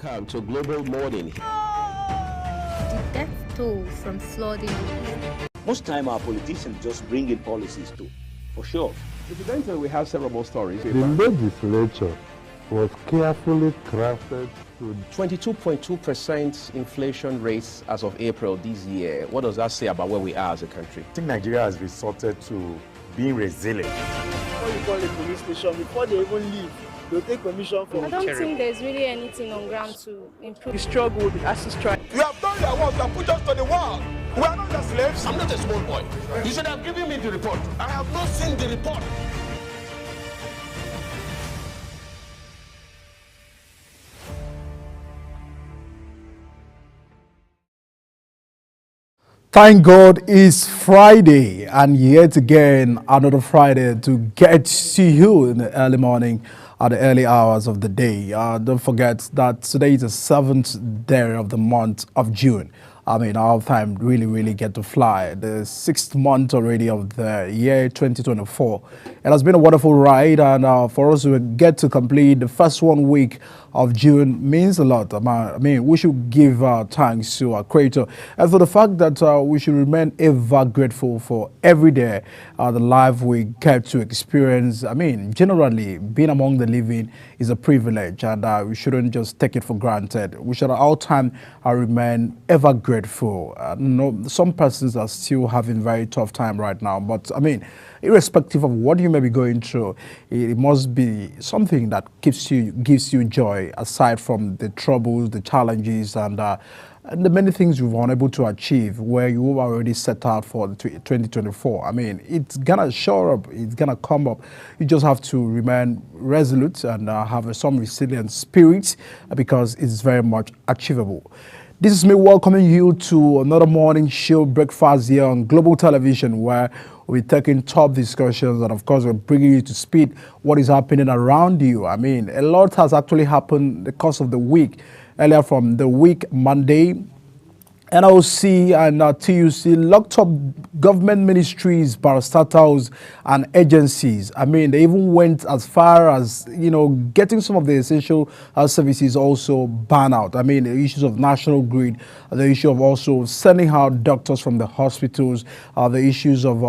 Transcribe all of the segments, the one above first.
Welcome to Global Morning. The death toll from flooding. Most time our politicians just bring in policies too, for sure. Incidentally, we have several more stories. The legislature was carefully crafted to 22.2% inflation rates as of April this year. What does that say about where we are as a country? I think Nigeria has resorted to being resilient. Before you call a police station, before they even leave, they'll take permission from I don't think there's really anything on ground to improve. the struggle, the ASIS strike. You have done your work, you have put us to the wall. We are not the slaves. I'm not a small boy. You should have given me the report. I have not seen the report. Thank God it's Friday, and yet again another Friday to get to you in the early morning at the early hours of the day. Don't forget that today is the 7th day of the month of June. I mean, our time really get to fly. The 6th month already of the year 2024. It has been a wonderful ride, and for us to get to complete the first 1 week of June means a lot. I mean, we should give thanks to our Creator, and for the fact that we should remain ever grateful for every day the life we get to experience. I mean, generally, being among the living is a privilege, and we shouldn't just take it for granted. We should at all time remain ever grateful. Some persons are still having very tough time right now, but I mean, irrespective of what you may be going through, it must be something that gives you joy, aside from the troubles, the challenges, and the many things you've been unable to achieve where you've already set out for 2024. I mean, it's gonna show up, it's gonna come up. You just have to remain resolute and have some resilient spirit, because it's very much achievable. This is me welcoming you to another morning show breakfast here on Global Television, where we're taking top discussions, and of course we're bringing you to speed what is happening around you. I mean, a lot has actually happened in the course of the week. Earlier from the week, Monday, NOC and TUC locked up government ministries, parastatals, and agencies. I mean, they even went as far as, getting some of the essential services also banned out. I mean, the issues of national grid, the issue of also sending out doctors from the hospitals, the issues of,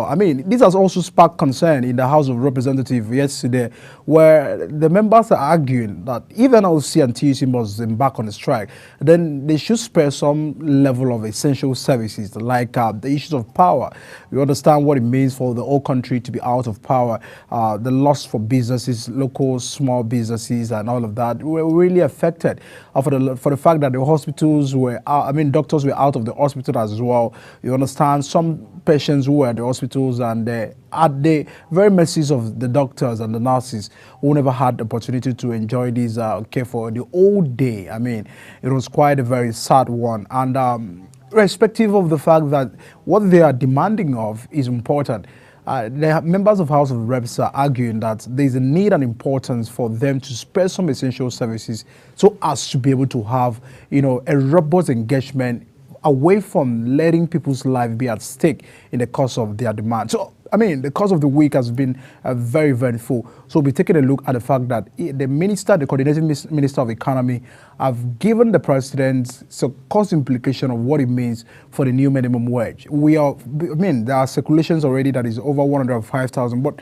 this has also sparked concern in the House of Representatives yesterday, where the members are arguing that if NOC and TUC must embark on a strike, then they should spare some level of essential services, like the issues of power. We understand what it means for the whole country to be out of power, the loss for businesses, local small businesses, and all of that were really affected for the fact that the hospitals were doctors were out of the hospital as well. You understand some patients who were at the hospitals, and at the very mercies of the doctors and the nurses who never had the opportunity to enjoy this care for the whole day. I mean, it was quite a very sad one, and irrespective of the fact that what they are demanding of is important, the members of House of Reps are arguing that there is a need and importance for them to spare some essential services so as to be able to have, a robust engagement away from letting people's life be at stake in the course of their demand. So, the course of the week has been very, very full. So we'll be taking a look at the fact that the coordinating minister of economy, have given the president some cost implication of what it means for the new minimum wage. There are speculations already that is over 105,000, but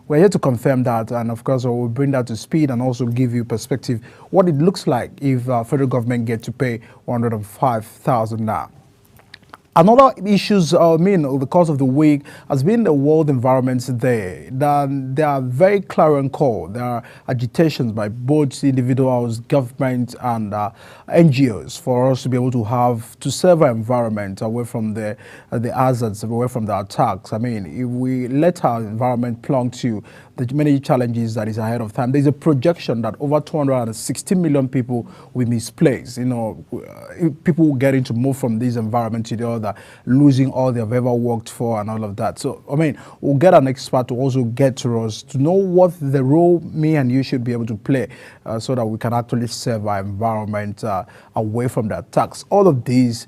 we're here to confirm that, and of course we'll bring that to speed and also give you perspective what it looks like if federal government get to pay 105,000 now. Another issues, over the course of the week has been the World Environment Day. There are very clarion call. There are agitations by both individuals, government, and NGOs for us to be able to save our environment away from the hazards, away from the attacks. I mean, if we let our environment plunge to the many challenges that is ahead of time, there's a projection that over 260 million people will be misplaced. People will get to move from this environment to the other, losing all they've ever worked for and all of that. So, we'll get an expert to also get to us to know what the role me and you should be able to play so that we can actually save our environment away from the attacks. All of these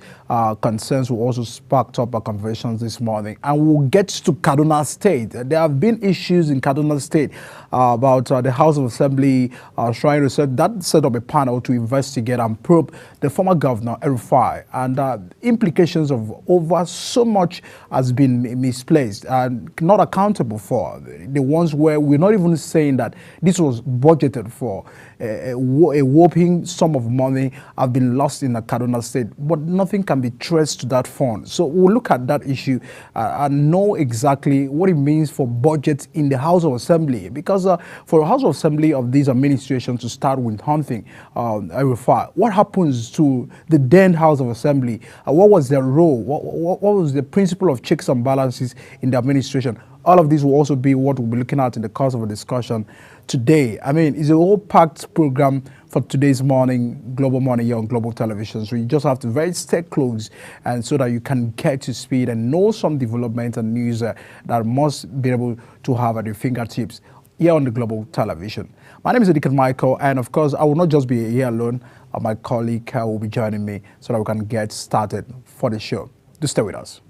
concerns will also spark up our conversations this morning. And we'll get to Kaduna State. There have been issues in Kaduna Kaduna State about the House of Assembly trying to set up a panel to investigate and probe the former governor, El-Rufai, and implications of over so much has been misplaced and not accountable for. The ones where we're not even saying that this was budgeted for. A whopping sum of money have been lost in the Kaduna State, but nothing can be traced to that fund. So we'll look at that issue and know exactly what it means for budgets in the House of Assembly. Because for a House of Assembly of these administrations to start with hunting El-Rufai, what happens to the then House of Assembly? What was their role? What was the principle of checks and balances in the administration? All of these will also be what we'll be looking at in the course of a discussion today. I mean, it's a whole packed program for today's morning, Global Morning here on Global Television. So you just have to very stay close and so that you can get to speed and know some developments and news that must be able to have at your fingertips here on the Global Television. My name is Edikan Michael, and of course, I will not just be here alone. My colleague will be joining me so that we can get started for the show. Do stay with us.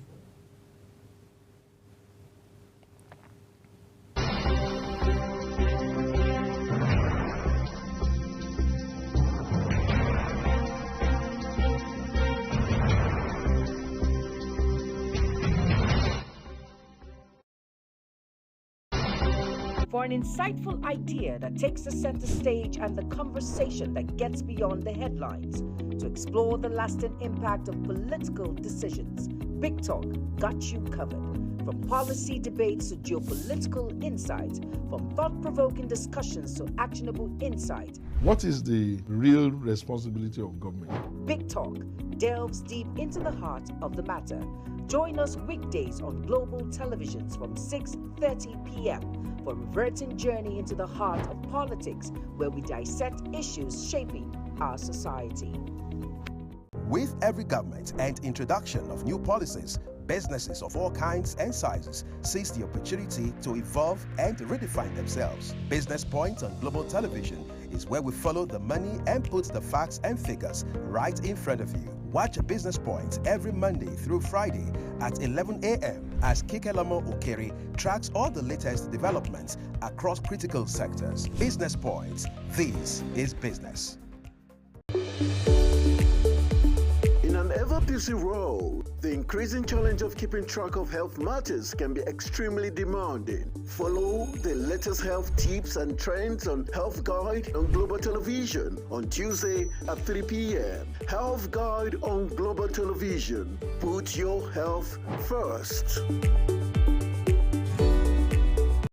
For an insightful idea that takes the center stage and the conversation that gets beyond the headlines, to explore the lasting impact of political decisions, Big Talk got you covered. From policy debates to geopolitical insights, from thought-provoking discussions to actionable insight. What is the real responsibility of government? Big Talk delves deep into the heart of the matter. Join us weekdays on Global Televisions from 6:30 p.m. for a reverting journey into the heart of politics, where we dissect issues shaping our society. With every government and introduction of new policies, businesses of all kinds and sizes seize the opportunity to evolve and redefine themselves. Business Point on Global Television is where we follow the money and put the facts and figures right in front of you. Watch Business Point every Monday through Friday at 11 a.m. as Kikelamo Okeri tracks all the latest developments across critical sectors. Business Point, this is business. In an ever-busy world, the increasing challenge of keeping track of health matters can be extremely demanding. Follow the latest health tips and trends on Health Guide on Global Television on Tuesday at 3 p.m. Health Guide on Global Television. Put your health first.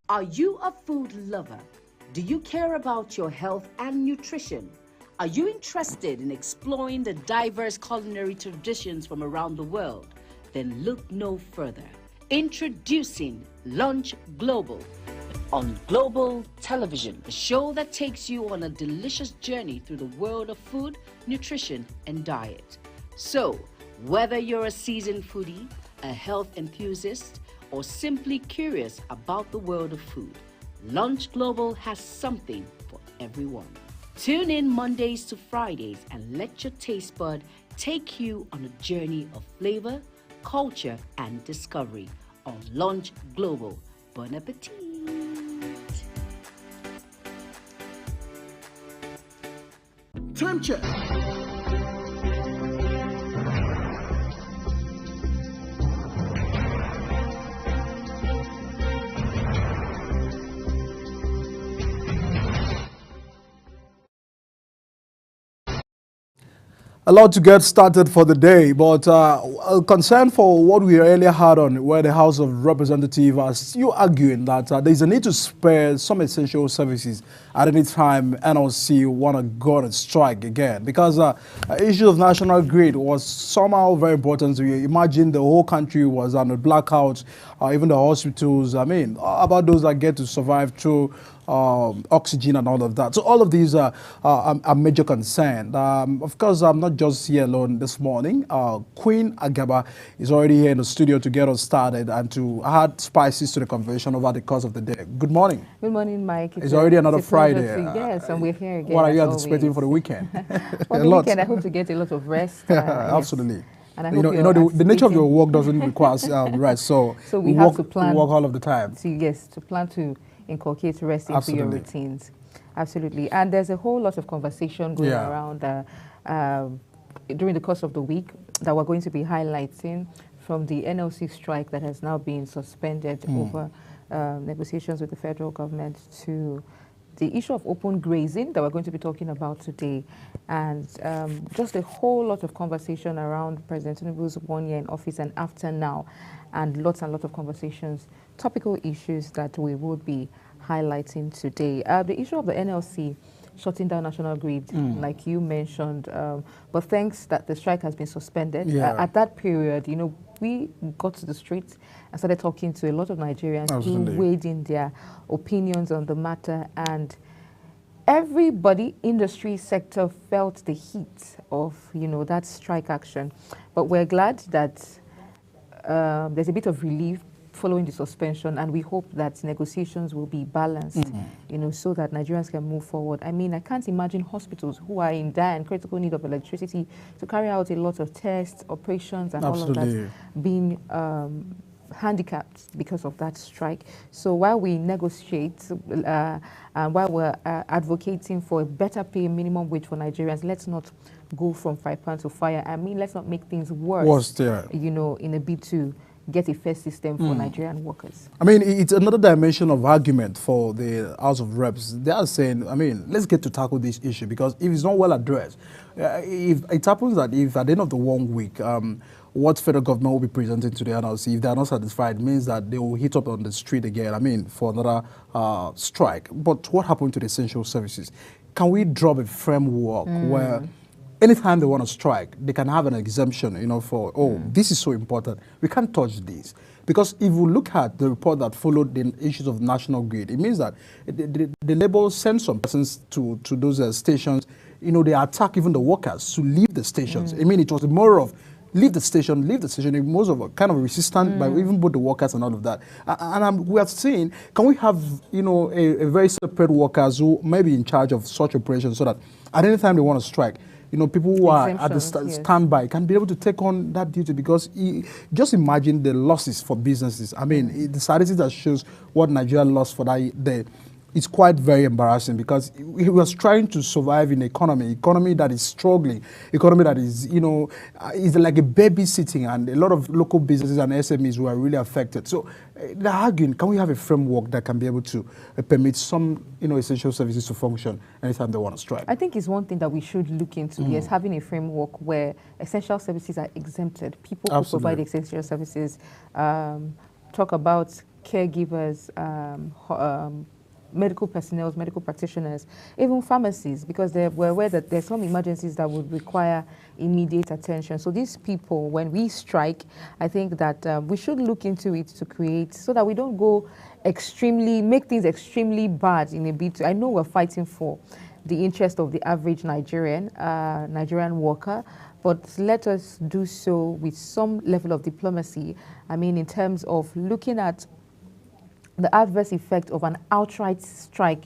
Are you a food lover? Do you care about your health and nutrition? Are you interested in exploring the diverse culinary traditions from around the world? Then look no further. Introducing Lunch Global on Global Television, a show that takes you on a delicious journey through the world of food, nutrition, and diet. So, whether you're a seasoned foodie, a health enthusiast, or simply curious about the world of food, Lunch Global has something for everyone. Tune in Mondays to Fridays and let your taste bud take you on a journey of flavor, culture, and discovery on Lunch Global. Bon appetit! Time check. A lot to get started for the day, but a concern for what we earlier had on where the House of Representatives are still arguing that there is a need to spare some essential services at any time NLC want to go on strike again, because issue of national grid was somehow very important to you. Imagine the whole country was on a blackout, even the hospitals, I mean, about those that get to survive through oxygen and all of that. So all of these are major concern. Of course, I'm not just here alone this morning. Queen Agaba is already here in the studio to get us started and to add spices to the conversation over the course of the day. Good morning. Good morning, Mike. It's already another Friday. Yes, and we're here again. What are you anticipating for the weekend? For the weekend, I hope to get a lot of rest. Absolutely. Yes. And I hope the nature of your work doesn't require rest, so we have to plan we work all of the time. To plan to inculcate rest into your routines. Absolutely. And there's a whole lot of conversation going around during the course of the week that we're going to be highlighting, from the NLC strike that has now been suspended over negotiations with the federal government, to the issue of open grazing that we're going to be talking about today, and just a whole lot of conversation around President Tinubu's 1 year in office and after now, and lots of conversations, topical issues that we will be highlighting today. The issue of the NLC shutting down National Grid, like you mentioned, but thanks that the strike has been suspended. At that period, you know, we got to the streets and started talking to a lot of Nigerians who weighed in their opinions on the matter, and everybody, industry sector, felt the heat of, you know, that strike action. But we're glad that there's a bit of relief following the suspension, and we hope that negotiations will be balanced, you know, so that Nigerians can move forward. I mean, I can't imagine hospitals who are in dire and critical need of electricity to carry out a lot of tests, operations, and all of that being handicapped because of that strike. So while we negotiate, and while we're advocating for a better pay minimum wage for Nigerians, let's not go from fry pan to fire. I mean, let's not make things worse, you know, in a bid to get a fair system for Nigerian workers. I mean, it's another dimension of argument for the House of Reps. They are saying, I mean, let's get to tackle this issue, because if it's not well addressed, if it happens that if at the end of the 1 week, what federal government will be presenting to the NLC, if they are not satisfied, means that they will hit up on the street again, I mean, for another strike. But what happened to the essential services? Can we drop a framework where anytime they want to strike, they can have an exemption, you know, for, this is so important, we can't touch this. Because if we look at the report that followed the issues of National Grid, it means that the Labour sent some persons to those stations, you know, they attack even the workers to leave the stations. I mean, it was more of leave the station, most of kind of resistant by even both the workers and all of that. And we are saying, can we have, you know, a very separate workers who may be in charge of such operations, so that at any time they want to strike, you know, people who are at the standby can be able to take on that duty, because just imagine the losses for businesses. I mean, the statistics that shows what Nigeria lost for that, it's quite very embarrassing, because he was trying to survive in an economy that is struggling, economy that is, you know, is like a babysitting, and a lot of local businesses and SMEs were really affected. So they're arguing, can we have a framework that can be able to permit some, you know, essential services to function anytime they want to strike? I think it's one thing that we should look into, yes, having a framework where essential services are exempted. People who provide essential services, talk about caregivers, medical personnel, medical practitioners, even pharmacies, because we're aware that there's some emergencies that would require immediate attention. So these people, when we strike, I think that we should look into it to create, so that we don't go make things extremely bad in a bit. I know we're fighting for the interest of the average Nigerian worker, but let us do so with some level of diplomacy. I mean, in terms of looking at the adverse effect of an outright strike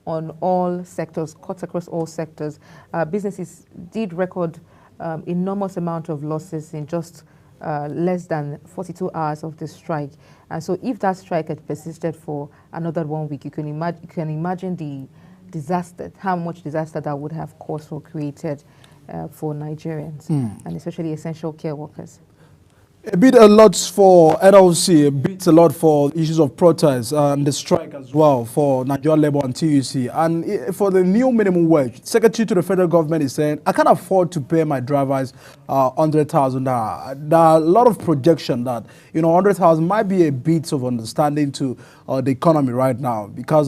on all sectors, cuts across all sectors. Businesses did record enormous amount of losses in just less than 42 hours of the strike. And so if that strike had persisted for another 1 week, you can imagine the disaster, how much disaster that would have caused or created for Nigerians, and especially essential care workers. A lot for NLC, a lot for issues of protest and the strike as well for Nigeria Labour and TUC. And for the new minimum wage, Secretary to the federal government is saying, I can't afford to pay my drivers 100,000. There are a lot of projection that, you know, 100,000 might be a bit of understanding to the economy right now, because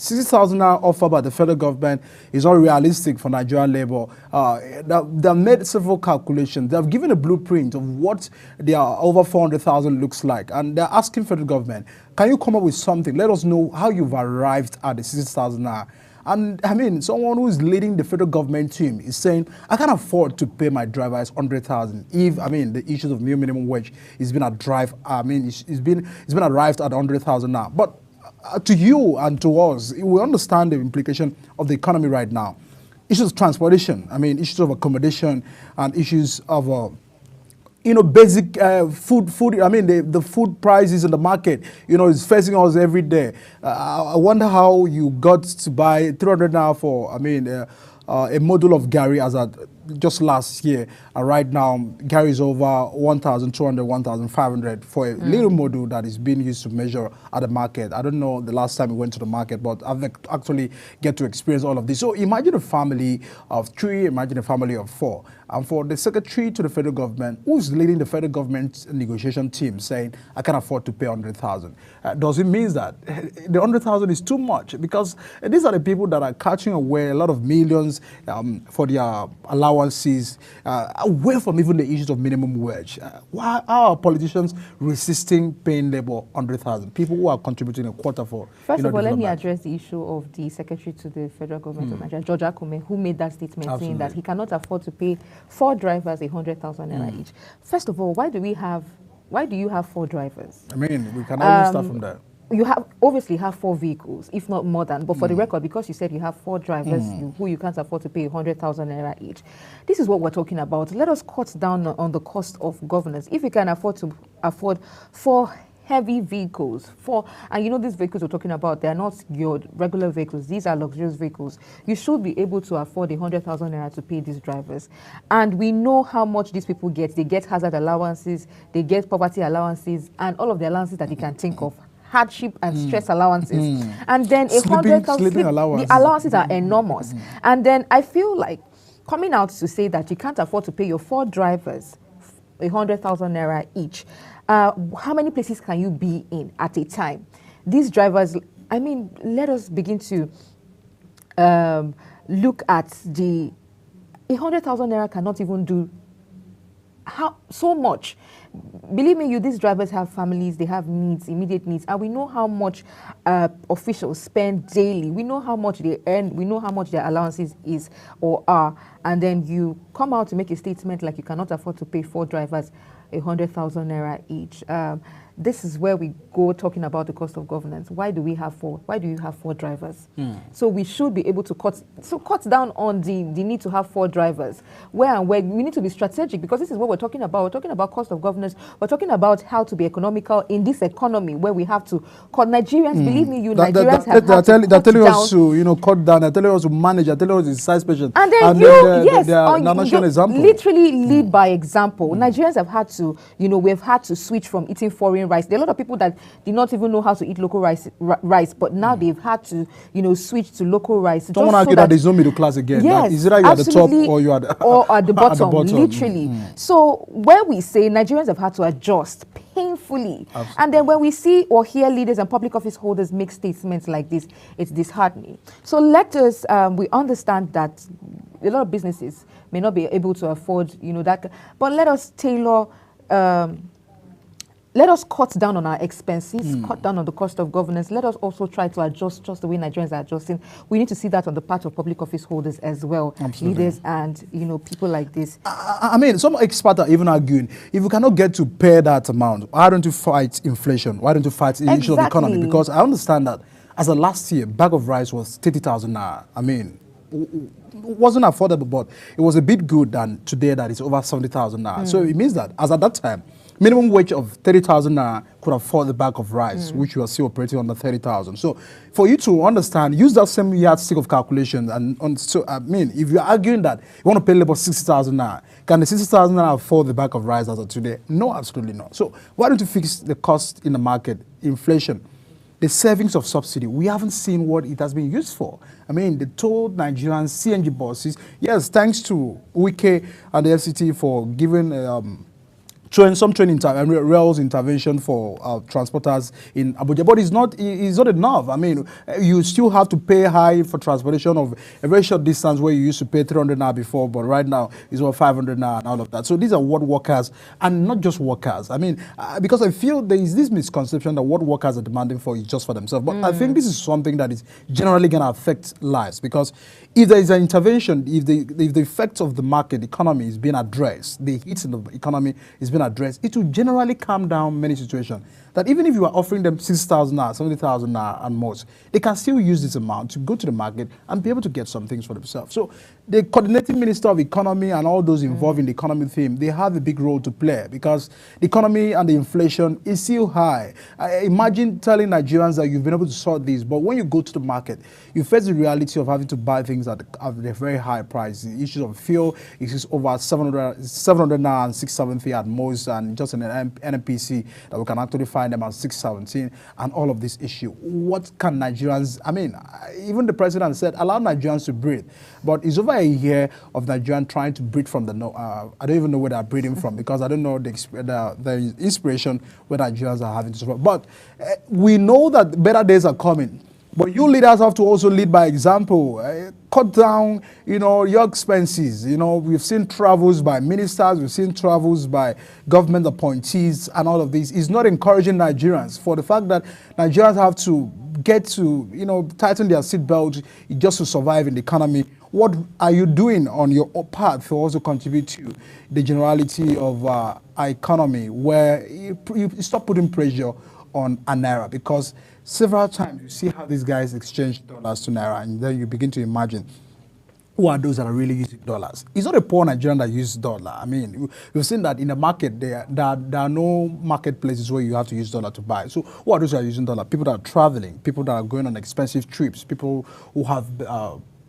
60,000 offered by the federal government is not realistic for Nigerian Labour. They've made several calculations. They've given a blueprint of what their over 400,000 looks like, and they're asking federal government, can you come up with something? Let us know how you've arrived at the 60,000 naira. And I mean, someone who is leading the federal government team is saying, I can't afford to pay my drivers 100,000 if, I mean, the issues of new minimum wage is been arrived at 100,000 now. But to you and to us, we understand the implication of the economy right now. Issues of transportation, I mean, issues of accommodation and issues of basic food. I mean, the food prices in the market, is facing us every day. I wonder how you got to buy 300 now for, a module of Gary as at just last year. Right now, Gary is over 1,200, 1,500 for a little module that is being used to measure at the market. I don't know the last time we went to the market, but I've actually get to experience all of this. So imagine a family of 3, imagine a family of 4. And for the secretary to the federal government, who's leading the federal government negotiation team, saying, I can afford to pay 100,000. Does it mean that the 100,000 is too much? Because these are the people that are catching away a lot of millions for their allowances, away from even the issues of minimum wage. Why are politicians resisting paying labor 100,000? People who are contributing a quarter for. First of all, let me address the issue of the secretary to the federal government of Nigeria, George Akume, who made that statement saying that he cannot afford to pay 4 drivers 100,000 naira each. First of all, why do you have 4 drivers? I mean, we can always start from there. You obviously have 4 vehicles, if not more than. But for the record, because you said you have 4 drivers who you can't afford to pay 100,000 naira each, this is what we're talking about. Let us cut down on the cost of governance. If you can afford 4 heavy vehicles, and these vehicles we're talking about, they're not your regular vehicles, these are luxurious vehicles. You should be able to afford 100,000 naira to pay these drivers. And we know how much these people get. They get hazard allowances, they get poverty allowances, and all of the allowances that you can think of. Hardship and stress allowances. And then 100,000, the allowances are enormous. And then I feel like coming out to say that you can't afford to pay your 4 drivers 100,000 naira each. How many places can you be in at a time? These drivers, let us begin to look at the 100,000 naira cannot even do so much. Believe me, these drivers have families, they have needs, immediate needs, and we know how much officials spend daily. We know how much they earn, we know how much their allowances is or are, and then you come out to make a statement like you cannot afford to pay 4 drivers 100,000 naira each. This is where we go talking about the cost of governance. Why do you have 4 drivers? So we should be able to cut down on the need to have 4 drivers. Where we need to be strategic, because this is what we're talking about. We're talking about cost of governance. We're talking about how to be economical in this economy where we have to cut. Nigerians, believe me, Nigerians have had to cut down. They're telling us to cut down. They're telling us to manage. They're telling us to size patient. And then national example. Literally lead by example. Nigerians have had to, we've had to switch from eating foreign rice. There are a lot of people that did not even know how to eat local rice, but now they've had to, switch to local rice. Don't argue that there's no middle class again. Yes, is either you're at the top or you're at the bottom, literally. So where we say Nigerians have had to adjust painfully, and then when we see or hear leaders and public office holders make statements like this, it's disheartening. So let us, we understand that a lot of businesses may not be able to afford, that, but let us tailor. Let us cut down on our expenses, cut down on the cost of governance. Let us also try to adjust just the way Nigerians are adjusting. We need to see that on the part of public office holders as well, leaders and people like this. Some experts are even arguing, if you cannot get to pay that amount, why don't you fight inflation? Why don't you fight the issue of the economy? Because I understand that as of last year, bag of rice was 30,000 naira. It wasn't affordable, but it was a bit good than today that it's over 70,000 naira. So it means that as at that time, minimum wage of 30,000 naira could afford the bag of rice, which you are still operating under 30,000. So for you to understand, use that same yardstick of calculation. If you're arguing that you want to pay labor 60,000 naira, can the 60,000 naira afford the bag of rice as of today? No, absolutely not. So why don't you fix the cost in the market, inflation? The savings of subsidy, we haven't seen what it has been used for. They told Nigerian CNG bosses, yes, thanks to Wike and the FCT for giving some rails intervention for transporters in Abuja, but it's not enough. You still have to pay high for transportation of a very short distance where you used to pay 300 naira before, but right now it's over 500 naira and all of that. So these are what workers, and not just workers. Because I feel there is this misconception that what workers are demanding for is just for themselves. But I think this is something that is generally going to affect lives, because if there is an intervention, if the effects of the market economy is being addressed, the hits in the economy is being been addressed, it will generally calm down many situations. That even if you are offering them 60,000 naira, 70,000 naira and more, they can still use this amount to go to the market and be able to get some things for themselves. So the coordinating minister of economy and all those involved in the economy theme, they have a big role to play because the economy and the inflation is still high. Imagine telling Nigerians that you've been able to sort this, but when you go to the market, you face the reality of having to buy things at a very high price. The issues of fuel is over 700 naira and 670 at most, and just in an NNPC that we can actually find them at 617, and all of this issue. What can Nigerians, I mean, even the president said, allow Nigerians to breathe. But it's over a year of Nigerians trying to breathe from the, I don't even know where they're breathing from because I don't know the inspiration where Nigerians are having to suffer. But we know that better days are coming. But you leaders have to also lead by example. Cut down, your expenses. We've seen travels by ministers, we've seen travels by government appointees, and all of this is not encouraging Nigerians for the fact that Nigerians have to get to, tighten their seatbelt just to survive in the economy. What are you doing on your part to also contribute to the generality of our economy where you stop putting pressure on a naira? Because several times you see how these guys exchange dollars to naira, and then you begin to imagine who are those that are really using dollars. It's not a poor Nigerian that uses dollar. I mean, we've seen that in the market, there are no marketplaces where you have to use dollar to buy. So who are those that are using dollar? People that are traveling, people that are going on expensive trips, people who have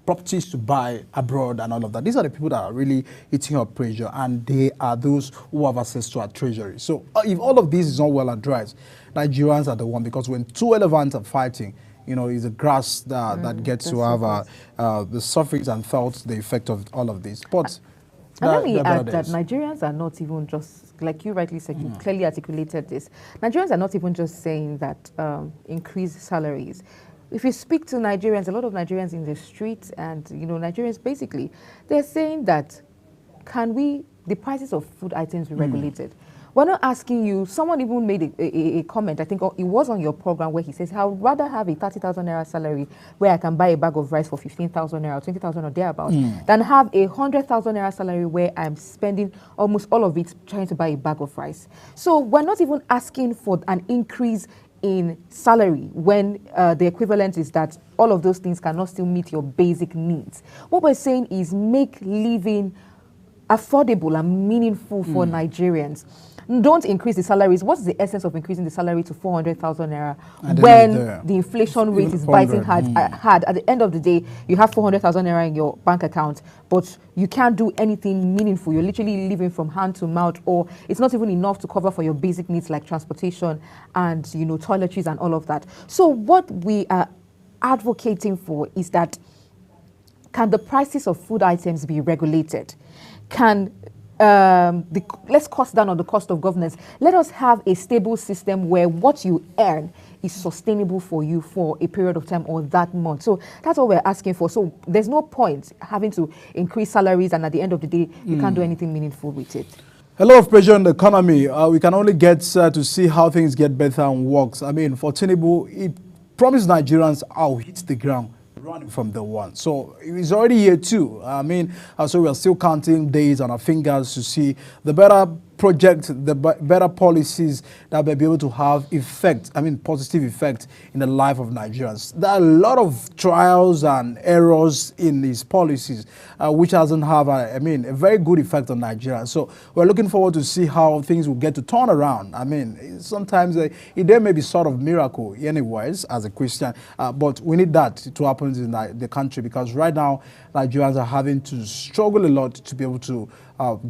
properties to buy abroad and all of that. These are the people that are really eating up pressure, and they are those who have access to our treasury. So if all of this is not well addressed, Nigerians are the one, because when two elephants are fighting, it's the grass that gets to have the sufferings and felt the effect of all of this. But and let me add that Nigerians are not even just, like you rightly said, you clearly articulated this. Nigerians are not even just saying that increase salaries. If you speak to Nigerians, a lot of Nigerians in the streets and, Nigerians basically, they're saying that the prices of food items be regulated? We're not asking you. Someone even made a comment, I think it was on your program, where he says, I would rather have a 30,000 naira salary where I can buy a bag of rice for 15,000 naira, 20,000 or thereabouts, than have a 100,000 naira salary where I'm spending almost all of it trying to buy a bag of rice. So we're not even asking for an increase in salary when the equivalent is that all of those things cannot still meet your basic needs. What we're saying is make living affordable and meaningful for Nigerians. Don't increase the salaries. What's the essence of increasing the salary to 400,000 naira when the inflation rate is biting hard? At the end of the day, you have 400,000 naira in your bank account, but you can't do anything meaningful. You're literally living from hand to mouth, or it's not even enough to cover for your basic needs like transportation and toiletries and all of that. So what we are advocating for is that can the prices of food items be regulated? Let's cut down on the cost of governance. Let us have a stable system where what you earn is sustainable for you for a period of time or that month. So that's what we're asking for. So there's no point having to increase salaries and at the end of the day, you can't do anything meaningful with it. A lot of pressure on the economy. We can only get to see how things get better and works. I mean, for Tinubu, it promised Nigerians, I'll hit the ground running from the one. So it's already year 2. I mean, so we're still counting days on our fingers to see the better project, the better policies that will be able to have effect, positive effect in the life of Nigerians. There are a lot of trials and errors in these policies, which doesn't have a very good effect on Nigerians. So we're looking forward to see how things will get to turn around. Sometimes there may be sort of miracle anyways as a Christian, but we need that to happen in the country, because right now Nigerians are having to struggle a lot to be able to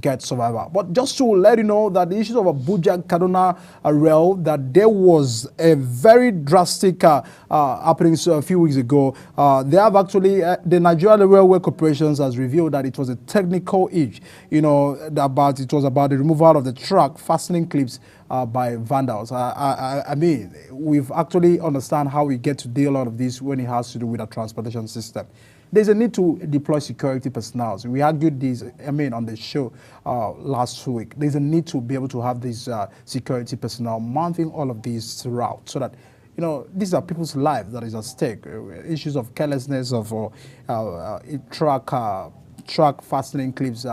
get survival. But just to let you know that the issues of Abuja-Kaduna rail, that there was a very drastic happening a few weeks ago. They have actually, the Nigeria Railway Corporation has revealed that it was a technical issue, it was about the removal of the track fastening clips by vandals. We've actually understand how we get to deal all of this when it has to do with our transportation system. There's a need to deploy security personnel. So we argued this, on the show last week. There's a need to be able to have these security personnel mounting all of these throughout, so that, these are people's lives that is at stake. Issues of carelessness, of track fastening clips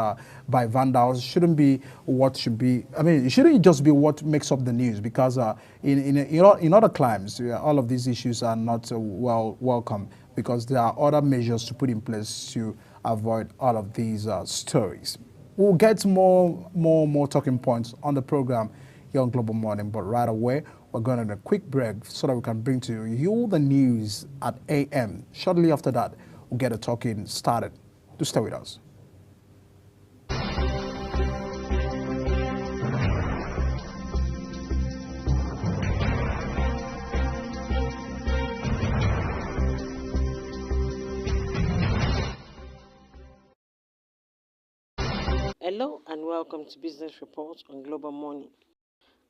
by vandals shouldn't be what should be. I mean, it shouldn't just be what makes up the news, because in other climes, all of these issues are not welcome, because there are other measures to put in place to avoid all of these stories. We'll get more talking points on the program here on Global Morning, but right away, we're going on a quick break so that we can bring to you the news at AM. Shortly after that, we'll get the talking started. Do stay with us. Hello and welcome to Business Report on Global Morning.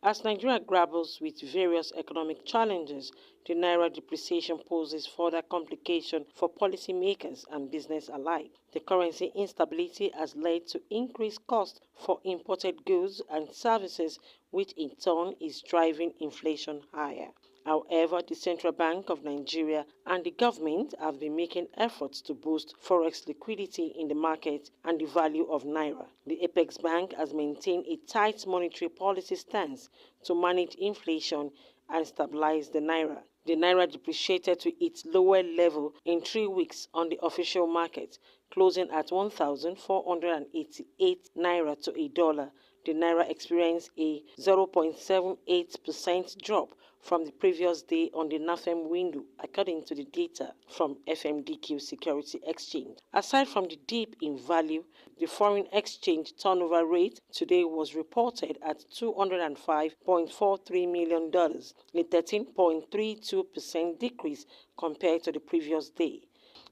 As Nigeria grapples with various economic challenges, the Naira depreciation poses further complication for policymakers and business alike. The currency instability has led to increased costs for imported goods and services, which in turn is driving inflation higher. However, the Central Bank of Nigeria and the government have been making efforts to boost forex liquidity in the market and the value of Naira. The Apex Bank has maintained a tight monetary policy stance to manage inflation and stabilize the Naira. The Naira depreciated to its lower level in 3 weeks on the official market, closing at 1,488 Naira to a dollar. The Naira experienced a 0.78% drop from the previous day on the NAFEM window, according to the data from FMDQ Security Exchange. Aside from the dip in value, the foreign exchange turnover rate today was reported at $205.43 million, a 13.32% decrease compared to the previous day.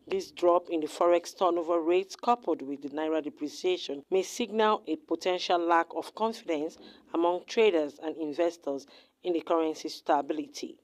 This drop in the forex turnover rates, coupled with the Naira depreciation, may signal a potential lack of confidence among traders and investors in the currency stability.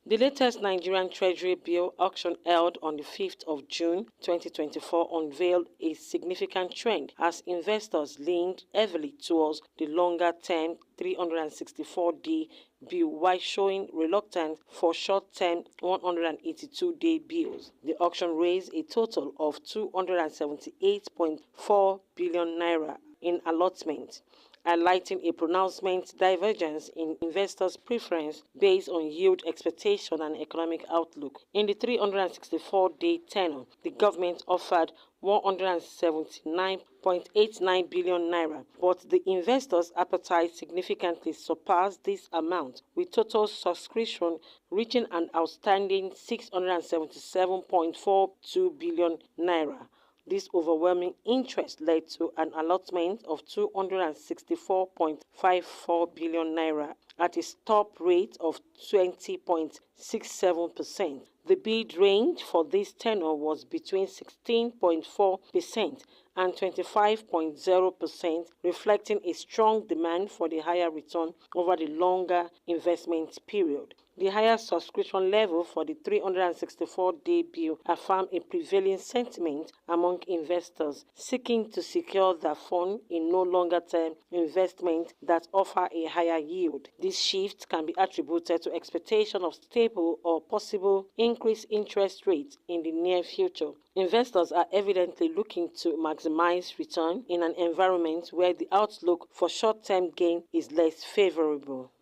The latest Nigerian Treasury bill auction held on the 5th of June 2024 unveiled a significant trend as investors leaned heavily towards the longer-term 364-day bill while showing reluctance for short-term 182-day bills. The auction raised a total of 278.4 billion naira in allotment, highlighting a pronounced divergence in investors' preference based on yield expectation and economic outlook. In the 364-day tenure, the government offered 179.89 billion naira, but the investors' appetite significantly surpassed this amount, with total subscription reaching an outstanding 677.42 billion naira. This overwhelming interest led to an allotment of 264.54 billion naira at a stop rate of 20.67%. The bid range for this tenure was between 16.4% and 25.0%, reflecting a strong demand for the higher return over the longer investment period. The higher subscription level for the 364-day bill affirmed a prevailing sentiment among investors seeking to secure their fund in no longer-term investments that offer a higher yield. This shift can be attributed to expectation of stable or possible increased interest rates in the near future. Investors are evidently looking to maximize return in an environment where the outlook for short-term gain is less favorable.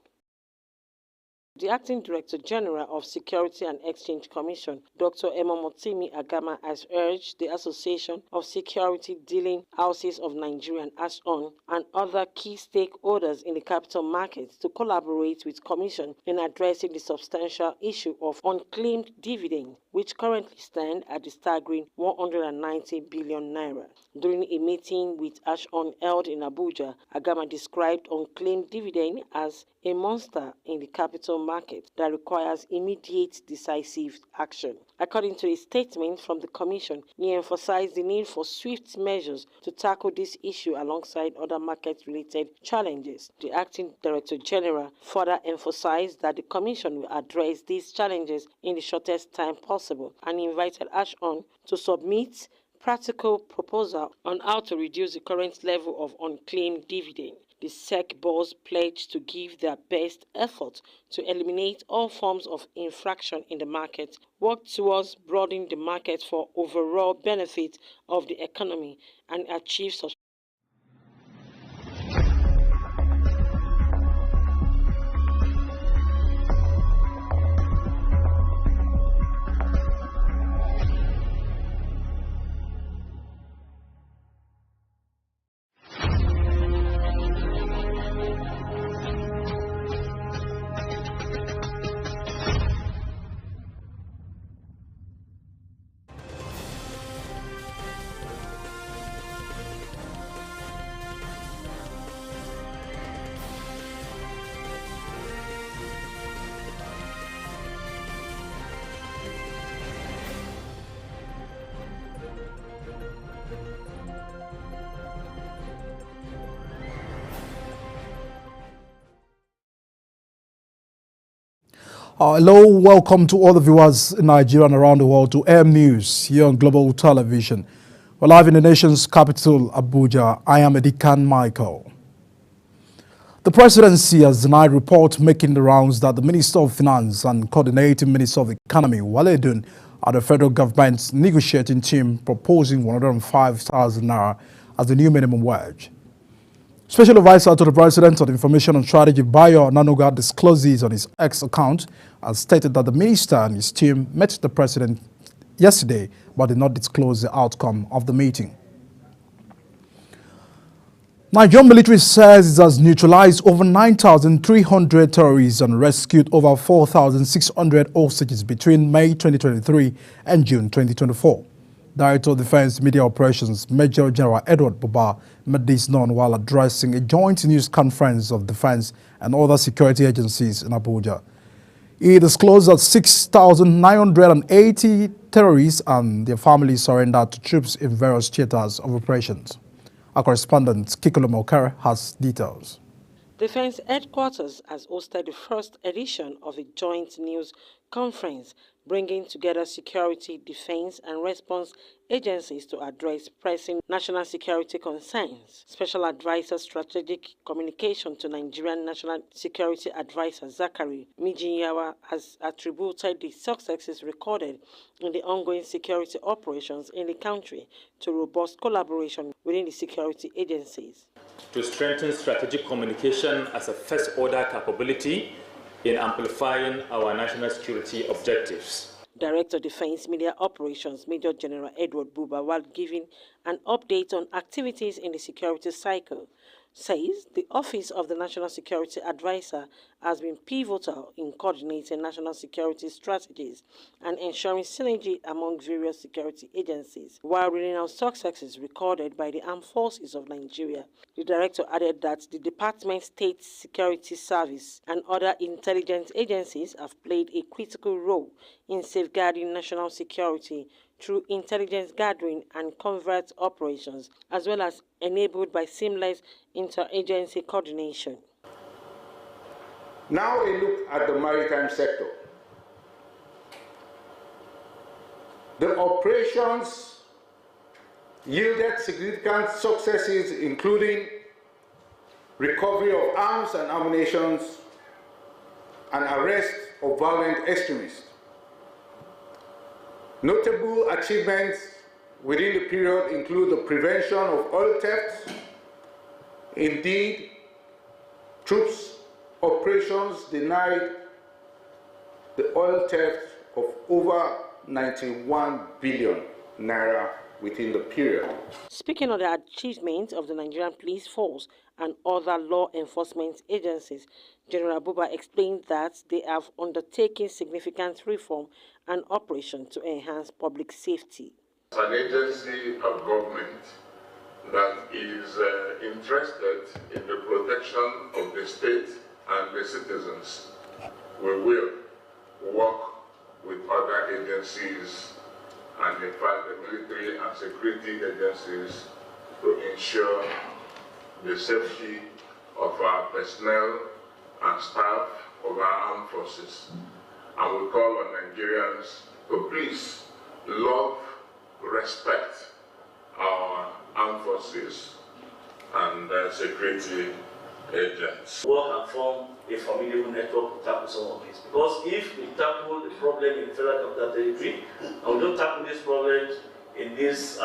The Acting Director General of Security and Exchange Commission, Dr. Emomotimi Agama, has urged the Association of Security Dealing Houses of Nigeria (ASHON) and other key stakeholders in the capital markets to collaborate with Commission in addressing the substantial issue of unclaimed dividend, which currently stand at the staggering 190 billion naira. During a meeting with ASHON held in Abuja, Agama described unclaimed dividend as a monster in the capital market that requires immediate decisive action. According to a statement from the Commission, he emphasized the need for swift measures to tackle this issue alongside other market-related challenges. The Acting Director General further emphasized that the Commission will address these challenges in the shortest time possible and invited ASHON to submit practical proposal on how to reduce the current level of unclaimed dividend. The SEC boss pledged to give their best effort to eliminate all forms of infraction in the market, work towards broadening the market for overall benefit of the economy, and achieve such. Hello, welcome to all the viewers in Nigeria and around the world to AM News here on Global Television. We're live in the nation's capital, Abuja. I am Edikan Michael. The presidency has denied reports making the rounds that the Minister of Finance and Coordinating Minister of Economy, Wale Edun, are the federal government's negotiating team proposing 105,000 naira as the new minimum wage. Special Advisor to the President on Information and Strategy, Bayo Onanuga, discloses on his X account and stated that the minister and his team met the president yesterday but did not disclose the outcome of the meeting. Nigerian military says it has neutralized over 9,300 terrorists and rescued over 4,600 hostages between May 2023 and June 2024. Director of Defense Media Operations, Major General Edward Buba, made this known while addressing a joint news conference of defense and other security agencies in Abuja. He disclosed that 6,980 terrorists and their families surrendered to troops in various theaters of operations. Our correspondent, Kikolo Mokare, has details. Defense Headquarters has hosted the first edition of a joint news conference bringing together security, defense, and response agencies to address pressing national security concerns. Special Advisor Strategic Communication to Nigerian National Security Advisor Zachary Mijinyawa has attributed the successes recorded in the ongoing security operations in the country to robust collaboration within the security agencies. To strengthen strategic communication as a first-order capability in amplifying our national security objectives. Director of Defense Media Operations, Major General Edward Buba, while giving an update on activities in the security cycle, says the Office of the National Security Advisor has been pivotal in coordinating national security strategies and ensuring synergy among various security agencies, while reading out successes recorded by the Armed Forces of Nigeria. The director added that the Department State Security Service and other intelligence agencies have played a critical role in safeguarding national security through intelligence gathering and covert operations, as well as enabled by seamless interagency coordination. Now a look at the maritime sector. The operations yielded significant successes, including recovery of arms and ammunition and arrest of violent extremists. Notable achievements within the period include the prevention of oil theft. Indeed, troops operations denied the oil theft of over 91 billion naira within the period. Speaking of the achievements of the Nigerian Police Force and other law enforcement agencies, General Buba explained that they have undertaken significant reform and operation to enhance public safety. It's an agency of government that is interested in the protection of the state and the citizens. We will work with other agencies and in fact the military and security agencies to ensure the safety of our personnel and staff of our armed forces. And we call on Nigerians to please love, respect our armed forces and security agents. Work and form a formidable network to tackle some of this. Because if we tackle the problem in Federal Capital Territory, and we don't tackle this problem in these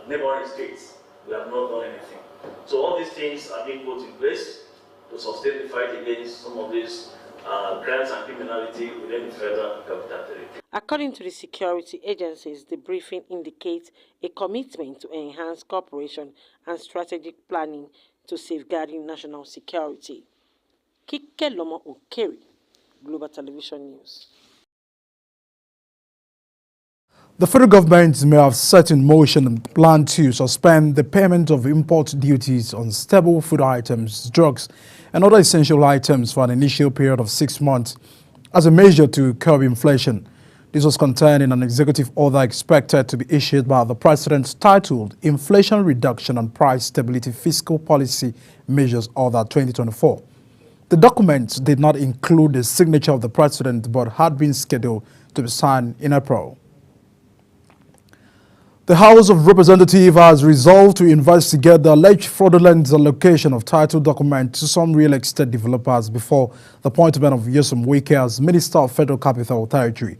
neighboring states, we have not done anything. So all these things are being put in place to sustain the fight against some of these crimes and criminality within the Federal Capital Territory. According to the security agencies, the briefing indicates a commitment to enhance cooperation and strategic planning to safeguarding national security. Kike Lomo Okeri, Global Television News. The federal government may have set in motion a plan to suspend the payment of import duties on staple food items, drugs, and other essential items for an initial period of 6 months as a measure to curb inflation. This was contained in an executive order expected to be issued by the president titled Inflation Reduction and Price Stability Fiscal Policy Measures Order 2024. The document did not include the signature of the president but had been scheduled to be signed in April. The House of Representatives has resolved to investigate the alleged fraudulent allocation of title documents to some real estate developers before the appointment of Nyesom Wike as Minister of Federal Capital Territory.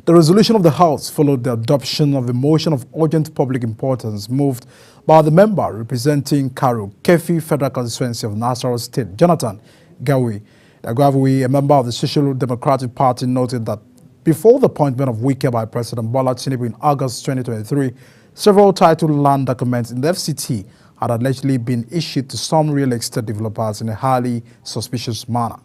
The resolution of the House followed the adoption of a motion of urgent public importance moved by the member representing Karo Kefi Federal Constituency of Nasarawa State, Jonathan Gawi. Gawi, a member of the Social Democratic Party, noted that before the appointment of Wike by President Bola Tinubu in August 2023, several title land documents in the FCT had allegedly been issued to some real estate developers in a highly suspicious manner.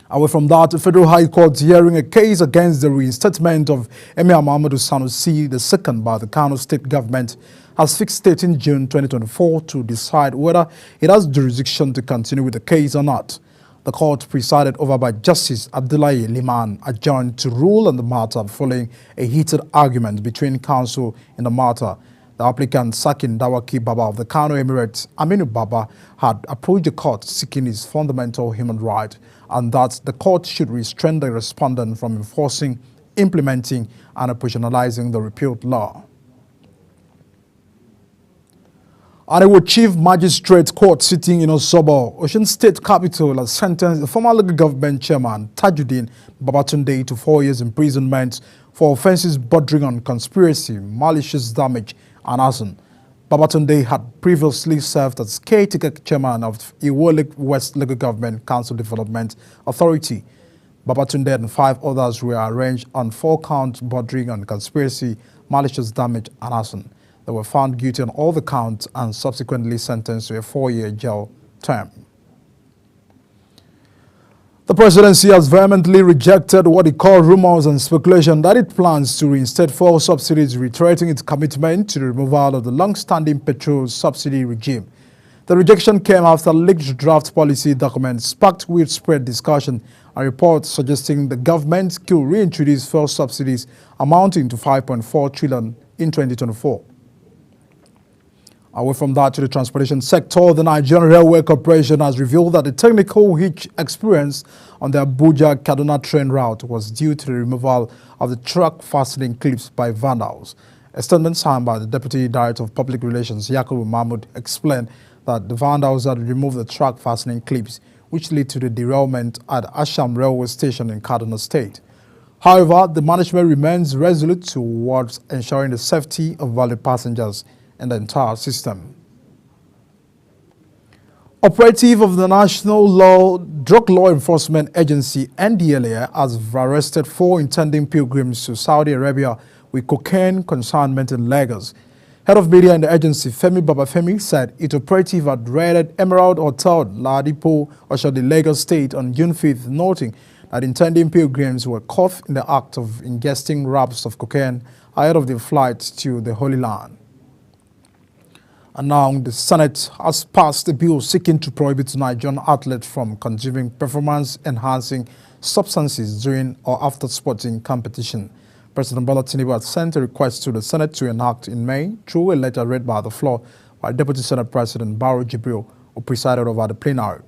Away from that, the Federal High Court hearing a case against the reinstatement of Emir Muhammadu Sanusi II by the Kano State Government has fixed date in June 2024 to decide whether it has jurisdiction to continue with the case or not. The court, presided over by Justice Abdullahi Liman, adjourned to rule on the matter following a heated argument between counsel in the matter. The applicant, Sakin Dawaki Baba of the Kano Emirates, Aminu Baba, had approached the court seeking his fundamental human right, and that the court should restrain the respondent from enforcing, implementing, and operationalizing the repealed law. Arewa Chief Magistrate Court sitting in Osobo, Osun State Capital, has sentenced the former local government chairman Tajuddin Babatunde to 4 years imprisonment for offences bordering on conspiracy, malicious damage, and arson. Babatunde had previously served as caretaker chairman of Iwo West Local Government Council Development Authority. Babatunde and 5 others were arraigned on 4 counts bordering on conspiracy, malicious damage, and arson. They were found guilty on all the counts and subsequently sentenced to a 4-year jail term. The presidency has vehemently rejected what it called rumors and speculation that it plans to reinstate fuel subsidies, reiterating its commitment to the removal of the long-standing petrol subsidy regime. The rejection came after leaked draft policy documents sparked widespread discussion and reports suggesting the government could reintroduce fuel subsidies amounting to 5.4 trillion in 2024. Away from that to the transportation sector, the Nigerian Railway Corporation has revealed that the technical hitch experienced on the Abuja-Kaduna train route was due to the removal of the track fastening clips by vandals. A statement signed by the Deputy Director of Public Relations, Yakubu Mahmood, explained that the vandals had removed the track fastening clips, which led to the derailment at Asham Railway Station in Kaduna State. However, the management remains resolute towards ensuring the safety of valued passengers and the entire system. Operative of the National Drug Law Enforcement Agency, NDLA, has arrested 4 intending pilgrims to Saudi Arabia with cocaine consignment in Lagos. Head of media in the agency, Femi Babafemi, said its operative had raided Emerald Hotel, Ladipo, Oshodi, Lagos State on June 5th, noting that intending pilgrims were caught in the act of ingesting wraps of cocaine ahead of their flight to the Holy Land. And now the Senate has passed a bill seeking to prohibit Nigerian athletes from consuming performance-enhancing substances during or after sporting competition. President Bola Tinubu had sent a request to the Senate to enact in May through a letter read by the floor by Deputy Senate President Barrow Jibril, who presided over the plenary.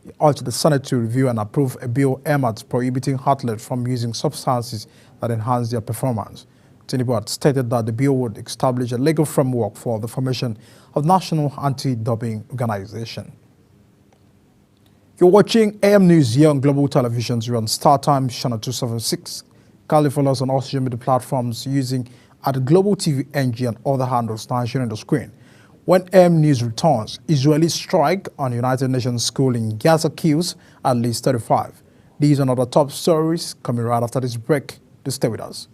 He urged the Senate to review and approve a bill aimed at prohibiting athletes from using substances that enhance their performance. Tinubu had stated that the bill would establish a legal framework for the formation of National Anti-Doping Organization. You're watching AM News here on Global Television. You're on StarTimes channel 276. Kindly follow us on all social media platforms using at Global TV NG and other handles now shown on the screen. When AM News returns, Israeli strike on United Nations school in Gaza kills at least 35. These and other top stories coming right after this break. To stay with us.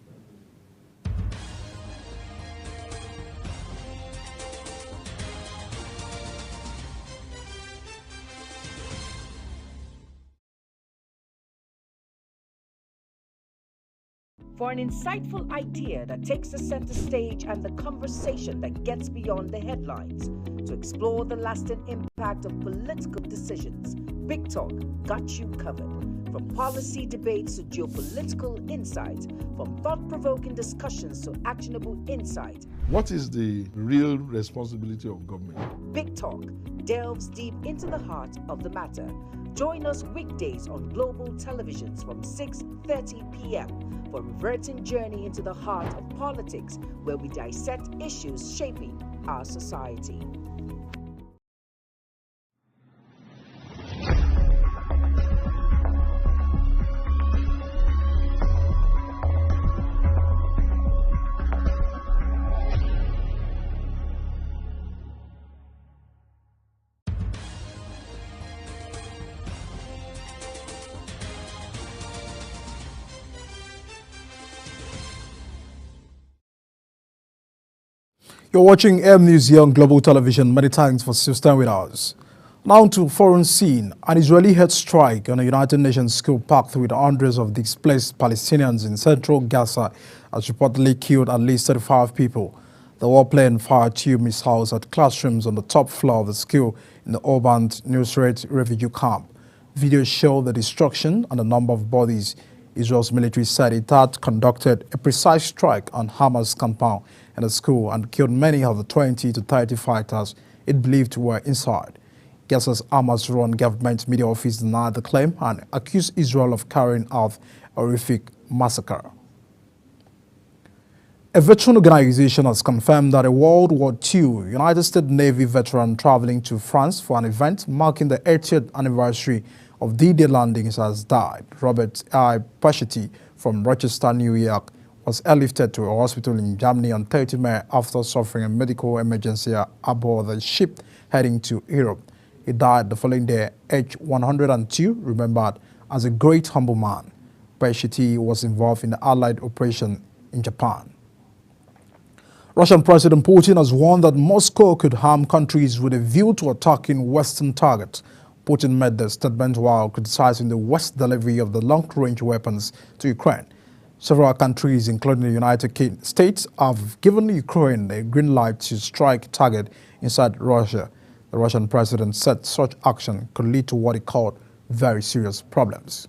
For an insightful idea that takes the center stage and the conversation that gets beyond the headlines, to explore the lasting impact of political decisions, Big Talk got you covered. From policy debates to geopolitical insights, from thought-provoking discussions to actionable insight. What is the real responsibility of government? Big Talk delves deep into the heart of the matter. Join us weekdays on Global Televisions from 6:30 p.m. for a reverting journey into the heart of politics, where we dissect issues shaping our society. You're watching AM News here on Global Television. Many thanks for staying with us. Now to foreign scene. An Israeli head strike on a United Nations school packed with hundreds of displaced Palestinians in central Gaza has reportedly killed at least 35 people. The warplane fired 2 missiles at classrooms on the top floor of the school in the urban Nusret refugee camp. Videos show the destruction and the number of bodies. Israel's military said it had conducted a precise strike on Hamas compound in the school and killed many of the 20 to 30 fighters it believed were inside. Gaza's Hamas-run government media office denied the claim and accused Israel of carrying out a horrific massacre. A veteran organization has confirmed that a World War II United States Navy veteran traveling to France for an event marking the 80th anniversary of D-Day landings has died. Robert I. Pachetti from Rochester, New York, was airlifted to a hospital in Germany on 30 May after suffering a medical emergency aboard the ship heading to Europe. He died the following day, aged 102, remembered as a great humble man. Pachetti was involved in the Allied operation in Japan. Russian President Putin has warned that Moscow could harm countries with a view to attacking Western targets. Putin made the statement while criticizing the West's delivery of the long-range weapons to Ukraine. Several countries, including the United States, have given Ukraine a green light to strike target inside Russia. The Russian president said such action could lead to what he called very serious problems.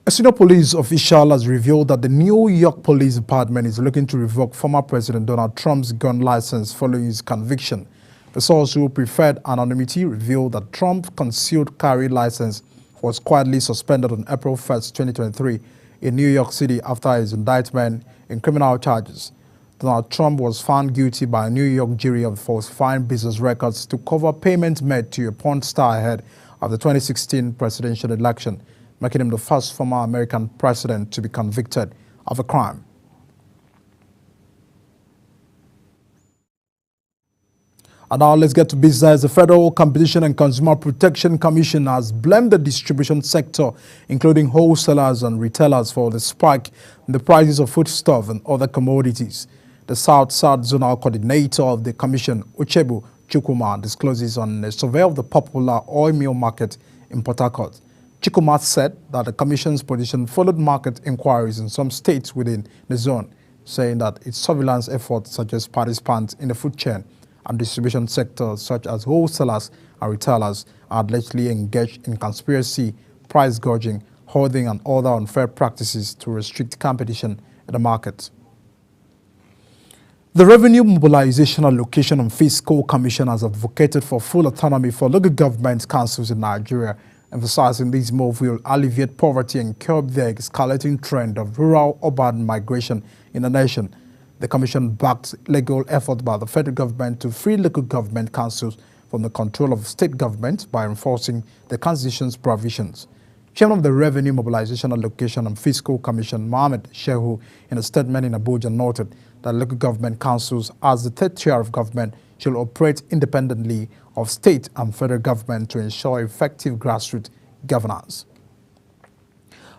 A senior police official has revealed that the New York Police Department is looking to revoke former President Donald Trump's gun license following his conviction. The source, who preferred anonymity, revealed that Trump's concealed carry license was quietly suspended on April 1, 2023 in New York City after his indictment in criminal charges. Donald Trump was found guilty by a New York jury of falsifying business records to cover payments made to a porn star ahead of the 2016 presidential election, making him the first former American president to be convicted of a crime. And now let's get to business. The Federal Competition and Consumer Protection Commission has blamed the distribution sector, including wholesalers and retailers, for the spike in the prices of foodstuff and other commodities. The South-South Zonal Coordinator of the Commission, Uchebu Chukwuma, discloses on a survey of the popular oil mill market in Port Harcourt. Chukwuma said that the Commission's position followed market inquiries in some states within the zone, saying that its surveillance efforts suggest participants in the food chain and distribution sectors such as wholesalers and retailers are allegedly engaged in conspiracy, price gouging, hoarding and other unfair practices to restrict competition in the market. The Revenue Mobilization Allocation and Fiscal Commission has advocated for full autonomy for local government councils in Nigeria, emphasizing this move will alleviate poverty and curb the escalating trend of rural-urban migration in the nation. The Commission backed legal effort by the federal government to free local government councils from the control of state government by enforcing the Constitution's provisions. Chairman of the Revenue Mobilization Allocation and Fiscal Commission, Mohamed Shehu, in a statement in Abuja, noted that local government councils, as the third tier of government, should operate independently of state and federal government to ensure effective grassroots governance.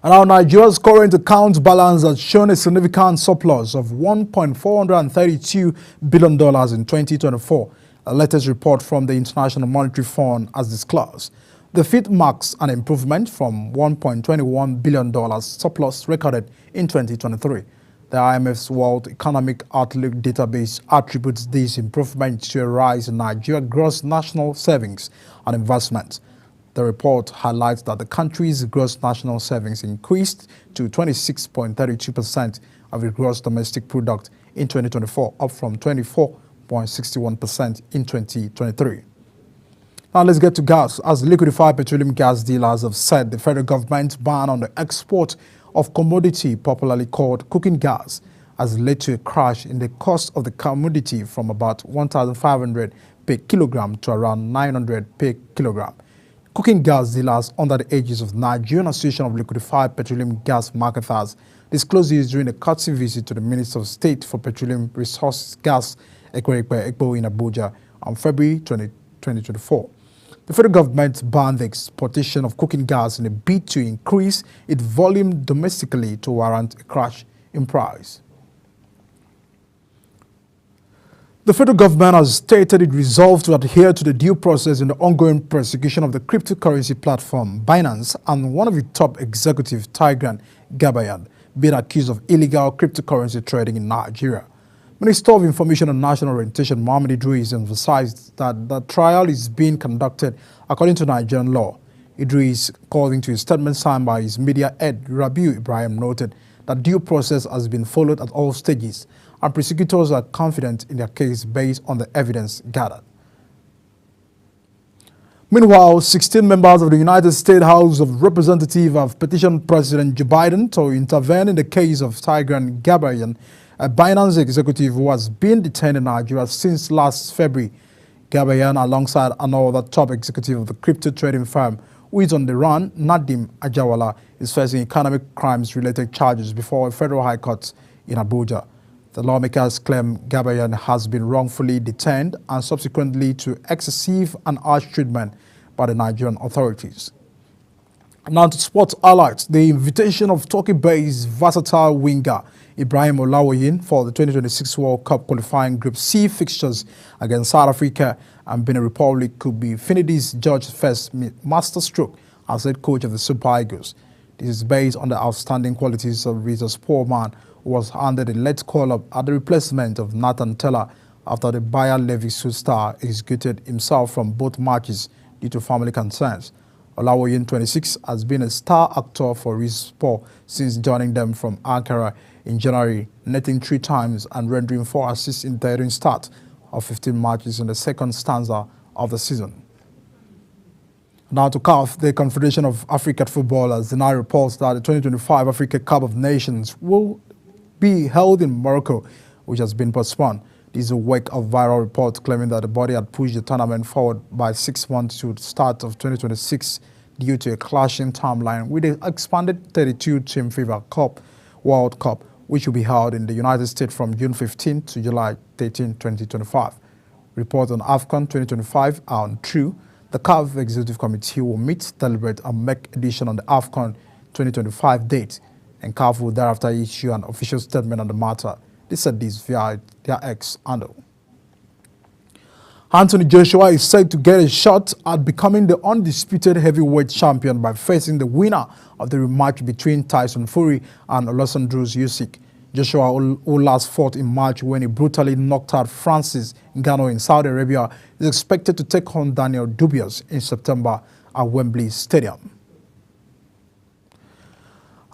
And now Nigeria's current account balance has shown a significant surplus of $1.432 billion in 2024. A latest report from the International Monetary Fund has disclosed. The feat marks an improvement from $1.21 billion surplus recorded in 2023. The IMF's World Economic Outlook database attributes this improvement to a rise in Nigeria's gross national savings and investments. The report highlights that the country's gross national savings increased to 26.32% of its gross domestic product in 2024, up from 24.61% in 2023. Now let's get to gas. As liquefied petroleum gas dealers have said, the federal government's ban on the export of commodity, popularly called cooking gas, has led to a crash in the cost of the commodity from about 1,500 per kilogram to around 900 per kilogram. Cooking gas dealers under the aegis of Nigerian Association of Liquefied Petroleum Gas Marketers disclosed this during a courtesy visit to the Minister of State for Petroleum Resources Gas, Ekpo in Abuja on February 2024. The federal government banned the exportation of cooking gas in a bid to increase its volume domestically to warrant a crash in price. The federal government has stated it resolved to adhere to the due process in the ongoing persecution of the cryptocurrency platform Binance and one of its top executives, Tigran Gabayan, being accused of illegal cryptocurrency trading in Nigeria. Minister of Information and National Orientation, Mohammed Idris, emphasized that the trial is being conducted according to Nigerian law. Idris, according to a statement signed by his media head, Rabiu Ibrahim, noted that due process has been followed at all stages, and prosecutors are confident in their case based on the evidence gathered. Meanwhile, 16 members of the United States House of Representatives have petitioned President Joe Biden to intervene in the case of Tigran Gabayan, a Binance executive who has been detained in Nigeria since last February. Gabayan, alongside another top executive of the crypto trading firm who is on the run, Nadeem Ajawala, is facing economic crimes-related charges before a federal high court in Abuja. The lawmakers claim Gabayan has been wrongfully detained and subsequently to excessive and harsh treatment by the Nigerian authorities. Now to sports highlights, the invitation of Turkey-based versatile winger Ibrahim Olawoyin for the 2026 World Cup qualifying Group C fixtures against South Africa and Benin Republic could be Finidis George's first masterstroke as head coach of the Super Eagles. This is based on the outstanding qualities of Rita Sportman, who was handed a late call-up at the replacement of Nathan Teller after the Bayer Leverkusen star executed himself from both matches due to family concerns. Olawoyin, 26, has been a star actor for Rizspor since joining them from Ankara in January, netting 3 times and rendering 4 assists in the interim start of 15 matches in the second stanza of the season. Now to CAF, the Confederation of African Footballers now reports that the 2025 Africa Cup of Nations will be held in Morocco, which has been postponed. This is a wake of viral reports claiming that the body had pushed the tournament forward by 6 months to the start of 2026 due to a clashing timeline with the expanded 32-team FIFA Cup World Cup, which will be held in the United States from June 15 to July 13, 2025. Reports on AFCON 2025 are untrue. The CAF Executive Committee will meet, deliberate, and make a decision on the AFCON 2025 date, and CAF will thereafter issue an official statement on the matter. They said this via their X handle. Anthony Joshua is set to get a shot at becoming the undisputed heavyweight champion by facing the winner of the rematch between Tyson Fury and Alessandro Usyk. Joshua, who last fought in March when he brutally knocked out Francis Ngannou in Saudi Arabia, is expected to take on Daniel Dubois in September at Wembley Stadium.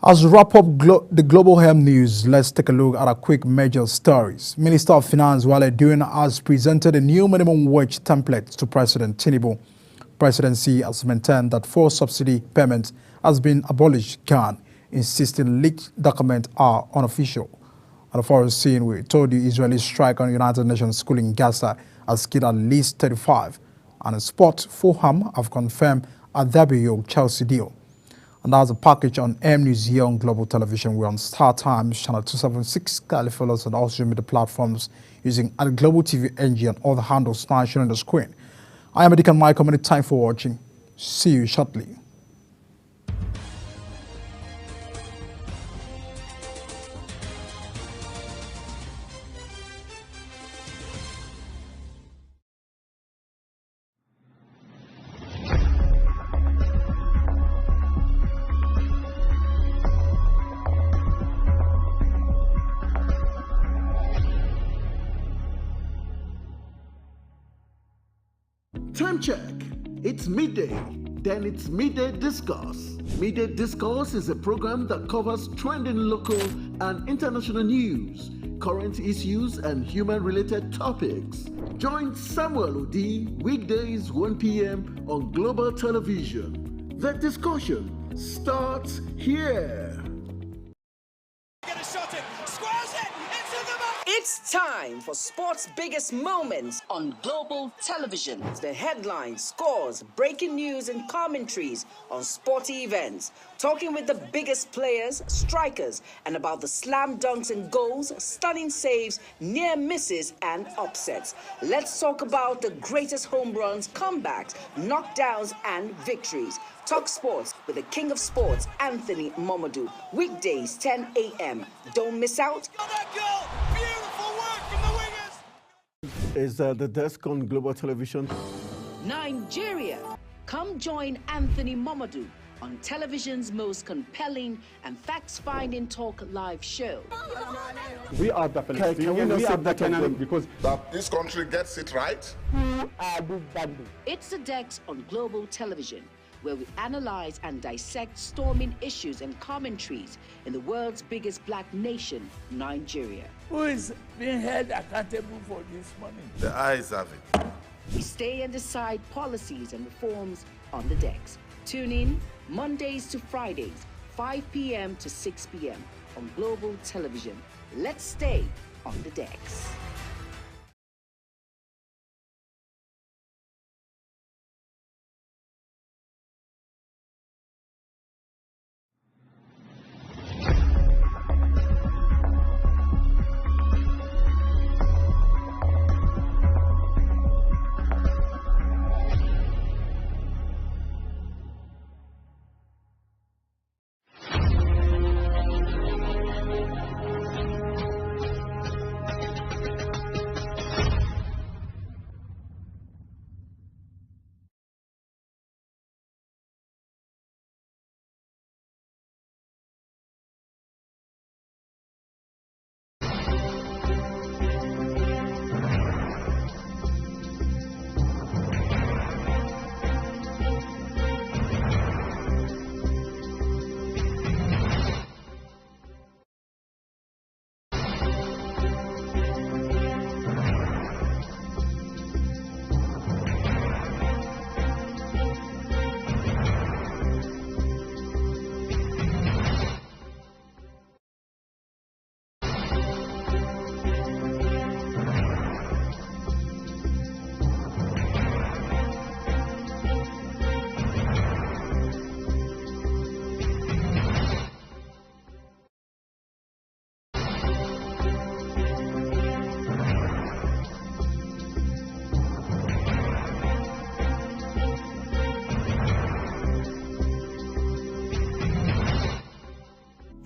As we wrap up the Global Helm News, let's take a look at a quick major stories. Minister of Finance Wale Edun has presented a new minimum wage template to President Tinubu. Presidency has maintained that full subsidy payment has been abolished, insisting leaked documents are unofficial. On the foreign scene, we told you Israeli strike on United Nations school in Gaza has killed at least 35. And in sport, Fulham have confirmed a debut Chelsea deal. And that's a package on M News here on Global Television. We're on Star Times, Channel 276. Kindly follow us on all social media platforms using Global TV NG and all the handles now shown on the screen. I am Deacon Michael. Many time for watching. See you shortly. Time check. It's midday. Then it's Midday Discourse. Midday Discourse is a program that covers trending local and international news, current issues, and human-related topics. Join Samuel Odi weekdays 1 p.m. on Global Television. The discussion starts here. It's time for sports' biggest moments on Global Television. The headlines, scores, breaking news, and commentaries on sporty events. Talking with the biggest players, strikers, and about the slam dunks and goals, stunning saves, near misses, and upsets. Let's talk about the greatest home runs, comebacks, knockdowns, and victories. Talk sports with the king of sports, Anthony Momadou. Weekdays, 10 a.m. Don't miss out. Is the desk on Global Television? Nigeria. Come join Anthony Momadou on television's most compelling and facts-finding talk live show. We are the Palestinians. We are the Canaan because that this country gets it right. Who are these bandits? It's the Dex on Global Television, where we analyze and dissect storming issues and commentaries in the world's biggest black nation, Nigeria. Who is being held accountable for this money? The eyes have it. We stay and decide policies and reforms on the Dex. Tune in Mondays to Fridays, 5 p.m. to 6 p.m. on Global Television. Let's stay on the Dex.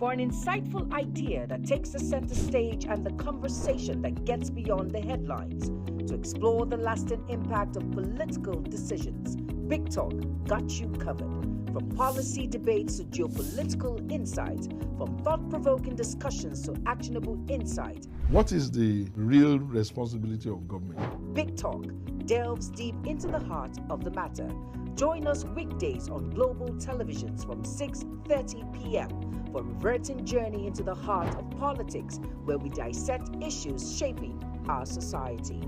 For an insightful idea that takes the center stage and the conversation that gets beyond the headlines, to explore the lasting impact of political decisions, Big Talk got you covered. From policy debates to geopolitical insights, from thought-provoking discussions to actionable insight. What is the real responsibility of government? Big Talk delves deep into the heart of the matter. Join us weekdays on Global Televisions from 6:30 p.m. for a reverting journey into the heart of politics, where we dissect issues shaping our society.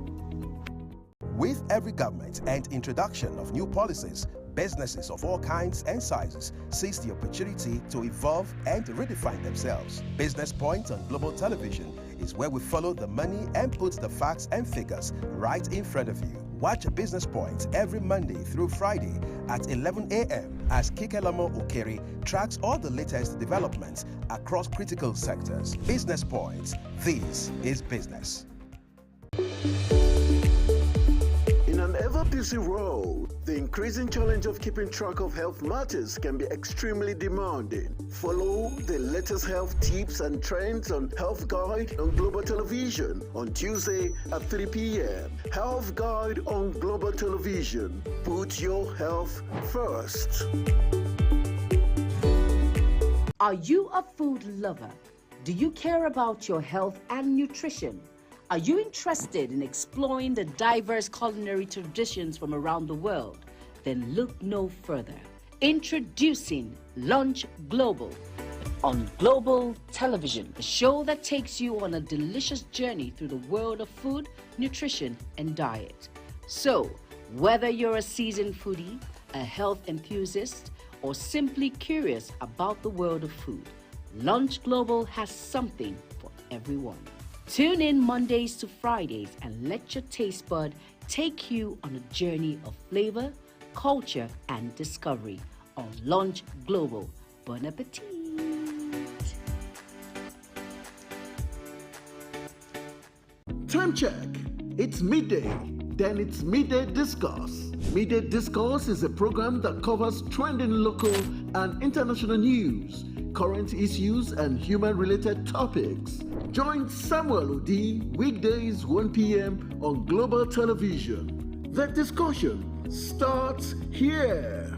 With every government and introduction of new policies, businesses of all kinds and sizes seize the opportunity to evolve and redefine themselves. Business Point on Global Television is where we follow the money and put the facts and figures right in front of you. Watch Business Point every Monday through Friday at 11 a.m. as Kikelamo Okeri tracks all the latest developments across critical sectors. Business Point. This is business. In an ever-busy world, the increasing challenge of keeping track of health matters can be extremely demanding. Follow the latest health tips and trends on Health Guide on Global Television on Tuesday at 3 p.m. Health Guide on Global Television. Put your health first. Are you a food lover? Do you care about your health and nutrition? Are you interested in exploring the diverse culinary traditions from around the world? Then look no further. Introducing Lunch Global on Global Television, a show that takes you on a delicious journey through the world of food, nutrition, and diet. So, whether you're a seasoned foodie, a health enthusiast, or simply curious about the world of food, Lunch Global has something for everyone. Tune in Mondays to Fridays and let your taste bud take you on a journey of flavor, culture, and discovery on Lunch Global. Bon appetit! Time check. It's midday. Then it's Midday Discourse. Midday Discourse is a program that covers trending local and international news, current issues, and human-related topics. Join Samuel Odi weekdays 1 p.m. on Global Television. The discussion starts here.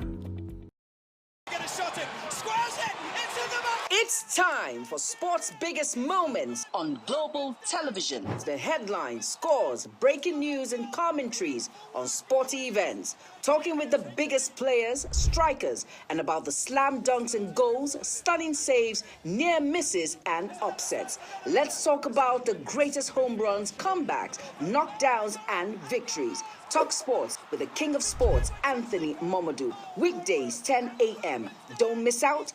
It's time for sports' biggest moments on Global Television. The headlines, scores, breaking news, and commentaries on sporty events. Talking with the biggest players, strikers, and about the slam dunks and goals, stunning saves, near misses, and upsets. Let's talk about the greatest home runs, comebacks, knockdowns, and victories. Talk sports with the king of sports, Anthony Momodu. Weekdays, 10 a.m. Don't miss out.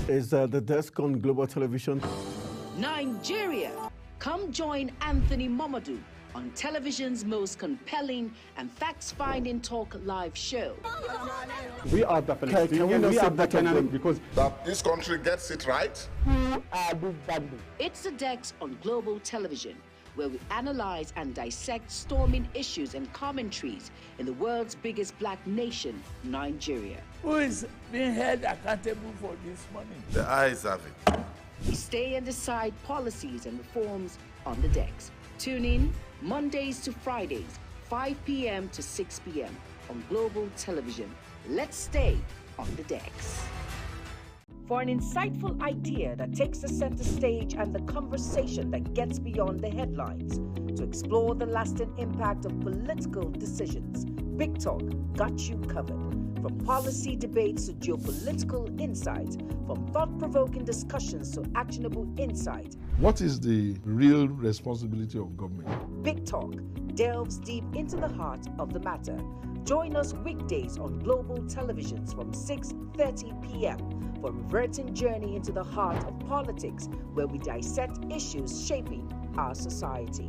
Is the desk on Global Television? Nigeria. Come join Anthony Momodu on television's most compelling and facts-finding talk live show. We are the Palestinians. We are the Canaan because that this country gets it right. It's the Dex on Global Television, where we analyze and dissect storming issues and commentaries in the world's biggest black nation, Nigeria. Who is being held accountable for this money? The eyes have it. We stay and decide policies and reforms on the Dex. Tune in Mondays to Fridays, 5 p.m. to 6 p.m. on Global Television. Let's stay on the Dex. For an insightful idea that takes the center stage and the conversation that gets beyond the headlines, to explore the lasting impact of political decisions, Big Talk got you covered. From policy debates to geopolitical insights, from thought-provoking discussions to actionable insight. What is the real responsibility of government? Big Talk delves deep into the heart of the matter. Join us weekdays on Global Televisions from 6:30 p.m. for a reverting journey into the heart of politics, where we dissect issues shaping our society.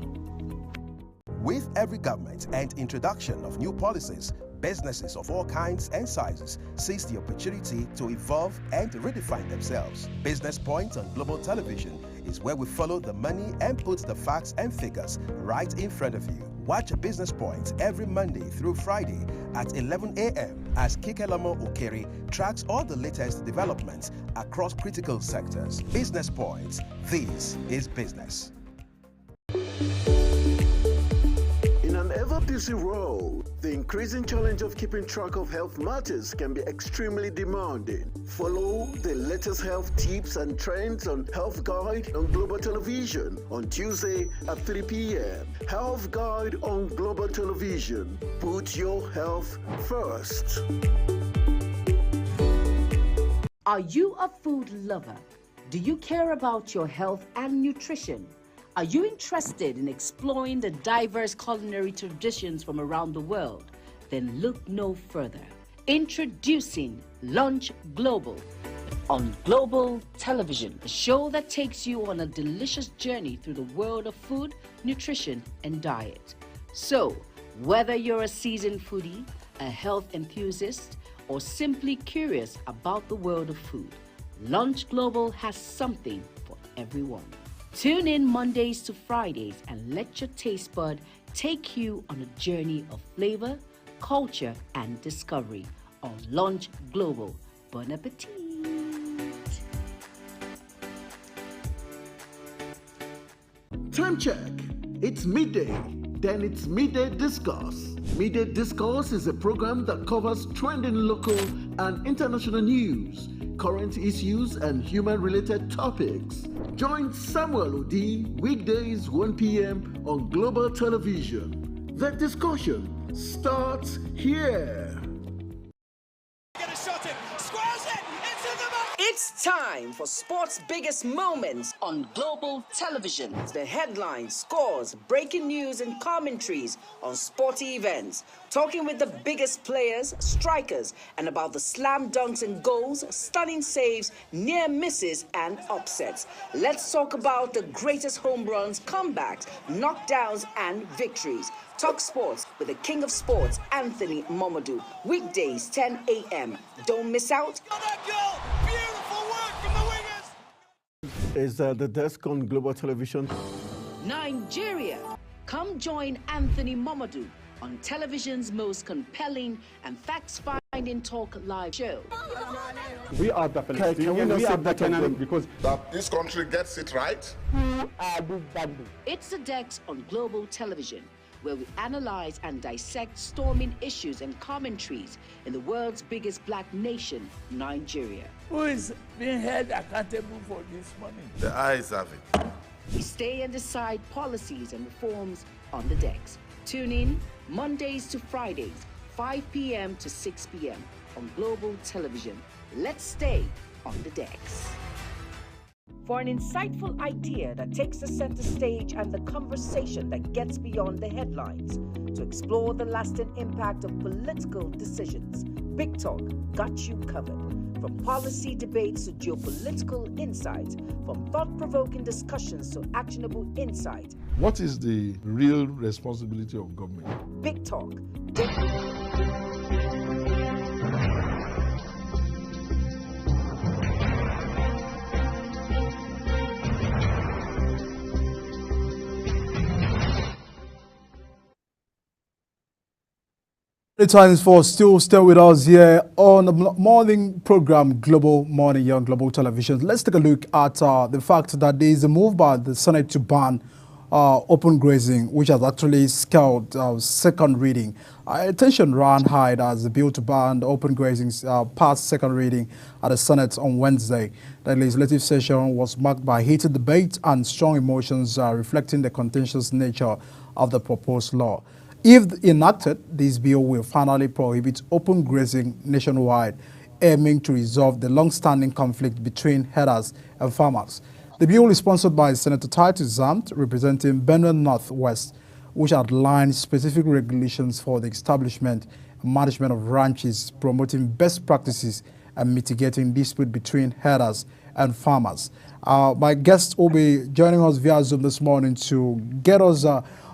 With every government and introduction of new policies, businesses of all kinds and sizes seize the opportunity to evolve and redefine themselves. Business Point on Global Television is where we follow the money and put the facts and figures right in front of you. Watch Business Point every Monday through Friday at 11 a.m. as Kikelamo Okeri tracks all the latest developments across critical sectors. Business Point. This is business. In an ever-busy world, the increasing challenge of keeping track of health matters can be extremely demanding. Follow the latest health tips and trends on Health Guide on Global Television on Tuesday at 3 p.m. Health Guide on Global Television. Put your health first. Are you a food lover? Do you care about your health and nutrition? Are you interested in exploring the diverse culinary traditions from around the world? Then look no further. Introducing Lunch Global on Global Television, a show that takes you on a delicious journey through the world of food, nutrition, and diet. So, whether you're a seasoned foodie, a health enthusiast, or simply curious about the world of food, Lunch Global has something for everyone. Tune in Mondays to Fridays and let your taste bud take you on a journey of flavor, culture, and discovery on Lunch Global. Bon appetit! Time check. It's midday. Then it's Midday Discourse. Midday Discourse is a program that covers trending local and international news, current issues, and human-related topics. Join Samuel Odi weekdays 1 p.m. on Global Television. The discussion starts here. It's time for sports' biggest moments on Global Television. The headlines, scores, breaking news, and commentaries on sporty events. Talking with the biggest players, strikers, and about the slam dunks and goals, stunning saves, near misses, and upsets. Let's talk about the greatest home runs, comebacks, knockdowns, and victories. Talk sports with the king of sports, Anthony Momodu. Weekdays, 10 a.m. Don't miss out. Is the desk on Global Television? Nigeria. Come join Anthony Momodu on television's most compelling and facts-finding talk live show. We are the Palestinians. We are the Canaan because that this country gets it right. It's the Dex on Global Television, where we analyze and dissect storming issues and commentaries in the world's biggest black nation, Nigeria. Who is being held accountable for this money? The eyes have it. We stay and decide policies and reforms on the Dex. Tune in Mondays to Fridays, 5 p.m. to 6 p.m. on Global Television. Let's stay on the Dex. For an insightful idea that takes the center stage and the conversation that gets beyond the headlines, to explore the lasting impact of political decisions, Big Talk got you covered. From policy debates to geopolitical insights, from thought-provoking discussions to actionable insight. What is the real responsibility of government? Big Talk. The time is for still stay with us here on the morning program Global Morning on Global Television. Let's take a look at the fact that there is a move by the Senate to ban open grazing, which has actually scaled second reading. Attention ran high as the bill to ban open grazing passed second reading at the Senate on Wednesday. The legislative session was marked by heated debate and strong emotions reflecting the contentious nature of the proposed law. If enacted, this bill will finally prohibit open grazing nationwide, aiming to resolve the long-standing conflict between herders and farmers. The bill is sponsored by Senator Titus Zamt, representing Benue Northwest, which outlines specific regulations for the establishment and management of ranches, promoting best practices and mitigating dispute between herders and farmers. My guest will be joining us via Zoom this morning to get us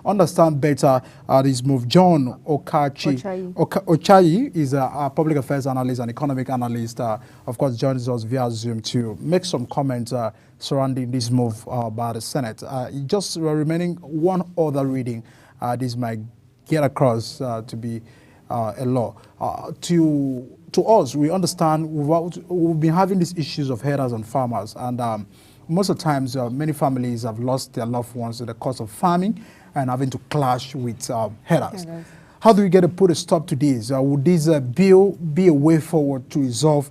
understand better this move. John Ochayi is a public affairs analyst and economic analyst. Of course, joins us via Zoom to make some comments surrounding this move by the Senate. Just remaining one other reading, this might get across to be a law. To us, we understand we've been having these issues of herders and farmers, and most of the times many families have lost their loved ones in the course of farming and having to clash with herders. How do we get to put a stop to this? Would this bill be a way forward to resolve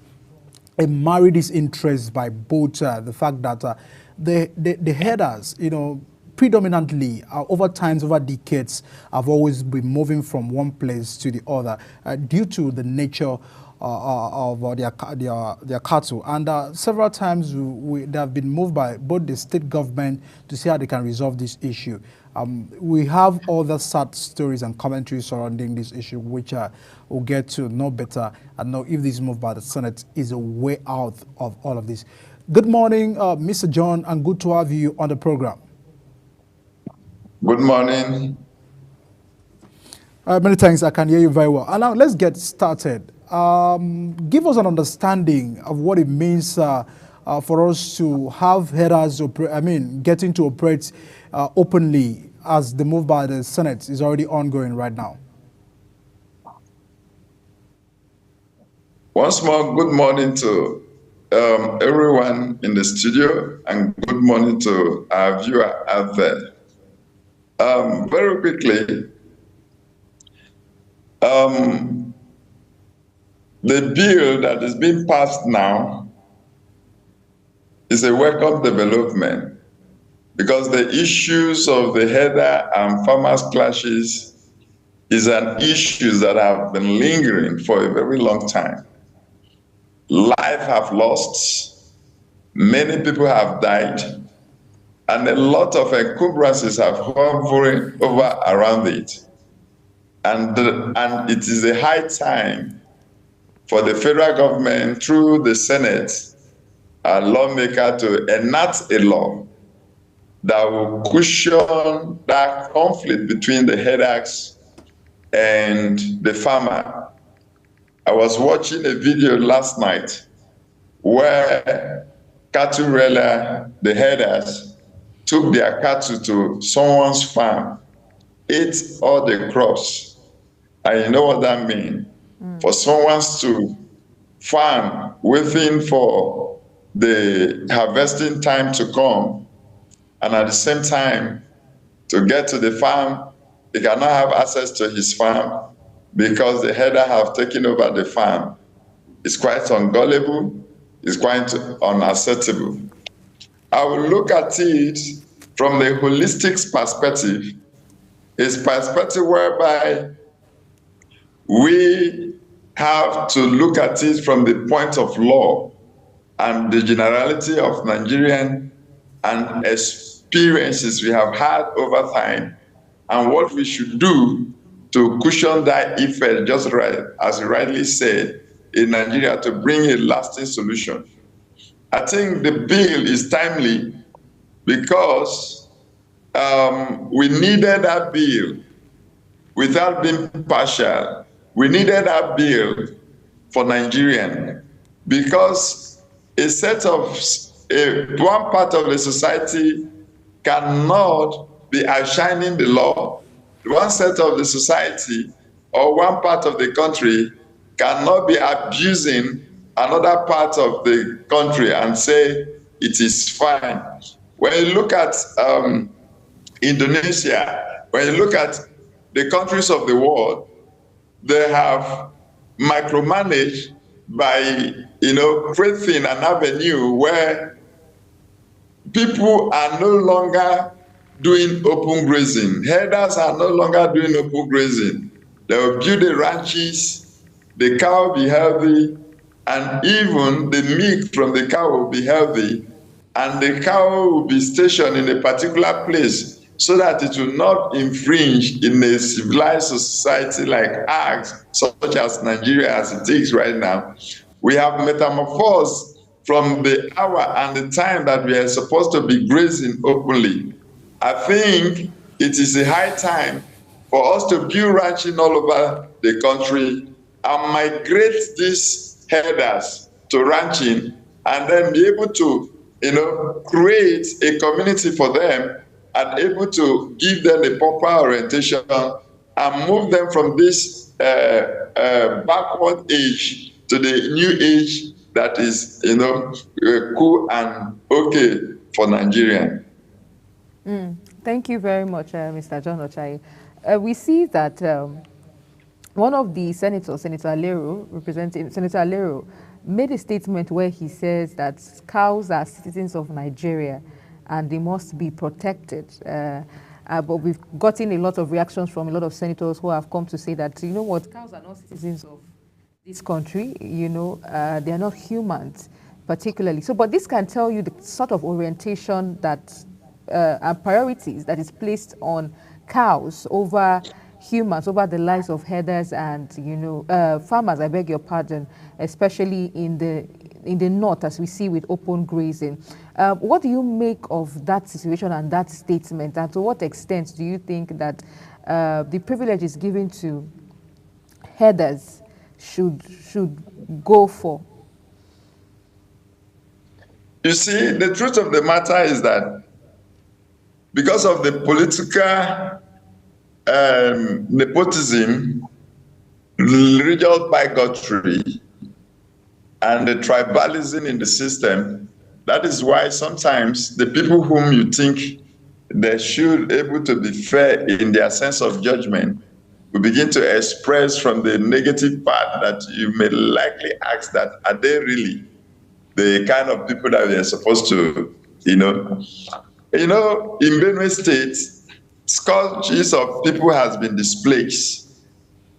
and marry these interests by both the fact that the herders, predominantly over decades, have always been moving from one place to the other due to the nature their cattle. And several times they have been moved by both the state government to see how they can resolve this issue. We have other sad stories and commentaries surrounding this issue, which we'll get to know better and know if this move by the Senate is a way out of all of this. Good morning, Mr. John, and good to have you on the program. Good morning. Many thanks. I can hear you very well. And now let's get started. Give us an understanding of what it means for us to have herders, getting to operate openly as the move by the Senate is already ongoing right now. Once more, good morning to everyone in the studio, and good morning to our viewer out there. Very quickly, the bill that is being passed now is a welcome development, because the issues of the herder and farmers clashes is an issue that have been lingering for a very long time. Life have lost, many people have died, and a lot of encumbrances have hovering over around it. And it is a high time for the federal government, through the Senate, a lawmaker, to enact a law that will cushion that conflict between the herders and the farmer. I was watching a video last night where cattle railer, the herders, took their cattle to someone's farm, ate all the crops. And you know what that means? For someone to farm, waiting for the harvesting time to come, and at the same time, to get to the farm, he cannot have access to his farm because the herder have taken over the farm. It's quite ungullible, it's quite unacceptable. I will look at it from the holistic perspective. It's perspective whereby we have to look at it from the point of law and the generality of Nigerian and experiences we have had over time, and what we should do to cushion that effect, just right, as you rightly said, in Nigeria, to bring a lasting solution. I think the bill is timely because we needed that bill without being partial. We needed that bill for Nigerian because one part of the society cannot be outshining the law. One set of the society or one part of the country cannot be abusing another part of the country and say it is fine. When you look at Indonesia, when you look at the countries of the world, they have micromanaged by, creating an avenue where people are no longer doing open grazing. Herders are no longer doing open grazing. They will build the ranches, the cow will be healthy, and even the milk from the cow will be healthy, and the cow will be stationed in a particular place so that it will not infringe in a civilized society like ours, such as Nigeria as it is right now. We have metamorphosed from the hour and the time that we are supposed to be grazing openly. I think it is a high time for us to build ranching all over the country and migrate these herders to ranching, and then be able to, create a community for them and able to give them a proper orientation and move them from this backward age to the new age that is, cool and okay for Nigeria. Thank you very much, Mr. John Ochai. We see that one of the senators, Senator Alero, made a statement where he says that cows are citizens of Nigeria and they must be protected. But we've gotten a lot of reactions from a lot of senators who have come to say that, you know what, cows are not citizens of this country, you know, they are not humans particularly. So, but this can tell you the sort of orientation that and priorities that is placed on cows over humans, over the lives of herders and, you know, farmers, I beg your pardon, especially in the north, as we see with open grazing. What do you make of that situation and that statement, and to what extent do you think that the privilege is given to herders should go for? You see, the truth of the matter is that because of the political nepotism, regional bigotry, and the tribalism in the system, that is why sometimes the people whom you think they should able to be fair in their sense of judgment will begin to express from the negative part that you may likely ask that, are they really the kind of people that we are supposed to, you know? You know, in Benue State, scores of people has been displaced.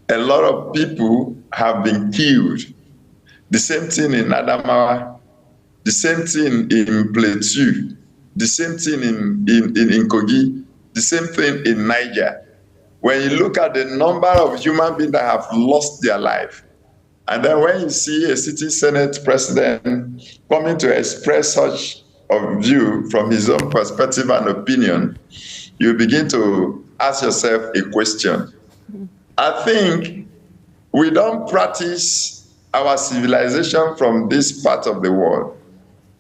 A lot of people have been killed. The same thing in Adamawa, the same thing in Plateau, the same thing in Kogi, the same thing in Niger. When you look at the number of human beings that have lost their life, and then when you see a sitting Senate president coming to express such a view from his own perspective and opinion, you begin to ask yourself a question. I think we don't practice our civilization from this part of the world.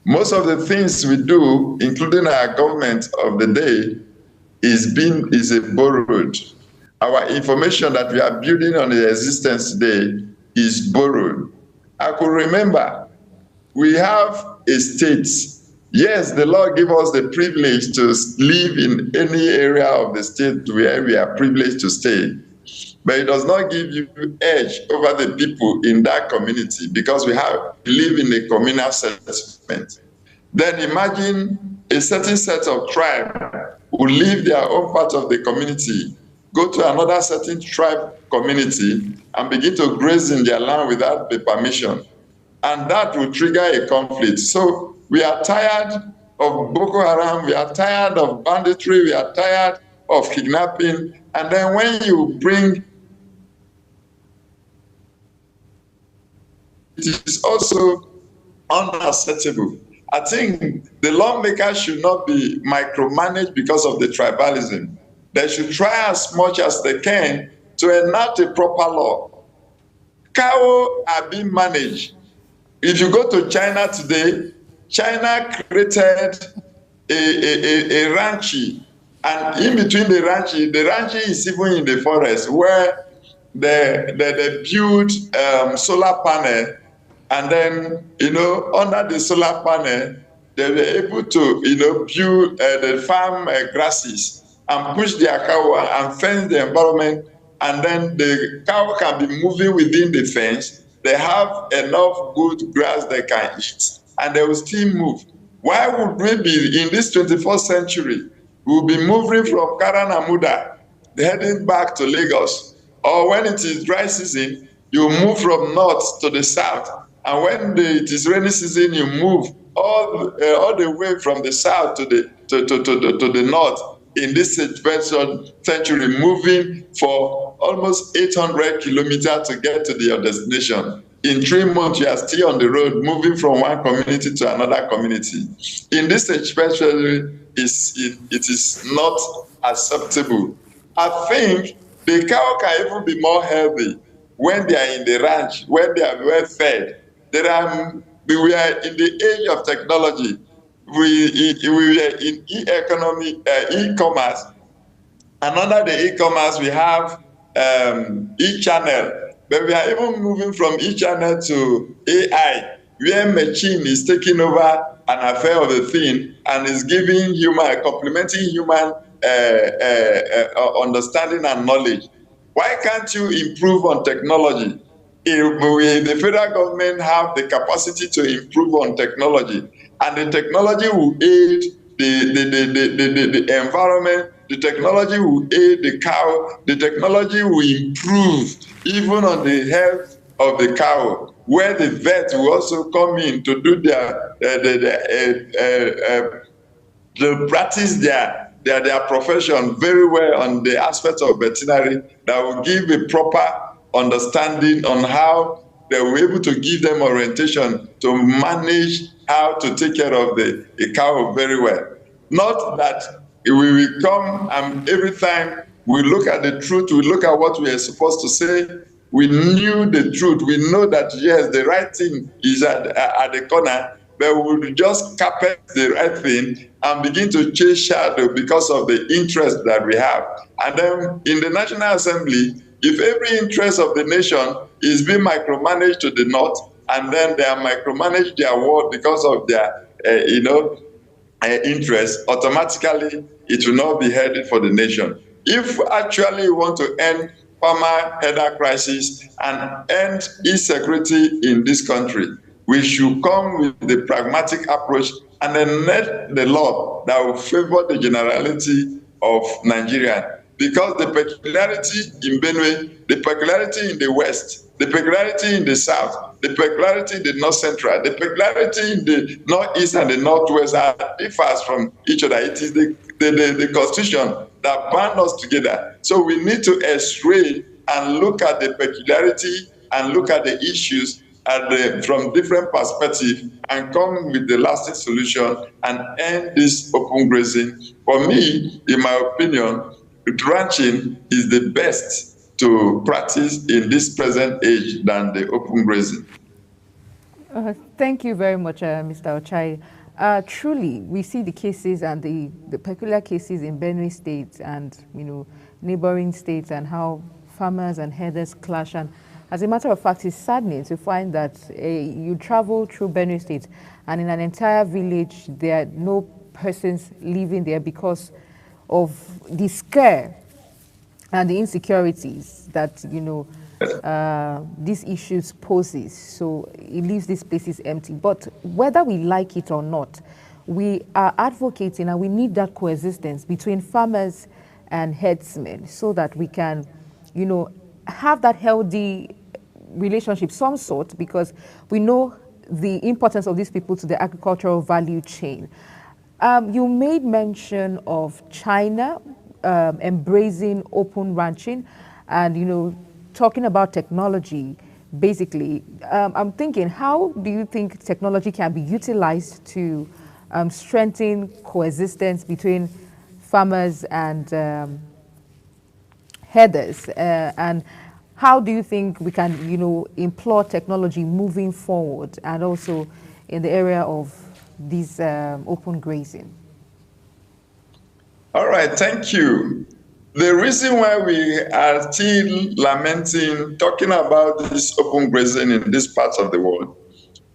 Most of the things we do, including our government of the day, is a borrowed. Our information that we are building on the existence today is borrowed. I could remember we have a state. Yes, the law gives us the privilege to live in any area of the state where we are privileged to stay. But it does not give you edge over the people in that community because we live in a communal settlement. Then imagine a certain set of tribe who leave their own part of the community, go to another certain tribe community and begin to graze in their land without the permission. And that will trigger a conflict. So we are tired of Boko Haram, we are tired of banditry, we are tired of kidnapping. And then when you bring, it is also unacceptable. I think the lawmakers should not be micromanaged because of the tribalism. They should try as much as they can to enact a proper law. Cows are being managed. If you go to China today, China created a ranchi, and in between the ranchi is even in the forest where they build solar panel, and then, you know, under the solar panel, they were able to, you know, build the farm grasses and push their cow and fence the environment, and then the cow can be moving within the fence. They have enough good grass they can eat, and they will still move. Why would we be in this 21st century? We'll be moving from Karanamuda, heading back to Lagos, or when it is dry season, you move from north to the south, and when it is rainy season, you move all the way from the south to the north. In this 21st century, moving for almost 800 kilometers to get to your destination. In 3 months, you are still on the road, moving from one community to another community. In this 21st century, it is not acceptable. I think the cow can even be more healthy when they are in the ranch, when they are well fed. We are in the age of technology. We are in e-commerce, and under the e-commerce we have e-channel, but we are even moving from e-channel to AI, where machine is taking over an affair of the thing and is giving complementing human understanding and knowledge. Why can't you improve on technology? If the federal government have the capacity to improve on technology, and the technology will aid the environment, the technology will aid the cow, the technology will improve even on the health of the cow, where the vet will also come in to do to practice their profession very well on the aspect of veterinary, that will give a proper understanding on how they will be able to give them orientation to manage how to take care of the cow very well. Not that we will come and every time we look at the truth, we look at what we are supposed to say, we knew the truth, we know that yes, the right thing is at the corner, but we will just carpet the right thing and begin to chase shadow because of the interest that we have. And then in the National Assembly, if every interest of the nation is being micromanaged to the north, and then they are micromanaged their world because of their, interest, automatically it will not be headed for the nation. If we actually want to end farmer header crisis and end insecurity in this country, we should come with the pragmatic approach and then let the law that will favor the generality of Nigeria. Because the peculiarity in Benue, the peculiarity in the West, the peculiarity in the South, the peculiarity in the North Central, the peculiarity in the Northeast and the Northwest differs from each other. It is the Constitution that bound us together. So we need to x-ray and look at the peculiarity and look at the issues from different perspectives and come with the lasting solution and end this open grazing. For me, in my opinion, ranching is the best to practice in this present age than the open grazing. Thank you very much, Mr. Ochai. Truly, we see the cases and the peculiar cases in Benue State and neighboring states and how farmers and herders clash. And as a matter of fact, it's saddening to find that you travel through Benue State and in an entire village there are no persons living there because of the scare and the insecurities that these issues poses. So it leaves these places empty. But whether we like it or not, we are advocating and we need that coexistence between farmers and herdsmen so that we can, have that healthy relationship, some sort, because we know the importance of these people to the agricultural value chain. You made mention of China embracing open ranching and, talking about technology, basically. I'm thinking, how do you think technology can be utilized to strengthen coexistence between farmers and herders? And how do you think we can, employ technology moving forward and also in the area of this open grazing? All right, thank you. The reason why we are still lamenting, talking about this open grazing in this part of the world,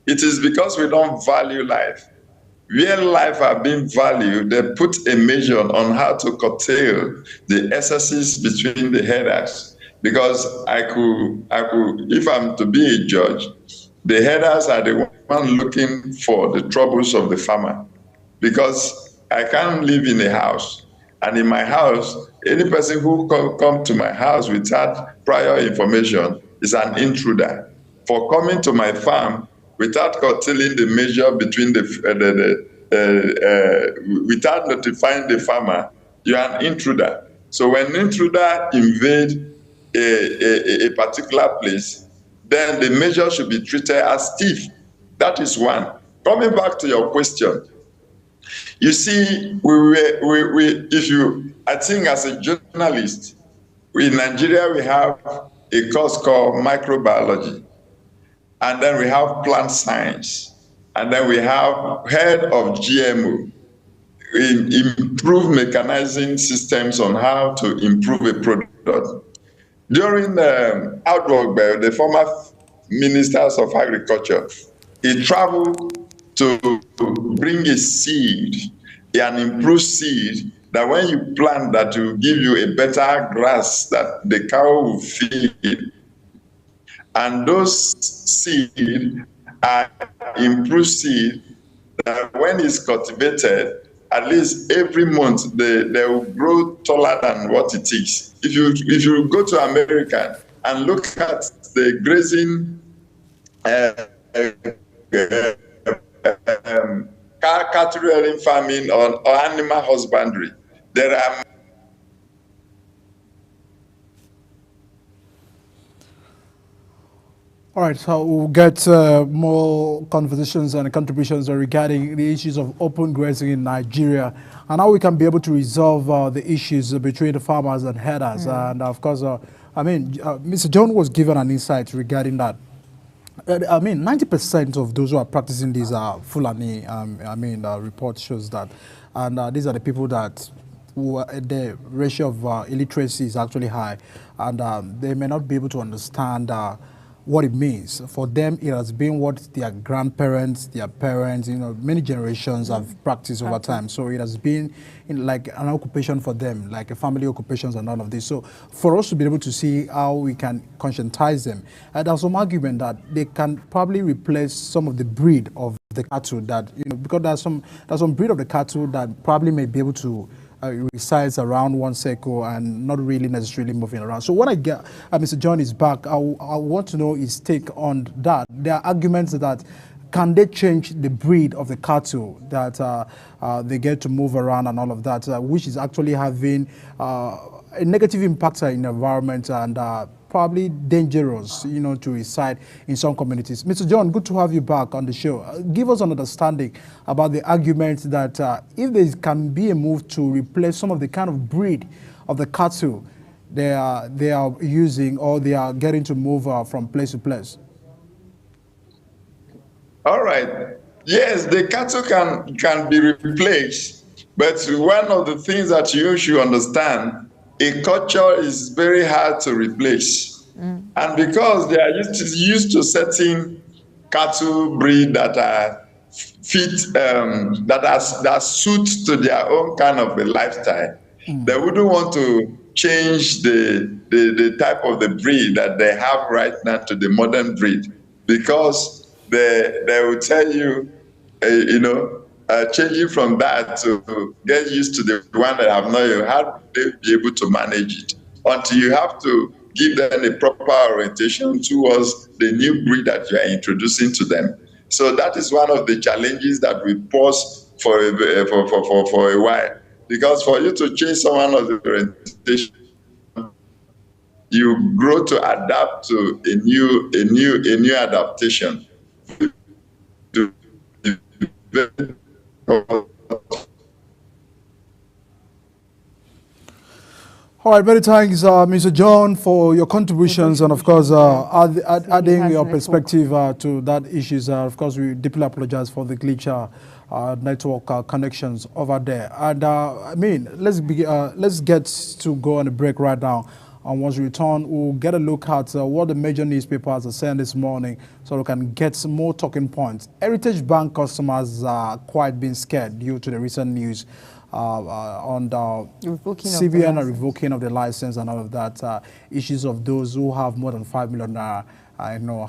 it is because we don't value life. Where life are being valued, they put a measure on how to curtail the excesses between the herders. Because I could, if I'm to be a judge, the herders are the one looking for the troubles of the farmer. Because I can't live in a house. And in my house, any person who come to my house without prior information is an intruder. For coming to my farm without curtailing the measure between without notifying the farmer, you are an intruder. So when an intruder invade a particular place, then the measure should be treated as stiff. That is one. Coming back to your question, you see, I think as a journalist, in Nigeria we have a course called microbiology, and then we have plant science, and then we have head of GMO, improve mechanizing systems on how to improve a product. During the outwork by the former ministers of agriculture, he traveled to bring a seed, an improved seed, that when you plant that will give you a better grass that the cow will feed. And those seeds are improved seed that when it's cultivated, at least every month they will grow taller than what it is. If you go to America and look at the grazing cattle rearing farming or animal husbandry. There are All right, so we'll get more conversations and contributions regarding the issues of open grazing in Nigeria and how we can be able to resolve the issues between the farmers and herders. And of course, Mr. John was given an insight regarding that. 90% of those who are practicing these are Fulani. Report shows that. And these are the people that the ratio of illiteracy is actually high. And they may not be able to understand what it means. For them, it has been what their grandparents, their parents, many generations have practiced over time. So it has been like an occupation for them, like a family occupations and all of this. So for us to be able to see how we can conscientize them, there's some argument that they can probably replace some of the breed of the cattle that, because there's some breed of the cattle that probably may be able to resides around one circle and not really necessarily moving around. So when I get Mr. John is back, I want to know his take on that. There are arguments that can they change the breed of the cattle that they get to move around and all of that, which is actually having a negative impact in the environment and probably dangerous, to reside in some communities. Mr. John, good to have you back on the show. Give us an understanding about the argument that if there can be a move to replace some of the kind of breed of the cattle they are using or they are getting to move from place to place. All right. Yes, the cattle can be replaced, but one of the things that you should understand, a culture is very hard to replace. And because they are used to certain cattle breed that are fit, that suit to their own kind of a lifestyle, they wouldn't want to change the type of the breed that they have right now to the modern breed, because they will tell you, changing from that to get used to the one that have not, how do they be able to manage it? Until you have to give them a proper orientation towards the new breed that you are introducing to them. So that is one of the challenges that we pause for a while. Because for you to change someone of the orientation, you grow to adapt to a new adaptation. All right, many thanks, Mr. John, for your contributions and, of course, adding your perspective to that issues. Of course, we deeply apologize for the glitch network connections over there. And let's get to go on a break right now. And once we return, we'll get a look at what the major newspapers are saying this morning so we can get some more talking points. Heritage Bank customers are quite being scared due to the recent news on the CBN revoking of the license and all of that. Issues of those who have more than 5 million naira,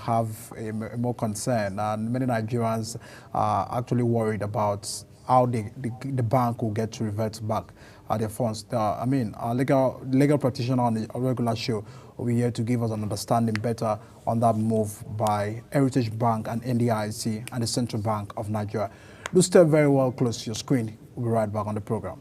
have a more concern. And many Nigerians are actually worried about how the bank will get to revert back their funds. Our legal practitioner on the regular show will be here to give us an understanding better on that move by Heritage Bank and NDIC and the Central Bank of Nigeria. Do stay very well close to your screen. We'll be right back on the program.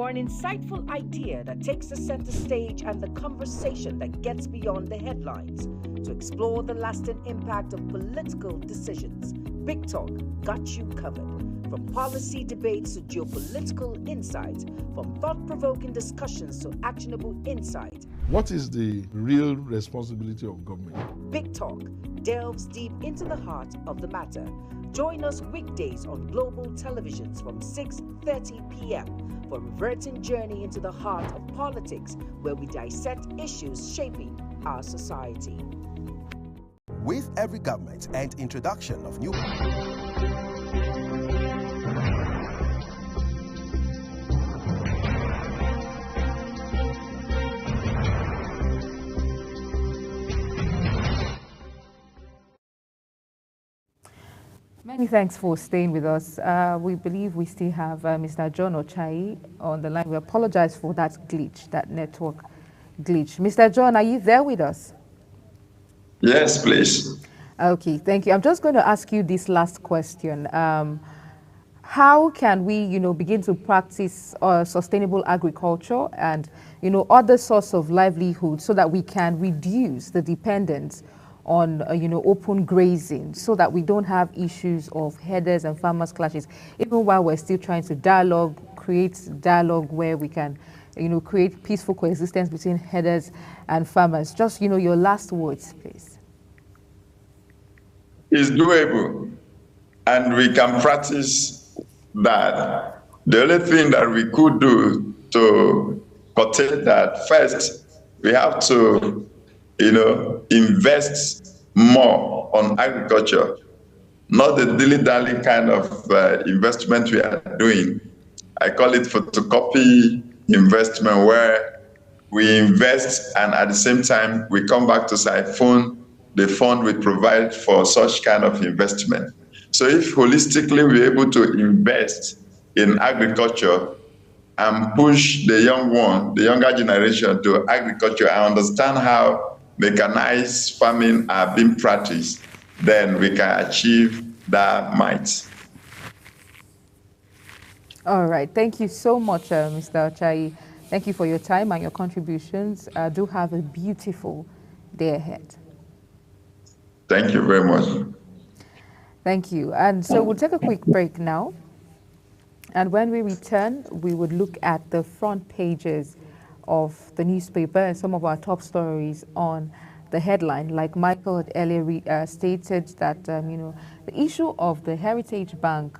for an insightful idea that takes the center stage and the conversation that gets beyond the headlines, to explore the lasting impact of political decisions, Big Talk got you covered. From policy debates to geopolitical insights, from thought-provoking discussions to actionable insight. What is the real responsibility of government? Big Talk delves deep into the heart of the matter. Join us weekdays on global televisions from 6:30 p.m. for a reverting journey into the heart of politics, where we dissect issues shaping our society. With every government and introduction of new... Many thanks for staying with us. We believe we still have Mr. John Ochai on the line. We apologize for that glitch, that network glitch. Mr. John, are you there with us? Yes, please. Okay, thank you. I'm just going to ask you this last question. How can we, begin to practice sustainable agriculture and, other source of livelihood so that we can reduce the dependence on, open grazing, so that we don't have issues of herders and farmers clashes, even while we're still trying to create dialogue where we can, create peaceful coexistence between herders and farmers. Just, your last words, please. It's doable, and we can practice that. The only thing that we could do to curtail that, first, we have to invest more on agriculture, not the dilly-dally kind of investment we are doing. I call it photocopy investment, where we invest and at the same time we come back to siphon the fund we provide for such kind of investment. So if holistically we're able to invest in agriculture and push the younger generation to agriculture and understand how mechanized farming are being practiced, then we can achieve that might. All right. Thank you so much, Mr. Ochai. Thank you for your time and your contributions. Do have a beautiful day ahead. Thank you very much. Thank you. And so we'll take a quick break now. And when we return, we would look at the front pages of the newspaper and some of our top stories on the headline. Like Michael had earlier stated that, the issue of the Heritage Bank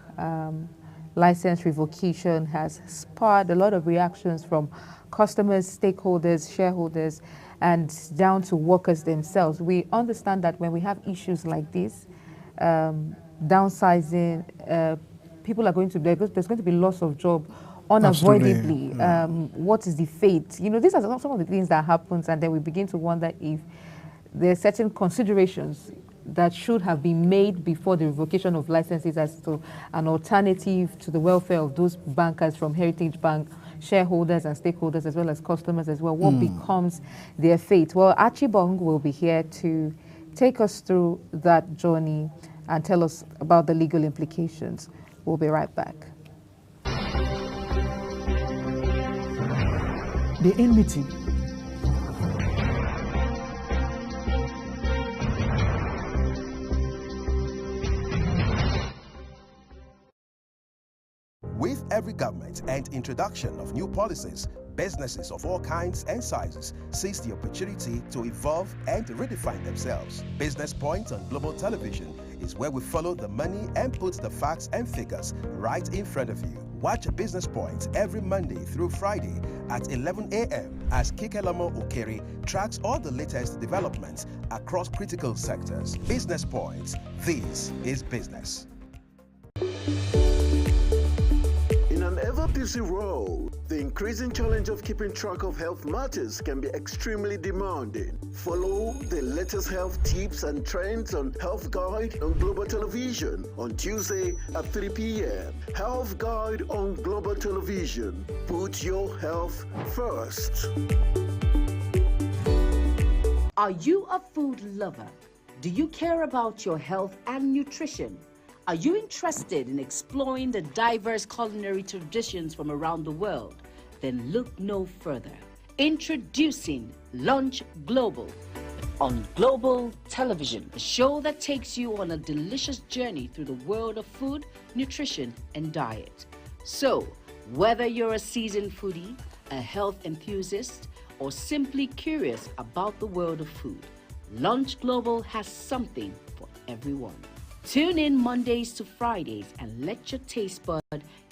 license revocation has spurred a lot of reactions from customers, stakeholders, shareholders, and down to workers themselves. We understand that when we have issues like this, downsizing, people are going to, there's going to be loss of job unavoidably. What is the fate? These are some of the things that happens, and then we begin to wonder if there are certain considerations that should have been made before the revocation of licenses as to an alternative to the welfare of those bankers from Heritage Bank, shareholders and stakeholders, as well as customers as well. What becomes their fate? Well, Archie Bong will be here to take us through that journey and tell us about the legal implications. We'll be right back. The enmity. With every government and introduction of new policies, businesses of all kinds and sizes seize the opportunity to evolve and redefine themselves. Business Point on Global Television is where we follow the money and put the facts and figures right in front of you. Watch Business Point every Monday through Friday at 11 a.m. as Kikelamo Okeri tracks all the latest developments across critical sectors. Business Point, this is business. In an ever-busy world, the increasing challenge of keeping track of health matters can be extremely demanding. Follow the latest health tips and trends on Health Guide on Global Television on Tuesday at 3 p.m. Health Guide on Global Television. Put your health first. Are you a food lover? Do you care about your health and nutrition? Are you interested in exploring the diverse culinary traditions from around the world? Then look no further. Introducing Lunch Global on Global Television, a show that takes you on a delicious journey through the world of food, nutrition, and diet. So, whether you're a seasoned foodie, a health enthusiast, or simply curious about the world of food, Lunch Global has something for everyone. Tune in Mondays to Fridays and let your taste bud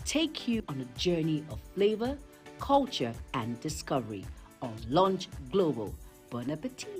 take you on a journey of flavor, culture, and discovery on Lunch Global. Bon appetit!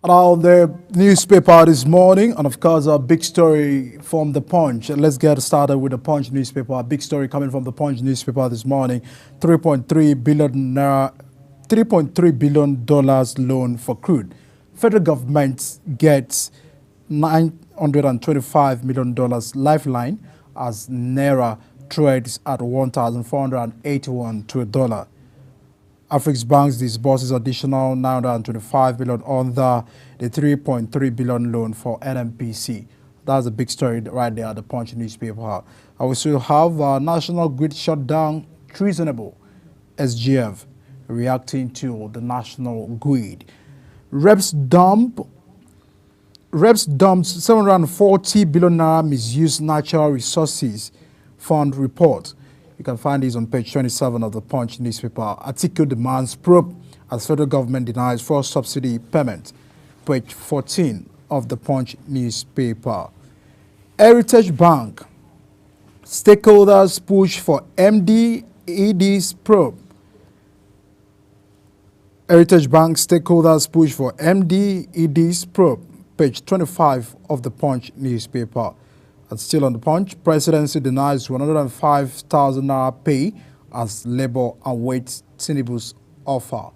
Now, the newspaper this morning, and of course, a big story from The Punch. Let's get started with The Punch newspaper. A big story coming from The Punch newspaper this morning. $3.3 billion loan for crude. Federal government gets $925 million lifeline as Naira trades at 1,481 to a dollar. Afrix Banks disburses additional $925 billion under the $3.3 billion loan for NMPC. That's a big story right there at The Punch newspaper. I will still have National Grid shutdown treasonable. SGF reacting to the National Grid. Reps dumps 740 billion naira misuse natural resources fund report. You can find these on page 27 of The Punch newspaper. Article demands probe as federal government denies fuel subsidy payment. Page 14 of The Punch newspaper. Heritage Bank. Stakeholders push for MD-ED's probe. Heritage Bank stakeholders push for MD-ED's probe. Page 25 of The Punch newspaper. And still on The Punch, presidency denies 105,000 naira pay as Labour awaits Tinubu's offer.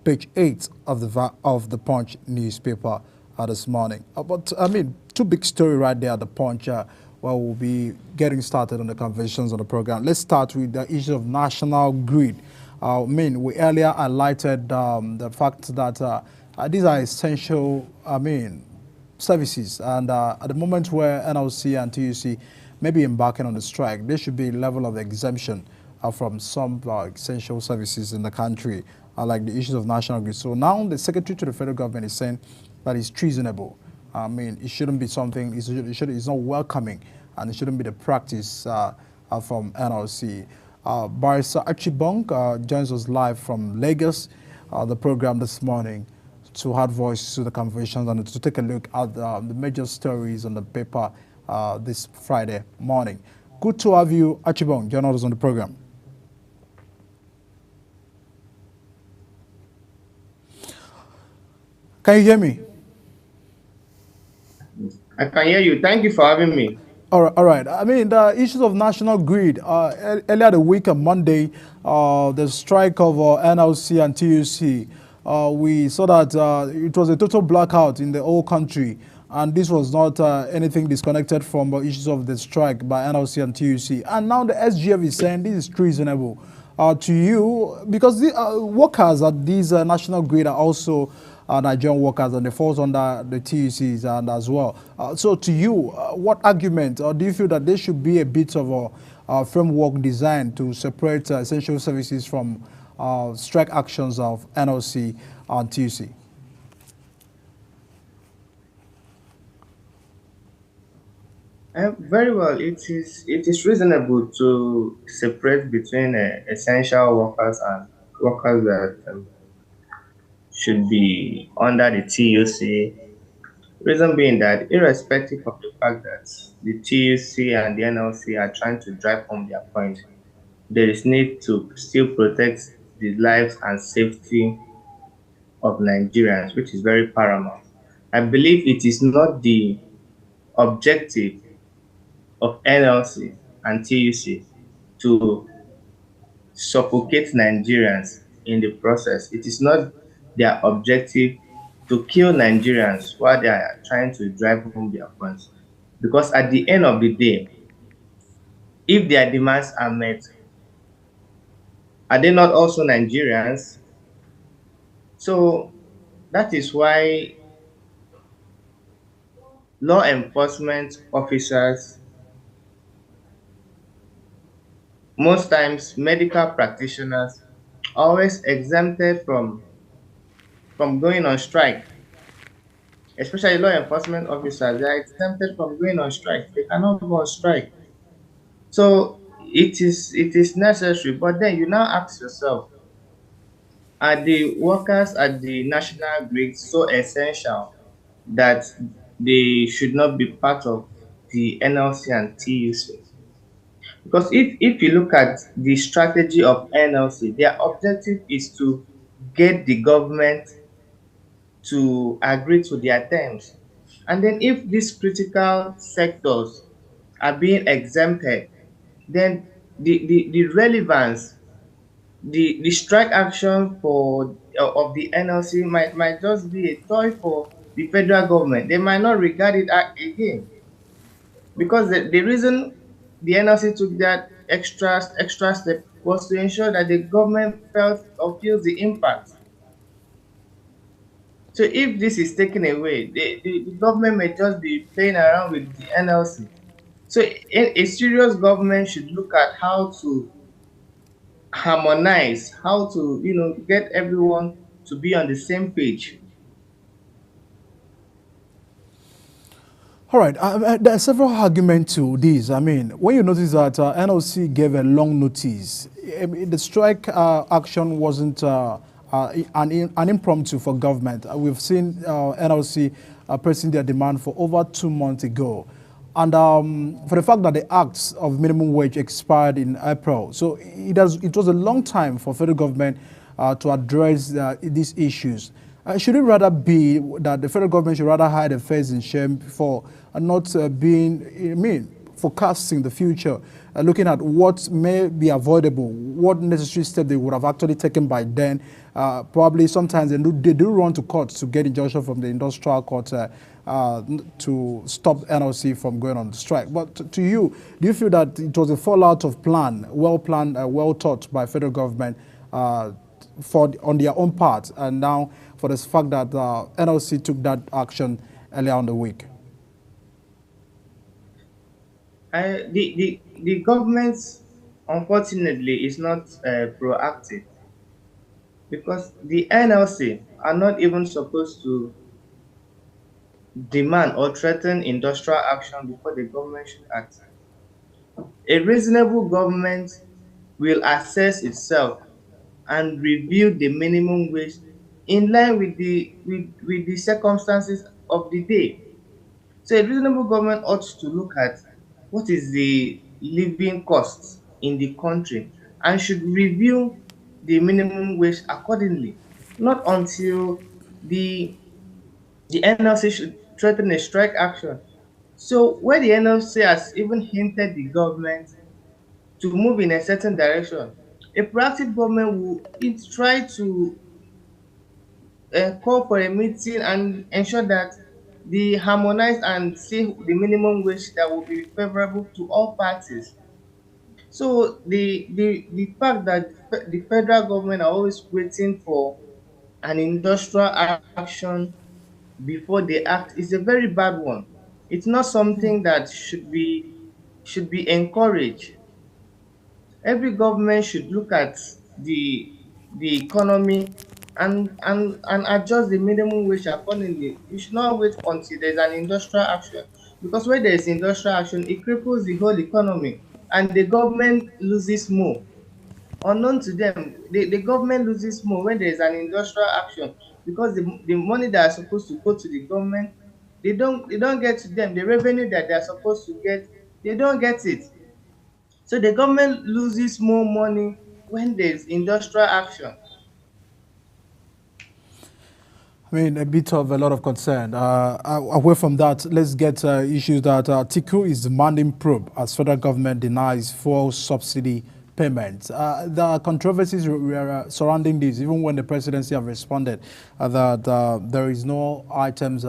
Page 8 of the Punch newspaper this morning. But I mean, two big story right there at The Punch. Where we'll be getting started on the conversations on the program. Let's start with the issue of National Grid. We earlier highlighted the fact that these are essential, services, and at the moment where NLC and TUC may be embarking on the strike, there should be a level of exemption from some essential services in the country, like the issues of National Grid. So now the Secretary to the Federal Government is saying that it's treasonable. It shouldn't be something, it's not welcoming, and it shouldn't be the practice from NLC. Barrister Achibong joins us live from Lagos, the program this morning, to add voice to the conversations and to take a look at the major stories on the paper this Friday morning. Good to have you, Achibong, join us on the program. Can you hear me? I can hear you. Thank you for having me. All right. The issues of National Grid. Earlier the week on Monday, the strike of NLC and TUC. We saw that it was a total blackout in the whole country, and this was not anything disconnected from issues of the strike by NLC and TUC. And now the SGF is saying this is treasonable to you, because the workers at these National Grid are also Nigerian workers, and they fall under the TUCs and as well. So to you, what argument, or do you feel that there should be a bit of a framework designed to separate essential services from strike actions of NLC and TUC? Very well. It is reasonable to separate between essential workers and workers that should be under the TUC. Reason being that irrespective of the fact that the TUC and the NLC are trying to drive home their point, there is need to still protect the lives and safety of Nigerians, which is very paramount. I believe it is not the objective of NLC and TUC to suffocate Nigerians in the process. It is not their objective to kill Nigerians while they are trying to drive home their points. Because at the end of the day, if their demands are met, are they not also Nigerians? So that is why law enforcement officers, most times medical practitioners, are always exempted from going on strike. Especially law enforcement officers, they are exempted from going on strike. They cannot go on strike. So it is necessary. But then you now ask yourself, are the workers at the national grid so essential that they should not be part of the NLC and TUC? Because if you look at the strategy of NLC, their objective is to get the government to agree to their terms. And then if these critical sectors are being exempted, then the relevance, the strike action for of the NLC might just be a toy for the federal government. They might not regard it again. Because the reason the NLC took that extra step was to ensure that the government felt or feels the impact. So if this is taken away, the government may just be playing around with the NLC. So a serious government should look at how to harmonize, how to get everyone to be on the same page. All right, there are several arguments to this. I mean, when you notice that NLC gave a long notice, the strike action wasn't an impromptu for government. We've seen NLC pressing their demand for over 2 months ago. And for the fact that the acts of minimum wage expired in April. So it was a long time for federal government to address these issues. Should it rather be that the federal government should rather hide their face in shame for not forecasting the future, looking at what may be avoidable, what necessary steps they would have actually taken by then. Probably sometimes they do run to court to get injunction from the industrial court to stop NLC from going on strike. But to you, do you feel that it was a fallout of plan, well planned, well thought by federal government on their own part, and now for the fact that NLC took that action earlier on the week? The government, unfortunately, is not proactive, because the NLC are not even supposed to demand or threaten industrial action before the government should act. A reasonable government will assess itself and review the minimum wage in line with the circumstances of the day. So a reasonable government ought to look at what is the living costs in the country and should review the minimum wage accordingly, not until the NLC should threaten a strike action. So where the NLC has even hinted the government to move in a certain direction, a proactive government will try to call for a meeting and ensure that the harmonized and see the minimum wage that will be favorable to all parties. So the fact that the federal government are always waiting for an industrial action before they act is a very bad one. It's not something that should be encouraged. Every government should look at the economy and adjust the minimum wage accordingly. You should not wait until there's an industrial action Because when there is industrial action, it cripples the whole economy, and the government loses more. Unknown to them, the government loses more when there is an industrial action, because the money that are supposed to go to the government, they don't get to them. The revenue that they are supposed to get, they don't get it. So the government loses more money when there is industrial action. I mean, a bit of a lot of concern. Away from that, let's get issues that Atiku is demanding probe as federal government denies fuel subsidy payments. The controversies surrounding this, even when the presidency have responded that there is no items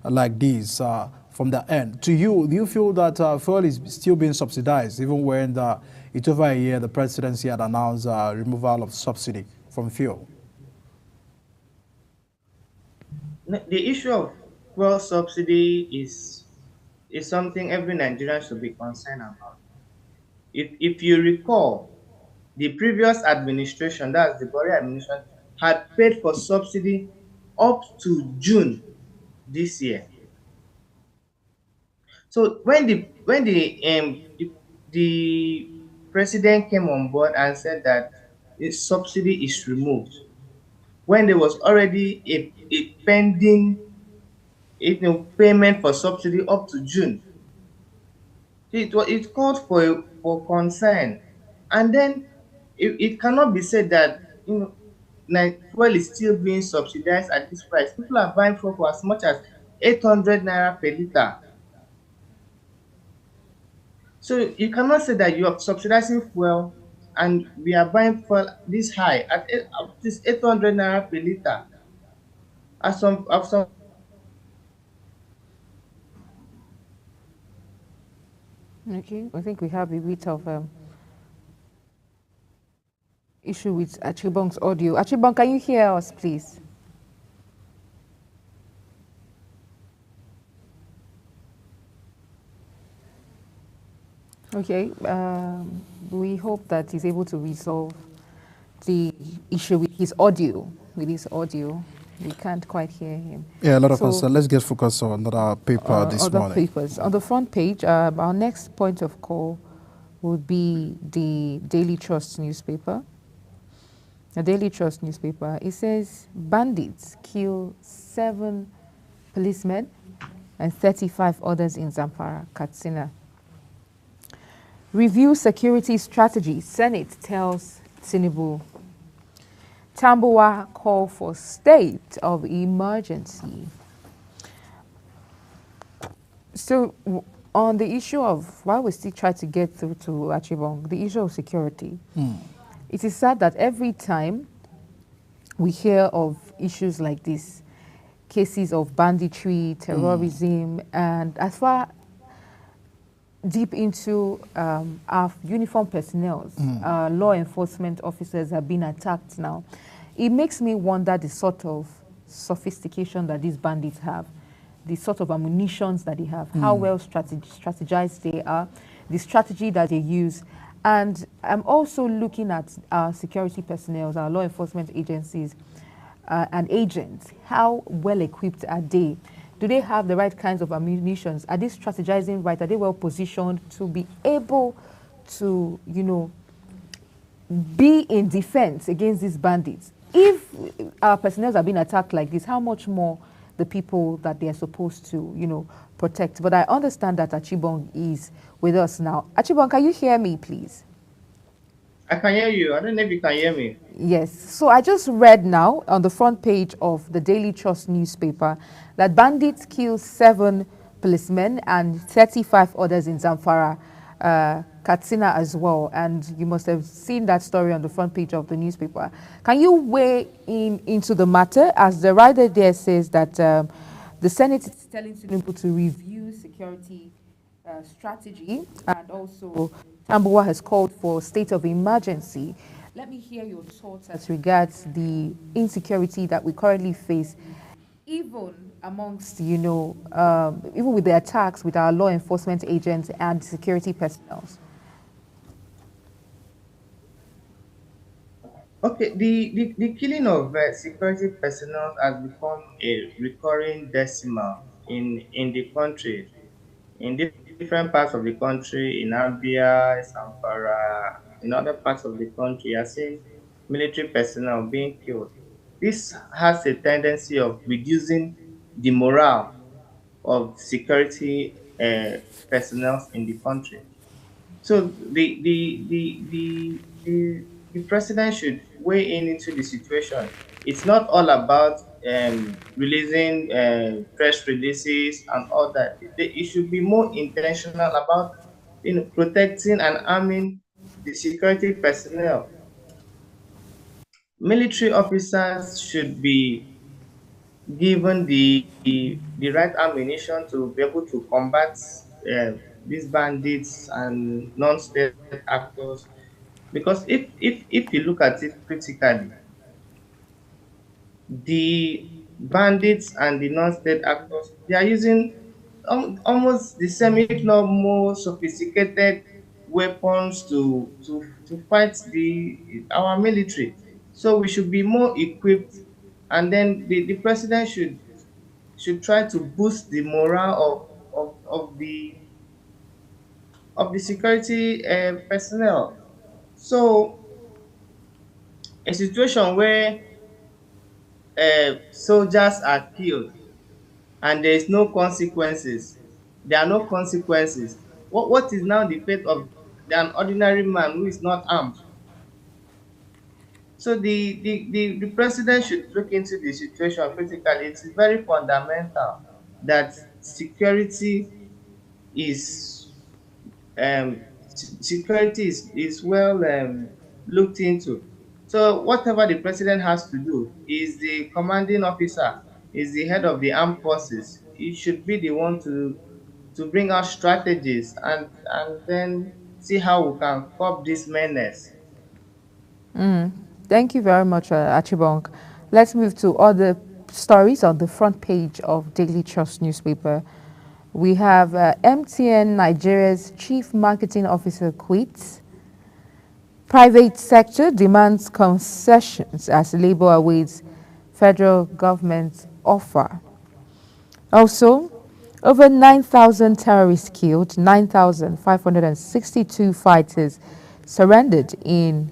like these from the end. To you, do you feel that fuel is still being subsidized, even when it's over a year the presidency had announced removal of subsidy from fuel? The issue of fuel subsidy is something every Nigerian should be concerned about. If you recall, the previous administration, that's the Buhari administration, had paid for subsidy up to June this year. So when the president came on board and said that the subsidy is removed, when there was already a pending payment for subsidy up to June, it called for concern. And then it cannot be said that fuel is still being subsidized at this price. People are buying fuel for as much as 800 naira per liter. So you cannot say that you are subsidizing fuel and we are buying fuel this high at this 800 naira per liter. Okay, I think we have a bit of issue with Achibong's audio. Achibong, can you hear us, please? Okay, we hope that he's able to resolve the issue with his audio. We can't quite hear him. Yeah, a lot of us. Let's get focused on another paper this morning. Papers. On the front page, our next point of call would be the Daily Trust newspaper. The Daily Trust newspaper, it says, bandits kill 7 policemen and 35 others in Zamfara, Katsina. Review security strategy, Senate tells Tinubu. Tambuwa call for state of emergency. So on the issue of, while we still try to get through to Achibong, the issue of security, it is sad that every time we hear of issues like this, cases of banditry, terrorism, and as far deep into our uniformed personnel, law enforcement officers have been attacked now. It makes me wonder the sort of sophistication that these bandits have, the sort of ammunitions that they have, how well strategized they are, the strategy that they use. And I'm also looking at our security personnel, our law enforcement agencies and agents. How well equipped are they? Do they have the right kinds of ammunitions? Are they strategizing right? Are they well positioned to be able to, be in defense against these bandits? If our personnel are being attacked like this, how much more the people that they are supposed to, protect? But I understand that Achibong is with us now. Achibong, can you hear me, please? I can hear you. I don't know if you can hear me. Yes. So I just read now on the front page of the Daily Trust newspaper that bandits kill 7 policemen and 35 others in Zamfara, Katsina as well. And you must have seen that story on the front page of the newspaper. Can you weigh into the matter, as the writer there says that the Senate is telling Tinubu to review security strategy, and also Tambuwa has called for state of emergency. Let me hear your thoughts as regards the insecurity that we currently face, even amongst, even with the attacks with our law enforcement agents and security personnel. Okay, the killing of security personnel has become a recurring decimal in the country. in different parts of the country, in Abia, Zamfara, in other parts of the country, you are seeing military personnel being killed. This has a tendency of reducing the morale of security personnel in the country. So the president should weigh in into the situation. It's not all about releasing press releases and all that. It should be more intentional about protecting and arming the security personnel. Military officers should be given the right ammunition to be able to combat these bandits and non-state actors. Because if you look at it critically, the bandits and the non-state actors, they are using almost the same, if not more sophisticated weapons to fight our military. So we should be more equipped, and then the president should try to boost the morale of the security personnel. So a situation where soldiers are killed and there is no consequences, there are no consequences. What is now the fate of an ordinary man who is not armed? So the president should look into the situation critically. It is very fundamental that security is well looked into. So whatever the president has to do, is the commanding officer, is the head of the armed forces. He should be the one to bring out strategies and then see how we can curb this menace. Thank you very much, Achibong. Let's move to other stories on the front page of Daily Trust newspaper. We have MTN Nigeria's chief marketing officer quits. Private sector demands concessions as Labour awaits federal government offer. Also, over 9,000 terrorists killed, 9,562 fighters surrendered in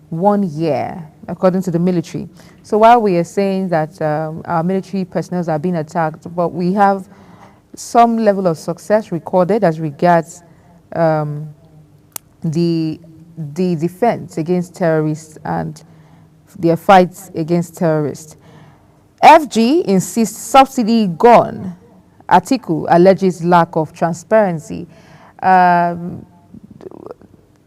1 year, according to the military. So while we are saying that our military personnel are being attacked, but we have some level of success recorded as regards the defense against terrorists and their fights against terrorists. FG insists subsidy gone. Atiku alleges lack of transparency.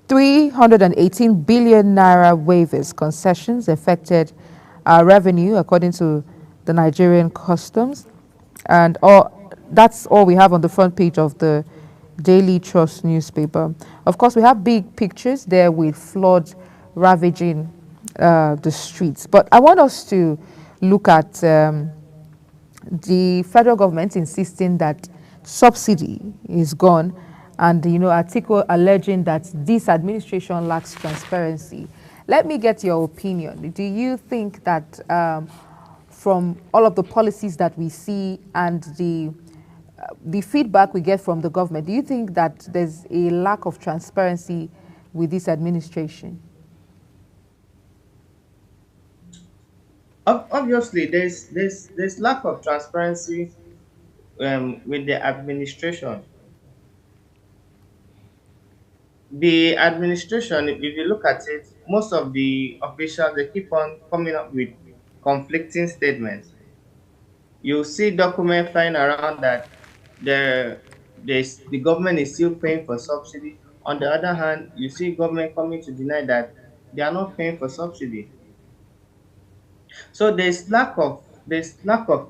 318 billion naira waivers concessions affected our revenue, according to the Nigerian customs. And that's all we have on the front page of the Daily Trust newspaper. Of course, we have big pictures there with flood ravaging the streets. But I want us to look at the federal government insisting that subsidy is gone, and Atiku alleging that this administration lacks transparency. Let me get your opinion. Do you think that from all of the policies that we see and the feedback we get from the government, do you think that there's a lack of transparency with this administration? Obviously, there's lack of transparency with the administration. The administration, if you look at it, most of the officials, they keep on coming up with conflicting statements. You see documents flying around that the government is still paying for subsidy. On the other hand, you see government coming to deny that they are not paying for subsidy. So there's lack of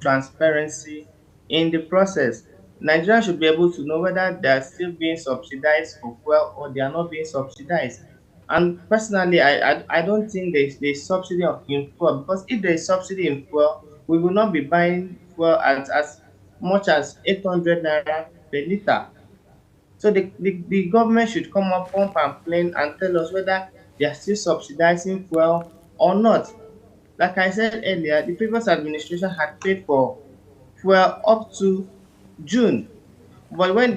transparency in the process. Nigeria should be able to know whether they are still being subsidized for fuel or they are not being subsidized. And personally, I don't think there's subsidy in fuel, because if there's subsidy in fuel, we will not be buying fuel at as much as 800 naira per liter. So the government should come up, pump and plain, and tell us whether they are still subsidizing fuel or not. Like I said earlier, the previous administration had paid for fuel up to June. But when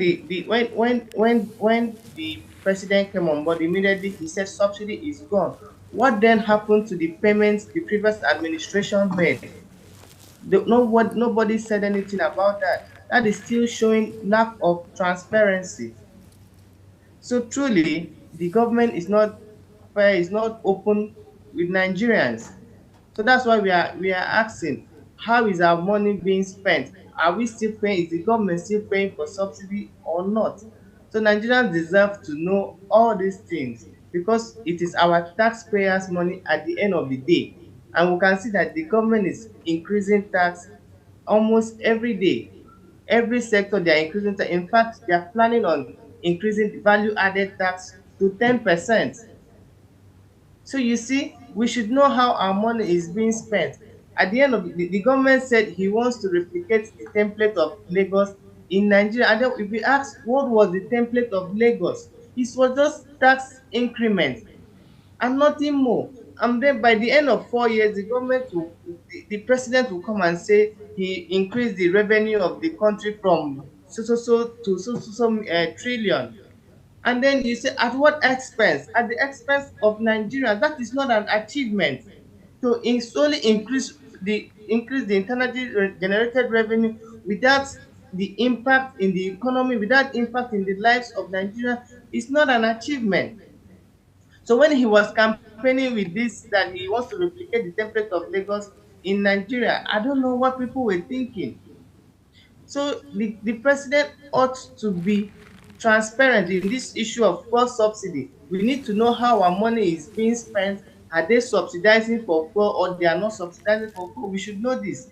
when the president came on board, immediately he said subsidy is gone. What then happened to the payments the previous administration made? Nobody said anything about that. That is still showing lack of transparency. So truly, the government is not fair, is not open with Nigerians. So that's why we are asking, how is our money being spent? Are we still paying? Is the government still paying for subsidy or not? So Nigerians deserve to know all these things because it is our taxpayers' money at the end of the day. And we can see that the government is increasing tax almost every day. Every sector they are increasing tax. In fact, they are planning on increasing the value-added tax to 10%. So you see, we should know how our money is being spent. At the end of the government said he wants to replicate the template of Lagos in Nigeria. And then if we ask what was the template of Lagos, it was just tax increment and nothing more. And then by the end of 4 years, the president will come and say he increased the revenue of the country from so trillion. And then you say, at what expense? At the expense of Nigeria. That is not an achievement. So solely increase the internally generated revenue without the impact in the economy, without impact in the lives of Nigeria, is not an achievement. So when he was campaigning with this, that he wants to replicate the template of Lagos in Nigeria, I don't know what people were thinking. So the president ought to be transparent in this issue of fuel subsidy. We need to know how our money is being spent. Are they subsidizing for fuel or they are not subsidizing for fuel? We should know this.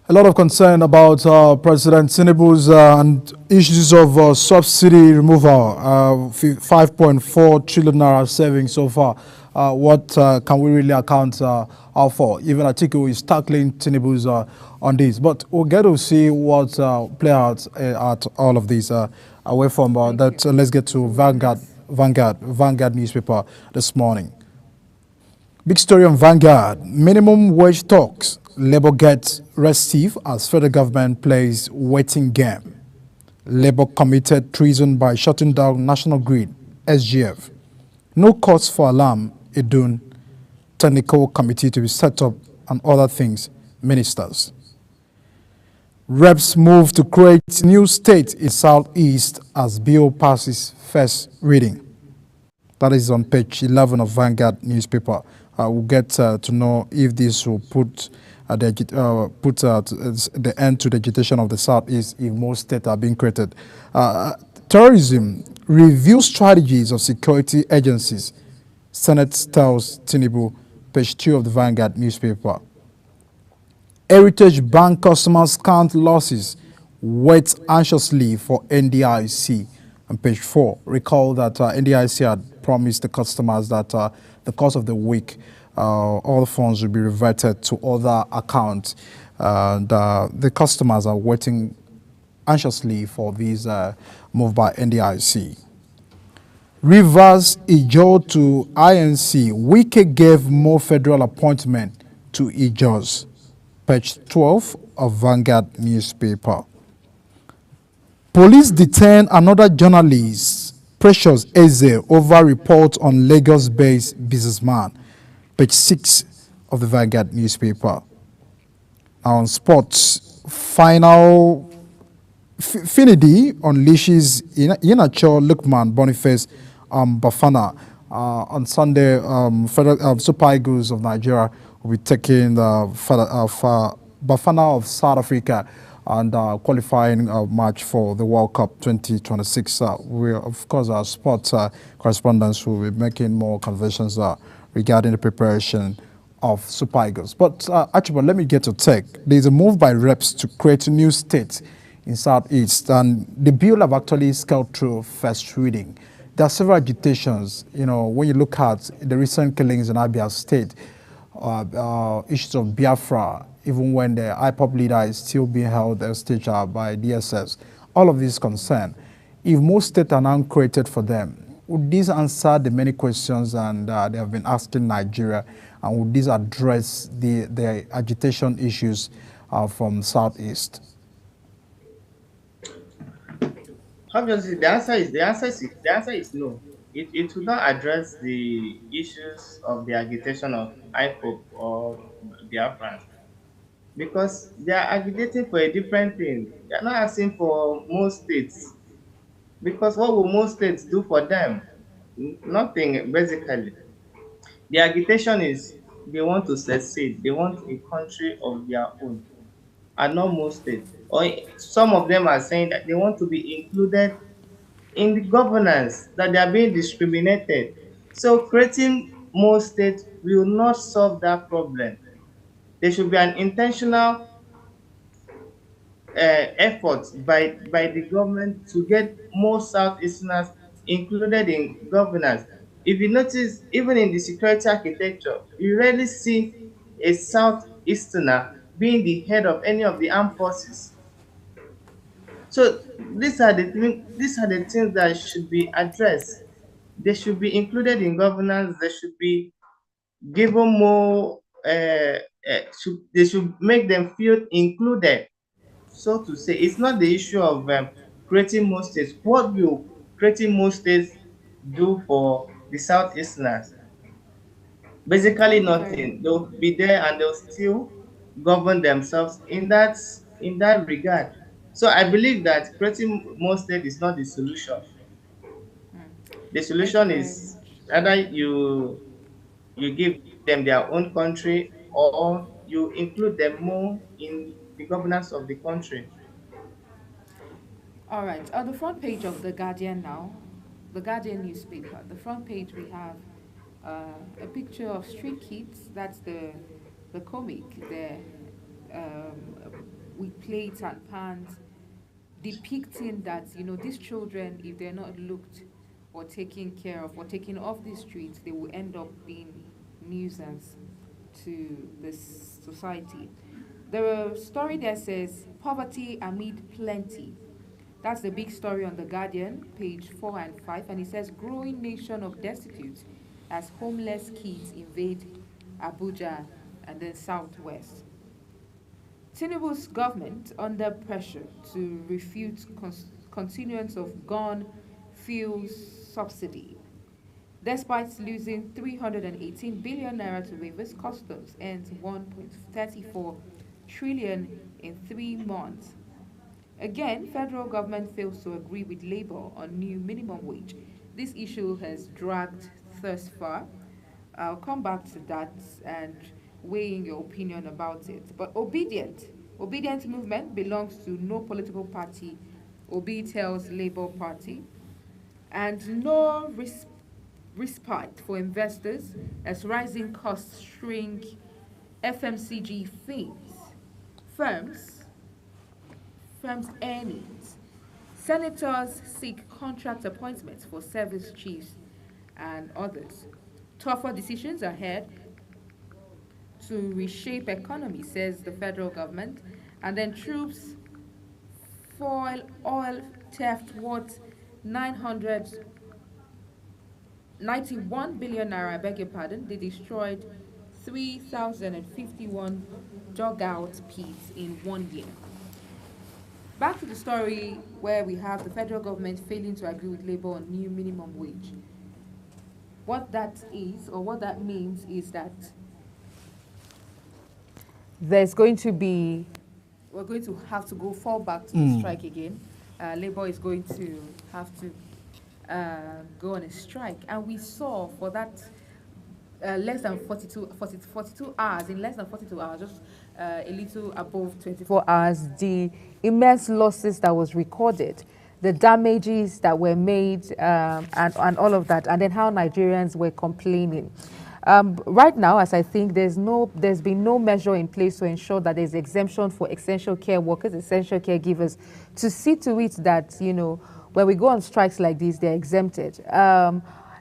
A lot of concern about President Tinubu's and issues of subsidy removal, 5.4 trillion naira savings so far. What can we really account for? Even Atiku is tackling Tinubu's on this. But we'll get to see what play out at all of these. Away from that, let's get to Vanguard newspaper this morning. Big story on Vanguard. Minimum wage talks. Labour gets restive as federal government plays waiting game. Labour committed treason by shutting down National Grid, SGF. No cause for alarm, Edun. Technical committee to be set up and other things, ministers. Reps move to create new state in Southeast as bill passes first reading. That is on page 11 of Vanguard newspaper. We'll get to know if this will put the end to the agitation of the Southeast if more states are being created. Terrorism, review strategies of security agencies. Senate tells Tinubu, page 2 of the Vanguard newspaper. Heritage Bank customers count losses, wait anxiously for NDIC. On page 4, recall that NDIC had promised the customers that the course of the week, all the funds will be reverted to other accounts. And the customers are waiting anxiously for these move by NDIC. Rivers Ijaw to INC. Wike gave more federal appointment to Ijaws. Page 12 of Vanguard newspaper. Police detain another journalist, Precious Eze, over report on Lagos-based businessman. Page 6 of the Vanguard newspaper. On sports, final Finidi unleashes Inacho, Lukman, Boniface, Bafana. On Sunday, Super Eagles of Nigeria will be taking the Bafana of South Africa and qualifying match for the World Cup 2026. We, of course, our sports correspondents will be making more conversations regarding the preparation of Super Eagles. But actually, let me get to tech. There's a move by reps to create a new state in Southeast, and the bill have actually scaled through first reading. There are several agitations. You know, when you look at the recent killings in Abia State, issues of Biafra, even when the IPOP leader is still being held hostage by DSS, all of this concern. If more states are now created for them, would this answer the many questions and they have been asking Nigeria, and would this address the agitation issues from Southeast? Obviously, the answer is no. It will not address the issues of the agitation of IPOP or Biafrans because they are agitating for a different thing. They are not asking for more states because what will most states do for them? Nothing, basically. The agitation is they want to secede. They want a country of their own, and not most states. Or some of them are saying that they want to be included in the governance, that they are being discriminated. So creating more states will not solve that problem. There should be an intentional effort by the government to get more Southeasterners included in governance. If you notice, even in the security architecture, you rarely see a Southeasterner being the head of any of the armed forces. So these are the things that should be addressed. They should be included in governance. They should be given more. They should make them feel included. So to say, it's not the issue of creating more states. What will creating more states do for the Southeasterners? Basically nothing. They'll be there and they'll still govern themselves in that regard. So I believe that creating more states is not the solution. The solution is either you give them their own country or you include them more in the governance of the country. All right, on the front page of The Guardian now, The Guardian newspaper, the front page we have a picture of street kids. That's the comic there, with plates and pans, depicting that, these children, if they're not looked or taken care of or taken off the streets, they will end up being nuisance to this society. The story there says, poverty amid plenty. That's the big story on The Guardian, page 4 and 5, and it says, growing nation of destitute as homeless kids invade Abuja and then Southwest. Tinubu's government under pressure to refute continuance of gone fuel subsidy. Despite losing 318 billion naira to reverse customs and 1.34 trillion in 3 months. Again, federal government fails to agree with Labour on new minimum wage. This issue has dragged thus far. I'll come back to that and weigh in your opinion about it. But Obedient movement belongs to no political party. Obi tells Labour Party. And no respite for investors as rising costs shrink FMCG firms' earnings. Senators seek contract appointments for service chiefs and others. Tougher decisions ahead to reshape economy, says the federal government. And then troops foil oil theft worth 991 billion naira, I beg your pardon. They destroyed 3,051 dugout pits in 1 year. Back to the story where we have the federal government failing to agree with Labour on new minimum wage. What that is, or what that means, is that we're going to have to fall back to the strike again. Labour is going to have to go on a strike. And we saw for that less than 42 hours, in less than 42 hours, just a little above 24 hours, the immense losses that was recorded, the damages that were made, and all of that, and then how Nigerians were complaining. Right now, as I think, there's been no measure in place to ensure that there's exemption for essential care workers, essential caregivers, to see to it that, when we go on strikes like this, they're exempted.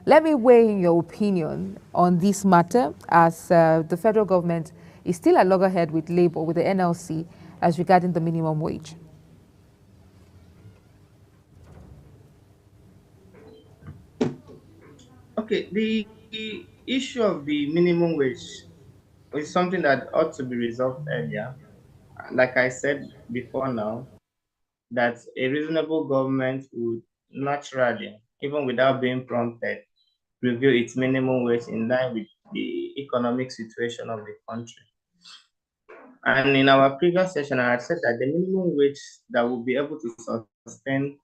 Let me weigh in your opinion on this matter, as the federal government is still at loggerhead with Labour, with the NLC, as regarding the minimum wage. Okay, the issue of the minimum wage is something that ought to be resolved earlier. Like I said before now, that a reasonable government would naturally, even without being prompted, review its minimum wage in line with the economic situation of the country. And in our previous session, I had said that the minimum wage that will be able to sustain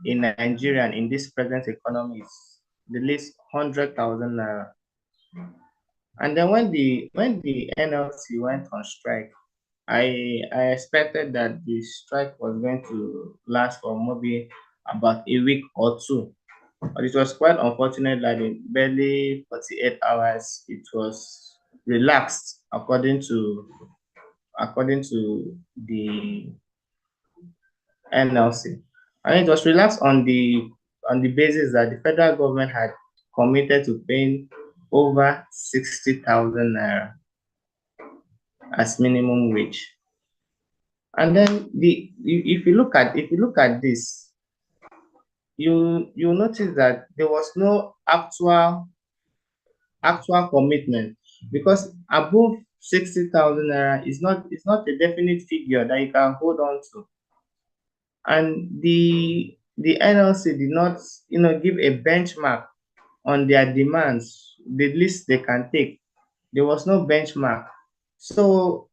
in Nigeria in this present economy is the least 100,000 naira. And then when the NLC went on strike, I expected that the strike was going to last for maybe about a week or two. But it was quite unfortunate that in barely 48 hours, it was relaxed according to the NLC. And it was relaxed on the basis that the federal government had committed to paying over 60,000 naira as minimum wage. And then if you look at this, you notice that there was no actual commitment, because above 60,000 naira is not a definite figure that you can hold on to. And the NLC did not give a benchmark on their demands, the least they can take. There was no benchmark. So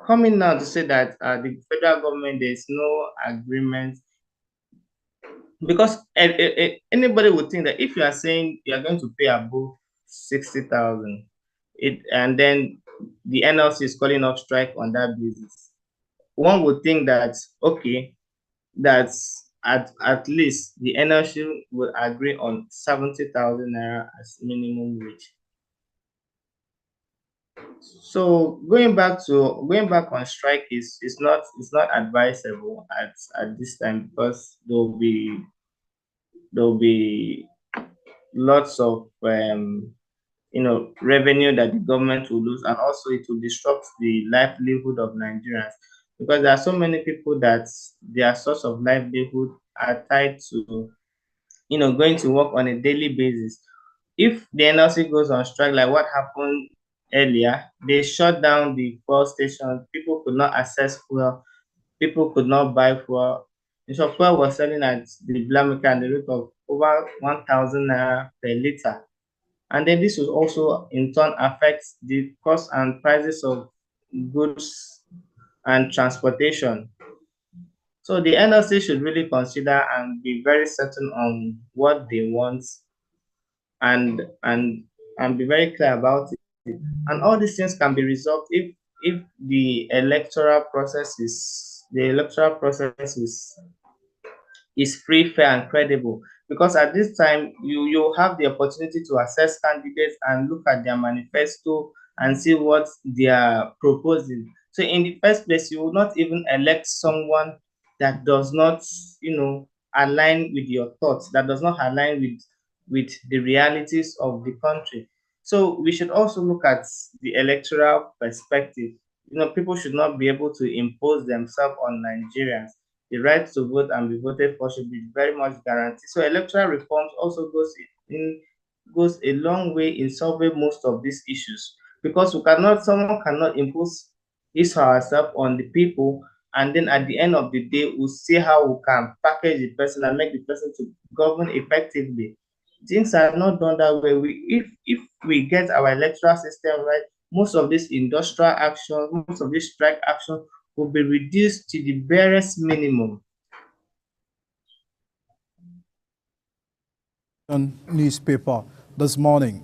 coming now to say that the federal government, there is no agreement, because anybody would think that if you are saying you are going to pay above 60,000, and then the NLC is calling off strike on that basis, one would think that, okay, that's at least the NLC will agree on 70,000 naira as minimum wage. So going back on strike is not advisable at this time, because there'll be lots of revenue that the government will lose, and also it will disrupt the livelihood of Nigerians, because there are so many people that their source of livelihood are tied to going to work on a daily basis. If the NLC goes on strike, like what happened earlier, they shut down the fuel station. People could not access fuel. People could not buy fuel. So fuel was selling at the black market at the rate of over 1,000 naira per liter. And then this will also in turn affect the cost and prices of goods and transportation. So the NLC should really consider and be very certain on what they want, and be very clear about it. And all these things can be resolved if the electoral process is free, fair, and credible. Because at this time, you have the opportunity to assess candidates and look at their manifesto and see what they are proposing. So in the first place, you will not even elect someone that does not, align with your thoughts, that does not align with the realities of the country. So we should also look at the electoral perspective. People should not be able to impose themselves on Nigerians. The right to vote and be voted for should be very much guaranteed. So electoral reforms also goes a long way in solving most of these issues, because someone cannot impose his or herself on the people, and then at the end of the day, we'll see how we can package the person and make the person to govern effectively. Things are not done that way. If we get our electoral system right, most of this industrial action, most of this strike action will be reduced to the barest minimum. Newspaper this morning.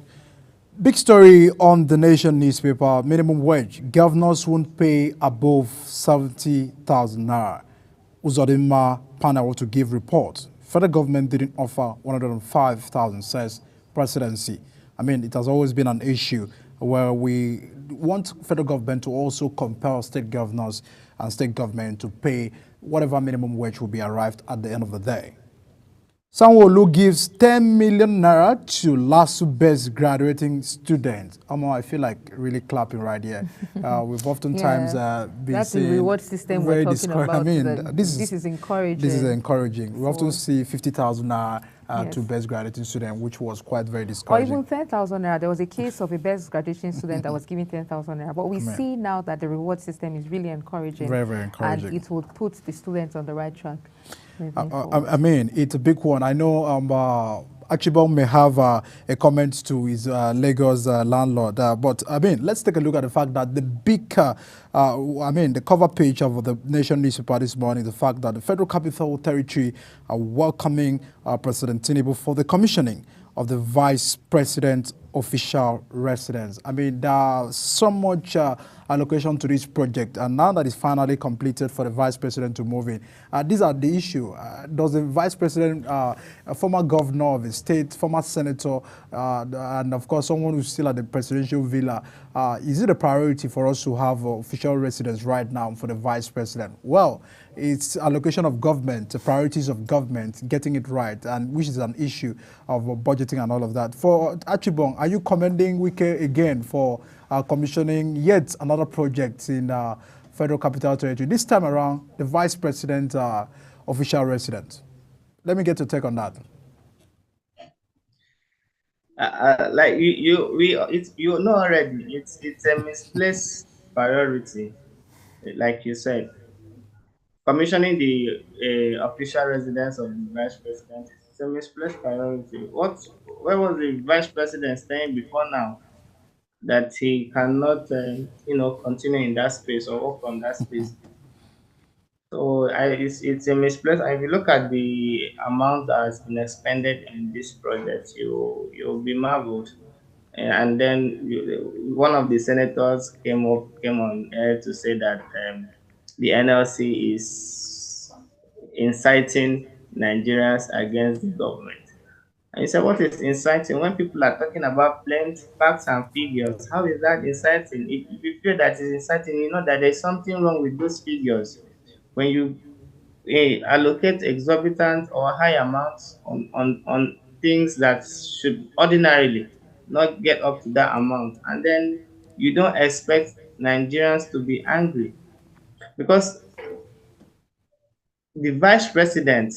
Big story on The Nation newspaper: minimum wage. Governors won't pay above 70,000 naira. Uzodinma panel to give report. Federal government didn't offer 105,000, says presidency. I mean, it has always been an issue where we want federal government to also compel state governors and state government to pay whatever minimum wage will be arrived at the end of the day. Sanwo-Olu gives 10 million naira to LASU-based graduating students. I feel like really clapping right here. We've oftentimes been seeing the reward system we're talking about. I mean, this is encouraging. This is encouraging. We often see 50,000 naira to best graduating student, which was quite very Or discouraging. even 10,000 naira. There was a case of a best graduating student that was given 10,000 naira. But we see now that the reward system is really encouraging. Very, very encouraging. And it will put the students on the right track. I mean, it's a big one. I know Achibong may have a comment to his Lagos landlord, but I mean, let's take a look at the fact that the big, the cover page of the Nation newspaper this morning, the fact that the Federal Capital Territory are welcoming President Tinubu for the commissioning of the Vice President official residence. I mean, there's so much allocation to this project, and now that it's finally completed for the Vice President to move in, these are the issue. Does the Vice President, a former governor of the state, former senator, and of course someone who's still at the presidential villa, is it a priority for us to have official residence right now for the Vice President? Well, it's allocation of government, the priorities of government, getting it right, and which is an issue of budgeting and all of that. For Achibong, are you commending Wike again for commissioning yet another project in Federal Capital Territory? This time around, the Vice President official residence. Let me get your take on that. Like you know already, it's a misplaced priority, like you said. Commissioning the official residence of the Vice President is a misplaced priority. Where was the Vice President staying before now that he cannot, continue in that space or work from that space? So it's a misplaced. If you look at the amount that has been expended in this project, you'll be marveled. And then one of the senators came on air to say that the NLC is inciting Nigerians against the government. And you say, what is inciting? When people are talking about plain facts and figures, how is that inciting? If you feel that it's inciting, you know that there's something wrong with those figures. When you allocate exorbitant or high amounts on things that should ordinarily not get up to that amount, and then you don't expect Nigerians to be angry. Because the Vice President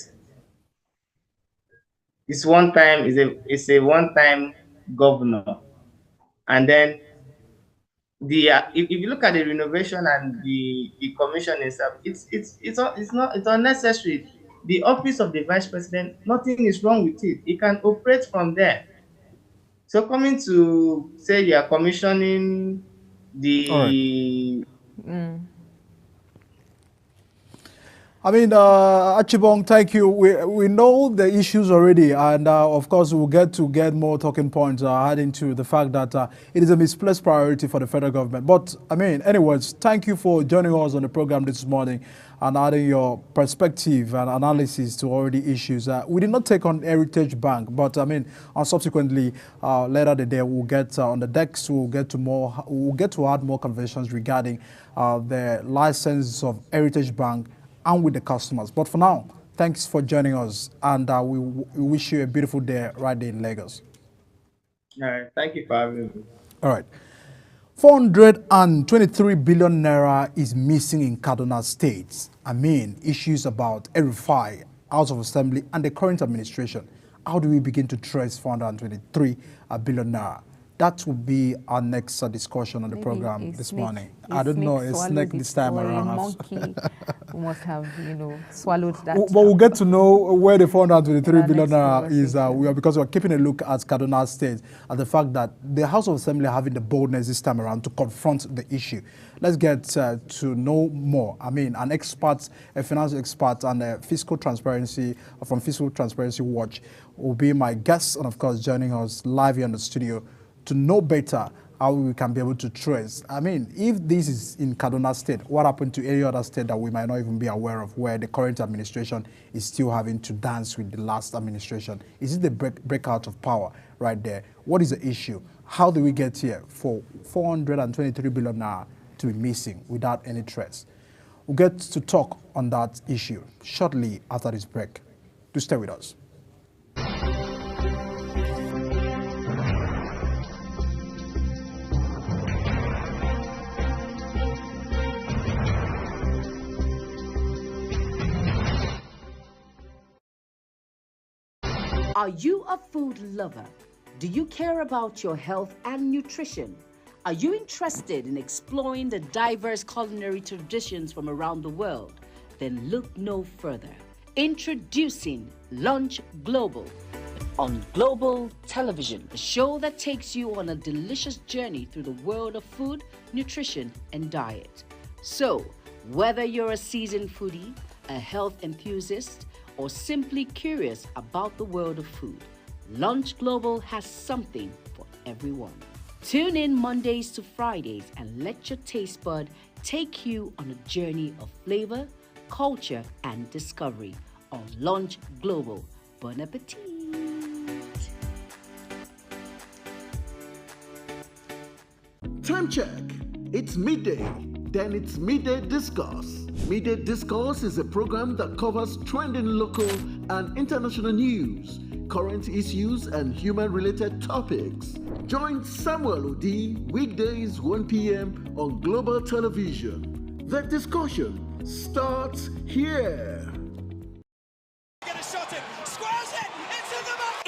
is a one-time governor, and then if you look at the renovation and the commission itself, it's unnecessary. The office of the Vice President, nothing is wrong with it. It can operate from there. So coming to say you are commissioning the I mean, Achibong, thank you. We know the issues already, and of course, we'll get more talking points adding to the fact that it is a misplaced priority for the federal government. But, I mean, anyways, thank you for joining us on the program this morning and adding your perspective and analysis to all the issues. We did not take on Heritage Bank, but, I mean, subsequently, later the day, we'll get on the decks, we'll get to add more conversations regarding the license of Heritage Bank and with the customers. But for now, thanks for joining us, and we wish you a beautiful day right there in Lagos. All right, thank you for having me. All right. 423 billion naira is missing in Kaduna State. I mean, issues about El-Rufai, House of Assembly, and the current administration. How do we begin to trace 423 billion naira? That will be our next discussion on the program this morning. I don't know, a snake this time around. A monkey must have, swallowed that. But we'll get to know where the 423 billion naira is because we're keeping a look at Kaduna State and the fact that the House of Assembly are having the boldness this time around to confront the issue. Let's get to know more. I mean, an expert, a finance expert, and a fiscal transparency from Fiscal Transparency Watch will be my guest, and of course, joining us live here in the studio to know better how we can be able to trace. I mean, if this is in Kaduna State, what happened to any other state that we might not even be aware of, where the current administration is still having to dance with the last administration? Is it the breakout of power right there? What is the issue? How do we get here for 423 billion naira to be missing without any trace? We'll get to talk on that issue shortly after this break. Do stay with us. Are you a food lover? Do you care about your health and nutrition? Are you interested in exploring the diverse culinary traditions from around the world? Then look no further. Introducing Lunch Global on Global Television, a show that takes you on a delicious journey through the world of food, nutrition, and diet. So, whether you're a seasoned foodie, a health enthusiast, or simply curious about the world of food, Lunch Global has something for everyone. Tune in Mondays to Fridays and let your taste bud take you on a journey of flavor, culture, and discovery on Lunch Global. Bon appetit! Time check. It's midday. Then it's Midday Discourse. Midday Discourse is a program that covers trending local and international news, current issues, and human-related topics. Join Samuel Odi weekdays 1 p.m. on Global Television. The discussion starts here.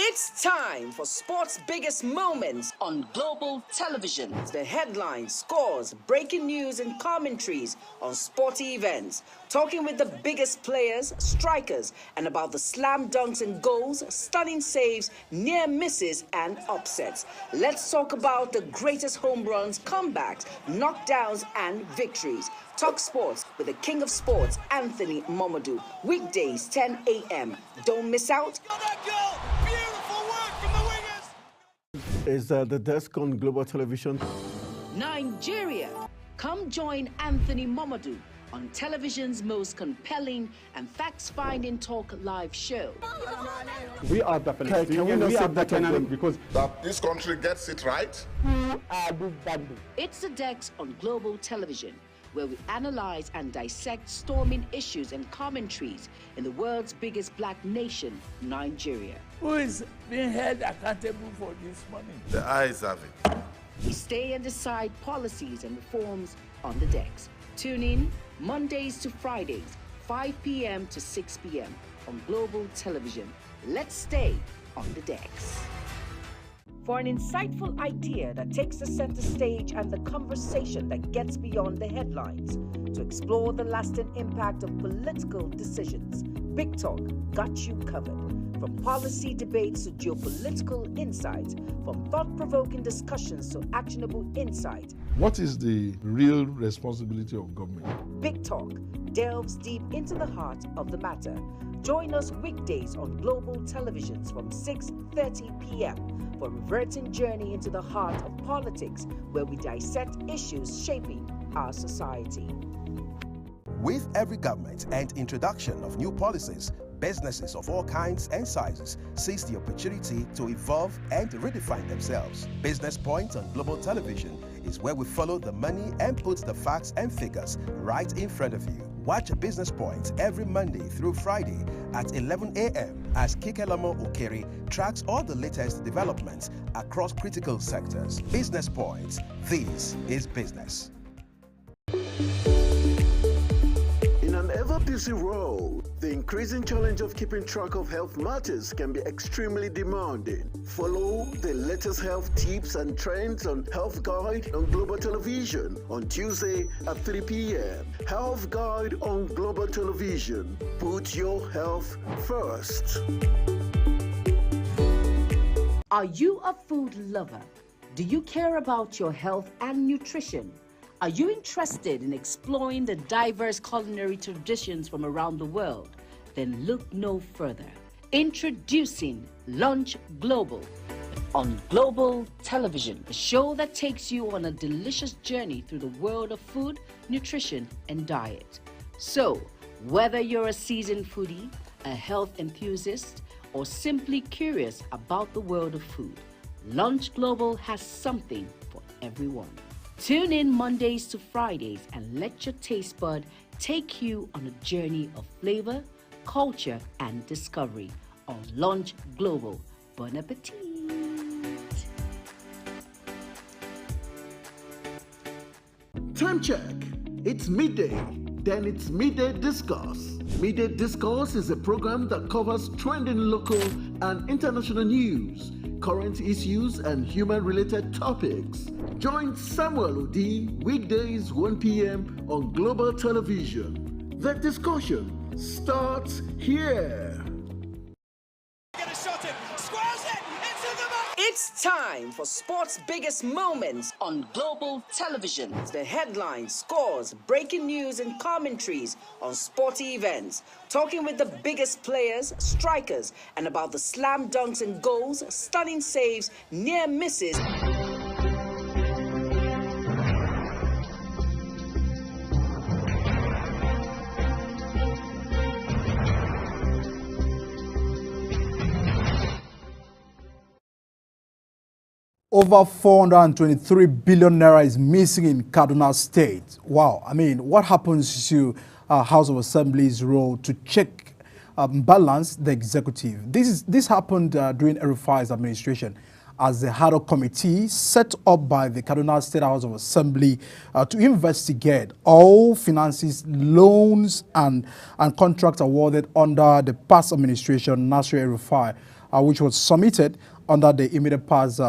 It's time for sports' biggest moments on Global Television. The headlines, scores, breaking news, and commentaries on sporty events. Talking with the biggest players, strikers, and about the slam dunks and goals, stunning saves, near misses, and upsets. Let's talk about the greatest home runs, comebacks, knockdowns, and victories. Talk sports with the king of sports, Anthony Momodu. Weekdays, 10 a.m. Don't miss out. Is the desk on Global Television? Nigeria. Come join Anthony Momodu on television's most compelling and facts-finding talk live show. We are the Palestinians. We are the Canaan because that this country gets it right. Who are these bandits? It's the Dex on Global Television, where we analyze and dissect storming issues and commentaries in the world's biggest black nation, Nigeria. Who is being held accountable for this money? The eyes have it. We stay and decide policies and reforms on the Dex. Tune in Mondays to Fridays, 5 p.m. to 6 p.m. on Global Television. Let's stay on the Dex. For an insightful idea that takes the center stage and the conversation that gets beyond the headlines, to explore the lasting impact of political decisions, Big Talk got you covered. From policy debates to geopolitical insights, from thought-provoking discussions to actionable insight. What is the real responsibility of government? Big Talk delves deep into the heart of the matter. Join us weekdays on Global Televisions from 6:30 p.m. for a reverting journey into the heart of politics, where we dissect issues shaping our society. With every government and introduction of new policies, businesses of all kinds and sizes seize the opportunity to evolve and redefine themselves. Business Point on Global Television is where we follow the money and put the facts and figures right in front of you. Watch Business Point every Monday through Friday at 11 a.m. as Kikelamo Okeri tracks all the latest developments across critical sectors. Business Point. This is business. In an ever-busy world, the increasing challenge of keeping track of health matters can be extremely demanding. Follow the latest health tips and trends on Health Guide on Global Television on Tuesday at 3 p.m. Health Guide on Global Television. Put your health first. Are you a food lover? Do you care about your health and nutrition? Are you interested in exploring the diverse culinary traditions from around the world? Then look no further. Introducing Lunch Global on Global Television, a show that takes you on a delicious journey through the world of food, nutrition, and diet. So, whether you're a seasoned foodie, a health enthusiast, or simply curious about the world of food, Lunch Global has something for everyone. Tune in Mondays to Fridays and let your taste bud take you on a journey of flavor, culture, and discovery on Lunch Global. Bon appetit! Time check. It's midday. Then it's Midday Discourse. Midday Discourse is a program that covers trending local and international news, current issues, and human-related topics. Join Samuel Odi weekdays 1 p.m. on Global Television. The discussion starts here. It's time for sports' biggest moments on Global Television. The headlines, scores, breaking news, and commentaries on sporty events. Talking with the biggest players, strikers, and about the slam dunks and goals, stunning saves, near misses. Over 423 billion naira is missing in Kaduna State. Wow. I mean, what happens to House of Assembly's role to check balance the executive? This happened during El-Rufai's administration as the Hado Committee set up by the Kaduna State House of Assembly to investigate all finances, loans, and contracts awarded under the past administration, Nasir El-Rufai, which was submitted under the immediate past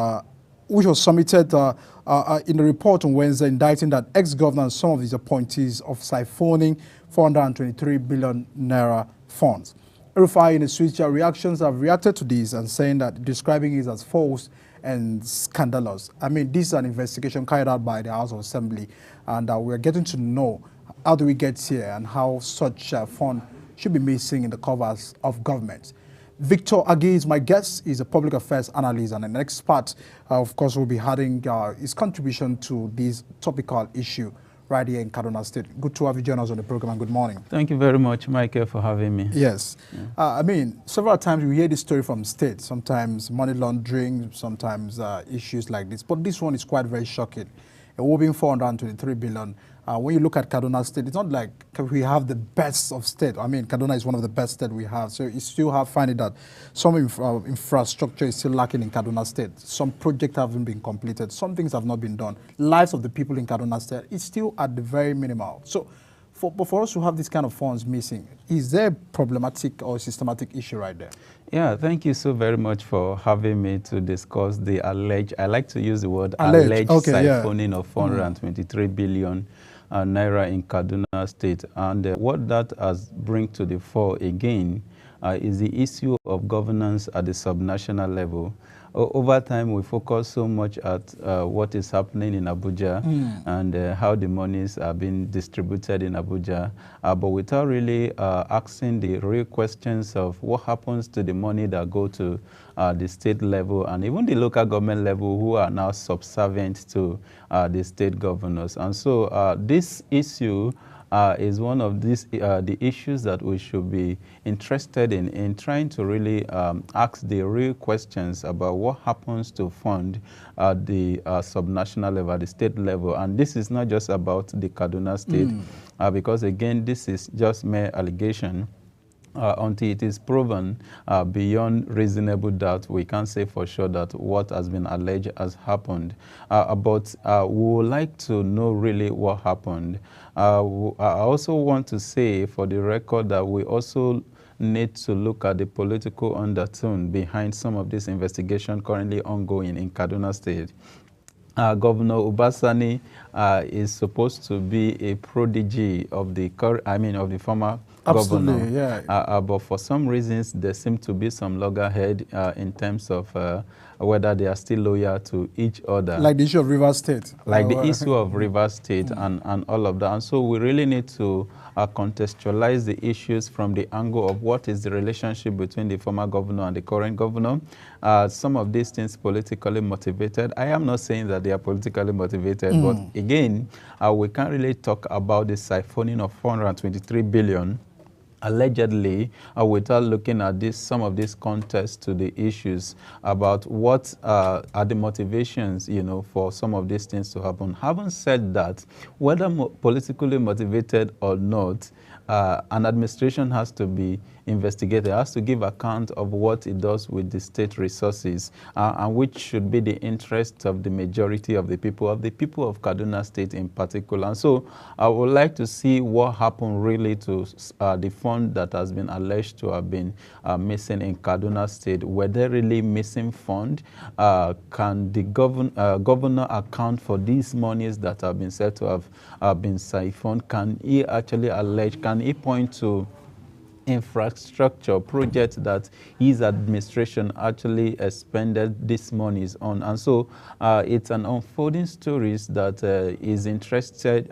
which was submitted in the report on Wednesday, indicting that ex-governor and some of his appointees of siphoning 423 billion naira funds. El-Rufai, in his Twitter reactions, have reacted to this and saying that, describing it as false and scandalous. I mean, this is an investigation carried out by the House of Assembly, and we're getting to know how do we get here and how such fund should be missing in the covers of government. Victor Agi is my guest. He's a public affairs analyst and an expert. Of course, we'll be adding his contribution to this topical issue right here in Kaduna State. Good to have you join us on the program, and good morning. Thank you very much, Michael, for having me. Yes. Yeah. I mean, several times we hear this story from states, sometimes money laundering, sometimes issues like this. But this one is quite very shocking. A whopping 423 billion. When you look at Kaduna State, it's not like we have the best of state. I mean, Kaduna is one of the best state we have. So you still have finding that some infrastructure is still lacking in Kaduna State. Some projects haven't been completed. Some things have not been done. Lives of the people in Kaduna State is still at the very minimal. So for us to have this kind of funds missing, is there a problematic or systematic issue right there? Yeah, thank you so very much for having me to discuss the alleged, I like to use the word alleged siphoning of 423 billion naira in Kaduna State. And what that has bring to the fore again is the issue of governance at the subnational level. Over time, we focus so much at what is happening in Abuja and how the monies are being distributed in Abuja, but without really asking the real questions of what happens to the money that go to the state level and even the local government level, who are now subservient to the state governors. And so this issue is one of these the issues that we should be interested in trying to really ask the real questions about what happens to fund at the subnational level, at the state level. And this is not just about the Kaduna State, because again, this is just mere allegation. Until it is proven beyond reasonable doubt, we can't say for sure that what has been alleged has happened. But we would like to know really what happened. I also want to say for the record that we also need to look at the political undertone behind some of this investigation currently ongoing in Kaduna State. Governor Ubasani is supposed to be a prodigy of the former governor. Yeah. But for some reasons, there seem to be some loggerhead in terms of whether they are still loyal to each other. Like the issue of Rivers State. Like the issue of Rivers State and all of that. And so we really need to contextualize the issues from the angle of what is the relationship between the former governor and the current governor. Some of these things politically motivated. I am not saying that they are politically motivated, but again, we can't really talk about the siphoning of 423 billion allegedly without looking at some of these contests to the issues about what are the motivations, for some of these things to happen. Having said that, whether politically motivated or not, an administration has to be investigator has to give account of what it does with the state resources, and which should be the interest of the majority of the people of Kaduna State in particular. And so I would like to see what happened really to the fund that has been alleged to have been missing in Kaduna State. Were they really missing fund? Can the governor account for these monies that have been said to have been siphoned? Can he actually allege, can he point to infrastructure projects that his administration actually expended these monies on? And so it's an unfolding stories that is interesting,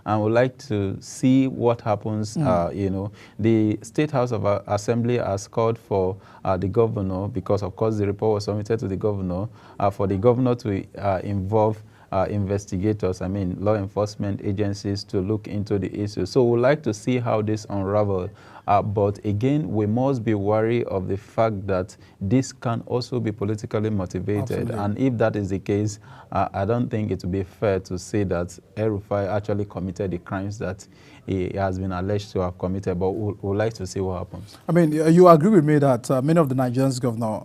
and would like to see what happens. You know, the State House of Assembly has called for the governor, because of course the report was submitted to the governor, for the governor to involve investigators, law enforcement agencies, to look into the issue. So we'd like to see how this unravels. But again, we must be wary of the fact that this can also be politically motivated. Absolutely. And if that is the case, I don't think it would be fair to say that El-Rufai actually committed the crimes that he has been alleged to have committed, but we'd like to see what happens. You agree with me that many of the Nigerians governor,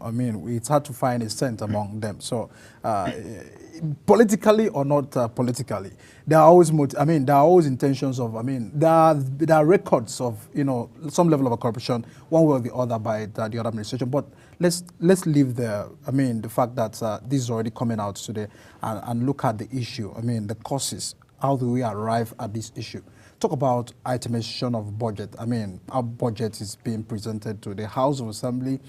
it's hard to find a cent among them. So politically or not politically, there are always there are always intentions of, there are records of, some level of corruption, one way or the other, by the other administration. But let's leave the fact that this is already coming out today, and look at the issue. The causes. How do we arrive at this issue? Talk about itemization of budget. Our budget is being presented to the House of Assembly.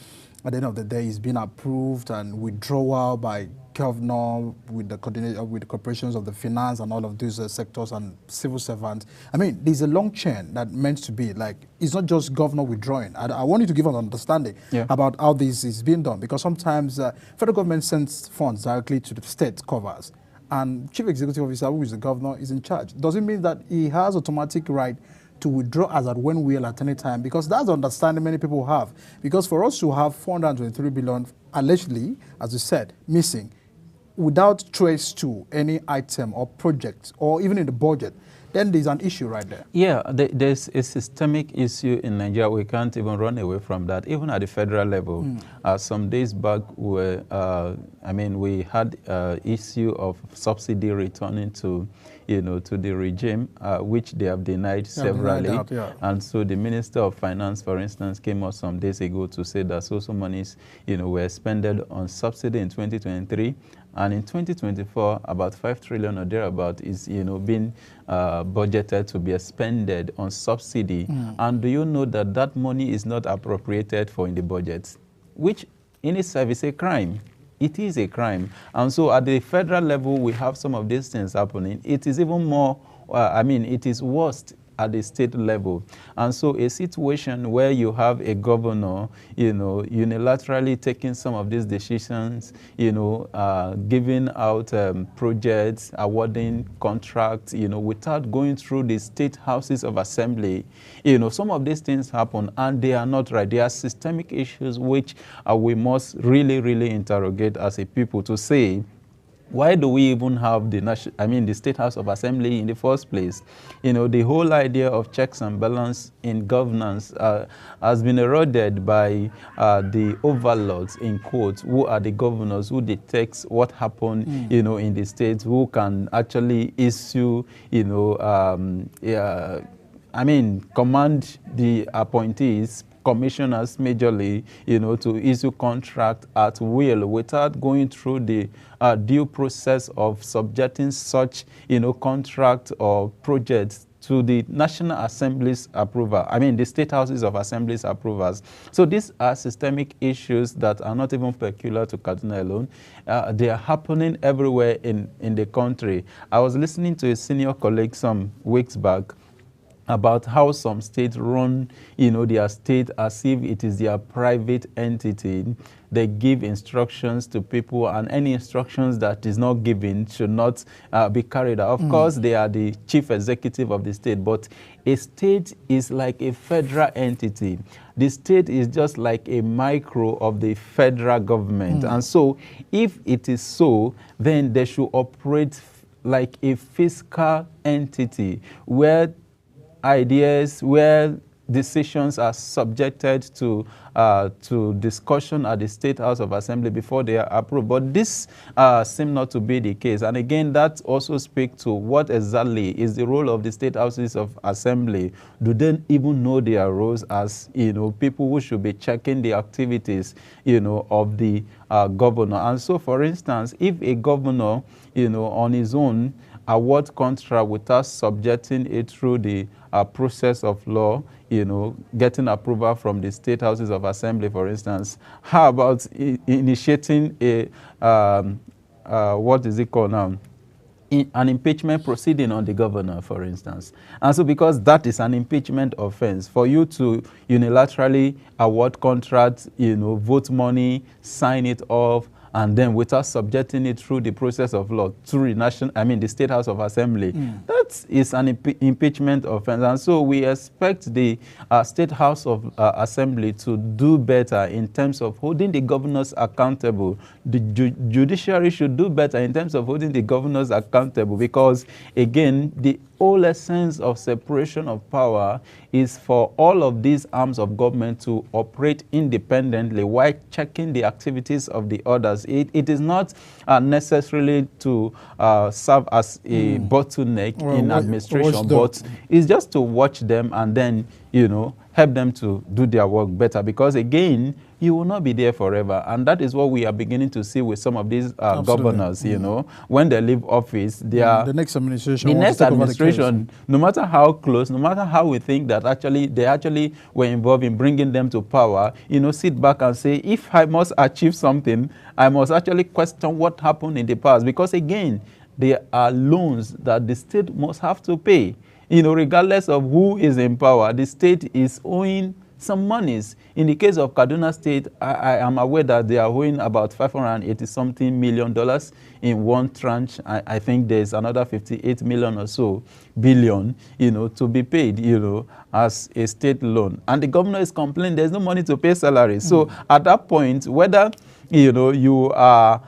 At the end of the day, it's been approved and withdrawal by governor with the coordination with the corporations of the finance and all of these sectors and civil servants. There's a long chain that meant to be like, it's not just governor withdrawing. I want you to give an understanding about how this is being done, because sometimes federal government sends funds directly to the state covers, and chief executive officer, who is the governor, is in charge. Does it mean that he has automatic right to withdraw as at when will at any time? Because that's the understanding many people have. Because for us to have 423 billion allegedly, as you said, missing, without trace to any item or project, or even in the budget, then there's an issue right there. Yeah, there's a systemic issue in Nigeria. We can't even run away from that, even at the federal level. Some days back, we had issue of subsidy returning to the regime, which they have denied severally. And so the Minister of Finance, for instance, came out some days ago to say that social monies, were expended on subsidy in 2023. And in 2024, about 5 trillion or thereabout is, being budgeted to be expended on subsidy. And do you know that that money is not appropriated for in the budget, which in itself is a crime? It is a crime. And so at the federal level, we have some of these things happening. It is even more, it is worse at the state level. And so a situation where you have a governor, unilaterally taking some of these decisions, giving out projects, awarding contracts, without going through the state houses of assembly, some of these things happen and they are not right. They are systemic issues which we must really, really interrogate as a people to say, why do we even have the State House of Assembly in the first place? The whole idea of checks and balance in governance has been eroded by the overlords, in quotes, who are the governors, who detects what happened, in the states, who can actually issue, command the appointees, commissioners majorly, to issue contract at will without going through the due process of subjecting such, contract or projects to the National Assembly's approval. The State Houses of Assembly's approvals. So these are systemic issues that are not even peculiar to Kaduna alone. They are happening everywhere in the country. I was listening to a senior colleague some weeks back about how some states run, their state as if it is their private entity. They give instructions to people, and any instructions that is not given should not be carried out. Of course, they are the chief executive of the state, but a state is like a federal entity. The state is just like a micro of the federal government. And so, if it is so, then they should operate like a fiscal entity where ideas, where decisions are subjected to discussion at the State House of Assembly before they are approved. But this seems not to be the case. And again, that also speaks to what exactly is the role of the State Houses of Assembly. Do they even know their roles as, people who should be checking the activities, of the governor? And so, for instance, if a governor, on his own, award contract without subjecting it through the process of law, getting approval from the State Houses of Assembly, for instance. How about initiating a, what is it called now? An impeachment proceeding on the governor, for instance. And so because that is an impeachment offense, for you to unilaterally award contracts, vote money, sign it off, and then without subjecting it through the process of law, through the State House of Assembly, that is an impeachment offense. And so we expect the State House of Assembly to do better in terms of holding the governors accountable. The judiciary should do better in terms of holding the governors accountable, because, again, the whole essence of separation of power is for all of these arms of government to operate independently while checking the activities of the others. It is not necessarily to serve as a bottleneck in administration, but it's just to watch them and then, help them to do their work better, because, again, you will not be there forever. And that is what we are beginning to see with some of these governors, when they leave office, they are... The next administration, no matter how close, no matter how we think that they actually were involved in bringing them to power, sit back and say, if I must achieve something, I must actually question what happened in the past. Because, again, there are loans that the state must have to pay. Regardless of who is in power, the state is owing some monies. In the case of Kaduna State, I am aware that they are owing about $580-something million in one tranche. I think there's another 58 million or so billion, to be paid, as a state loan. And the governor is complaining there's no money to pay salaries. So at that point, whether, you are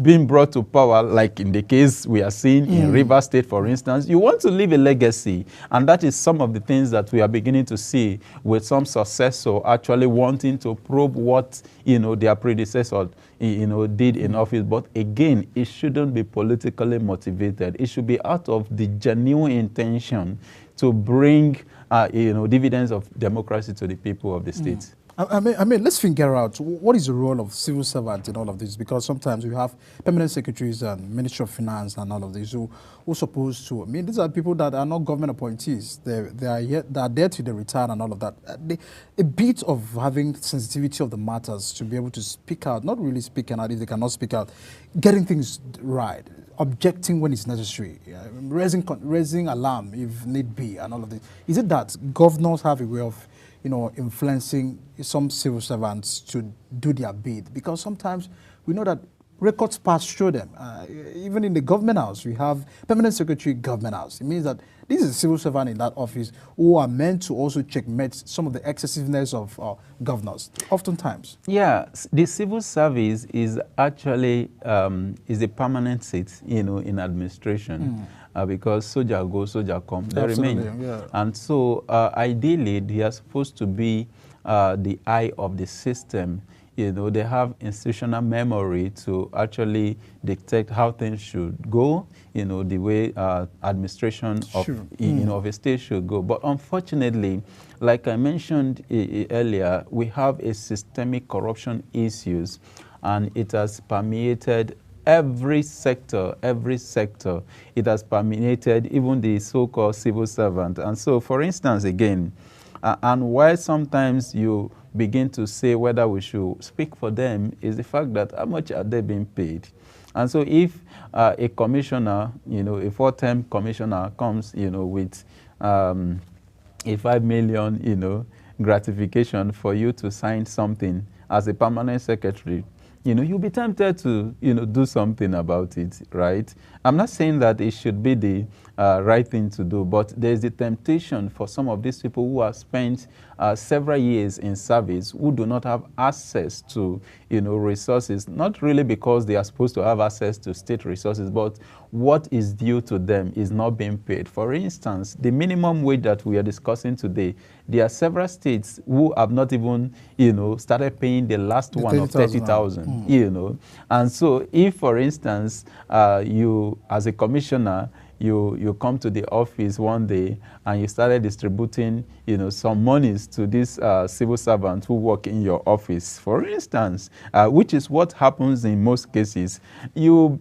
being brought to power, like in the case we are seeing in Rivers State, for instance, you want to leave a legacy. And that is some of the things that we are beginning to see with some successor actually wanting to probe what, their predecessor, did in office. But again, it shouldn't be politically motivated. It should be out of the genuine intention to bring, dividends of democracy to the people of the state. I mean, let's figure out what is the role of civil servants in all of this, because sometimes we have permanent secretaries and Ministry of Finance and all of these who are supposed to, these are people that are not government appointees. They are there till they retire and all of that. A bit of having sensitivity of the matters to be able to speak out, not really speaking out if they cannot speak out, getting things right, objecting when it's necessary, raising alarm if need be, and all of this. Is it that governors have a way of influencing some civil servants to do their bid? Because sometimes we know that records pass through them. Even in the government house, we have permanent secretary government house. It means that this is a civil servant in that office who are meant to also checkmate some of the excessiveness of governors, oftentimes. Yeah, the civil service is actually is a permanent seat, in administration. Because soldier go, soldier come, they remain. Yeah. And so ideally, they are supposed to be the eye of the system. They have institutional memory to actually dictate how things should go, the way administration of, of a state should go. But unfortunately, like I mentioned earlier, we have a systemic corruption issues, and it has permeated every sector. It has permeated even the so-called civil servant. And so, for instance, again, and why sometimes you begin to say whether we should speak for them is the fact that how much are they being paid? And so if a commissioner, a four-term commissioner comes, with a 5 million, gratification for you to sign something as a permanent secretary, you'll be tempted to, do something about it, right? I'm not saying that it should be the right thing to do. But there's the temptation for some of these people who have spent several years in service, who do not have access to, resources, not really because they are supposed to have access to state resources, but what is due to them is not being paid. For instance, the minimum wage that we are discussing today, there are several states who have not even, started paying the last one of 30,000, And so if, for instance, you, as a commissioner, you come to the office one day and you started distributing, some monies to these civil servants who work in your office, for instance, which is what happens in most cases. You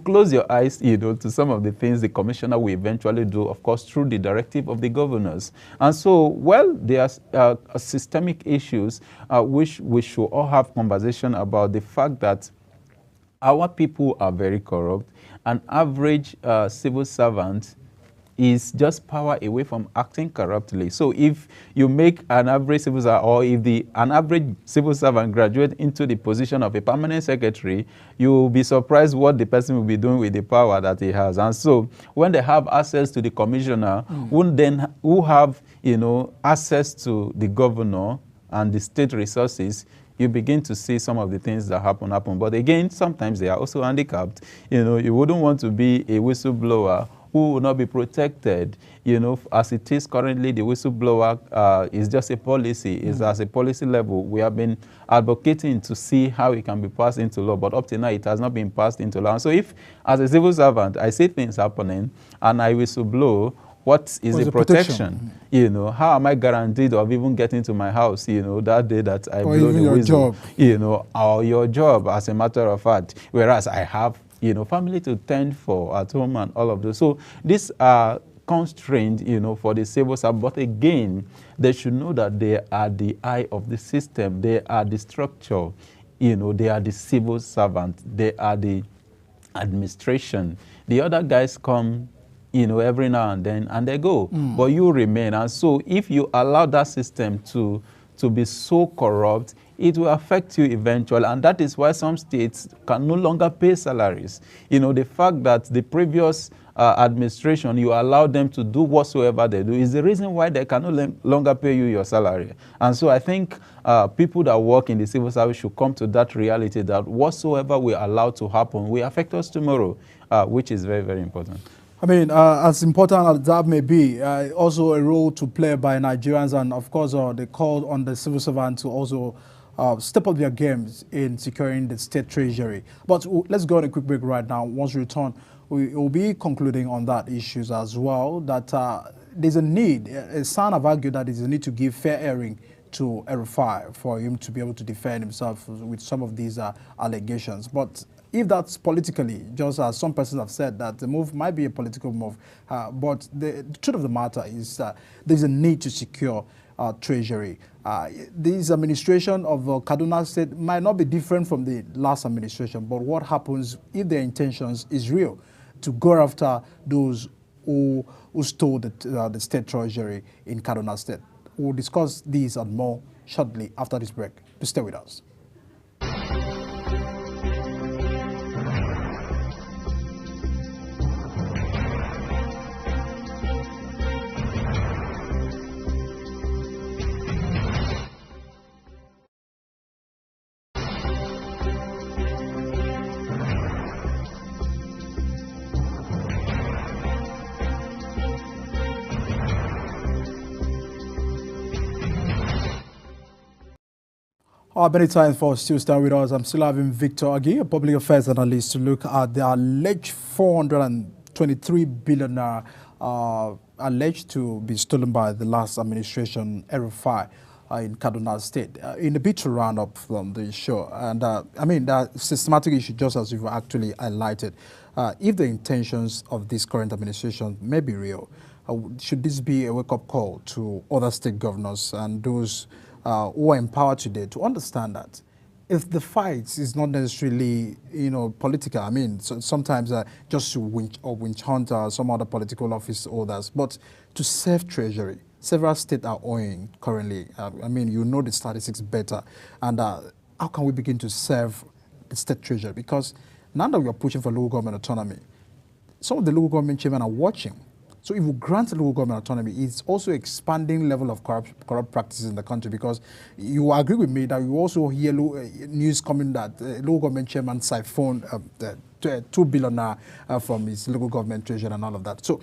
close your eyes, to some of the things the commissioner will eventually do, of course, through the directive of the governors. And so, well, there are systemic issues which we should all have conversation about the fact that our people are very corrupt. An average civil servant is just power away from acting corruptly. So if you make an average civil servant, or if an average civil servant graduate into the position of a permanent secretary, you will be surprised what the person will be doing with the power that he has. And so when they have access to the commissioner, who have access to the governor and the state resources, you begin to see some of the things that happen. But again, sometimes they are also handicapped. You wouldn't want to be a whistleblower who will not be protected. As it is currently, the whistleblower is just a policy. It's as a policy level. We have been advocating to see how it can be passed into law, but up to now, it has not been passed into law. And so if, as a civil servant, I see things happening and I whistleblow, what is the protection? How am I guaranteed of even getting to my house, that day that I blow the whistle, or your job, as a matter of fact, whereas I have, family to tend for at home and all of those. So these are constrained, for the civil servant, but again, they should know that they are the eye of the system. They are the structure, they are the civil servant. They are the administration. The other guys come, every now and then, and they go. But you remain. And so if you allow that system to be so corrupt, it will affect you eventually. And that is why some states can no longer pay salaries. The fact that the previous administration, you allow them to do whatsoever they do, is the reason why they can no longer pay you your salary. And so I think people that work in the civil service should come to that reality that whatsoever we allow to happen will affect us tomorrow, which is very, very important. I mean, as important as that may be, also a role to play by Nigerians, and of course, they call on the civil servant to also step up their games in securing the state treasury. But let's go on a quick break right now. Once we return, we will be concluding on that issues as well, that there's a need, some have argued that there's a need to give fair hearing to El-Rufai for him to be able to defend himself with some of these allegations. But if that's politically, just as some persons have said, that the move might be a political move, but the truth of the matter is there's a need to secure treasury. This administration of Kaduna State might not be different from the last administration, but what happens if their intentions is real to go after those who stole the state treasury in Kaduna State? We'll discuss these and more shortly after this break. Please stay with us. Many times for still staying with us. I'm still having Victor Agi, a public affairs analyst, to look at the alleged 423 billion alleged to be stolen by the last administration, El-Rufai, in Kaduna State. In a bit to round up from the show, and I mean, that systematic issue, just as you've actually highlighted, if the intentions of this current administration may be real, should this be a wake-up call to other state governors and those who are empowered today to understand that if the fight is not necessarily, political, I mean, sometimes just to winch hunt some other political office holders, but to serve treasury. Several states are owing currently. I mean, the statistics better. And how can we begin to serve the state treasury? Because now that we are pushing for local government autonomy, some of the local government chairmen are watching So if we grant local government autonomy, it's also expanding level of corrupt practices in the country, because you agree with me that you also hear news coming that local government chairman siphoned 2 billion from his local government treasury and all of that. So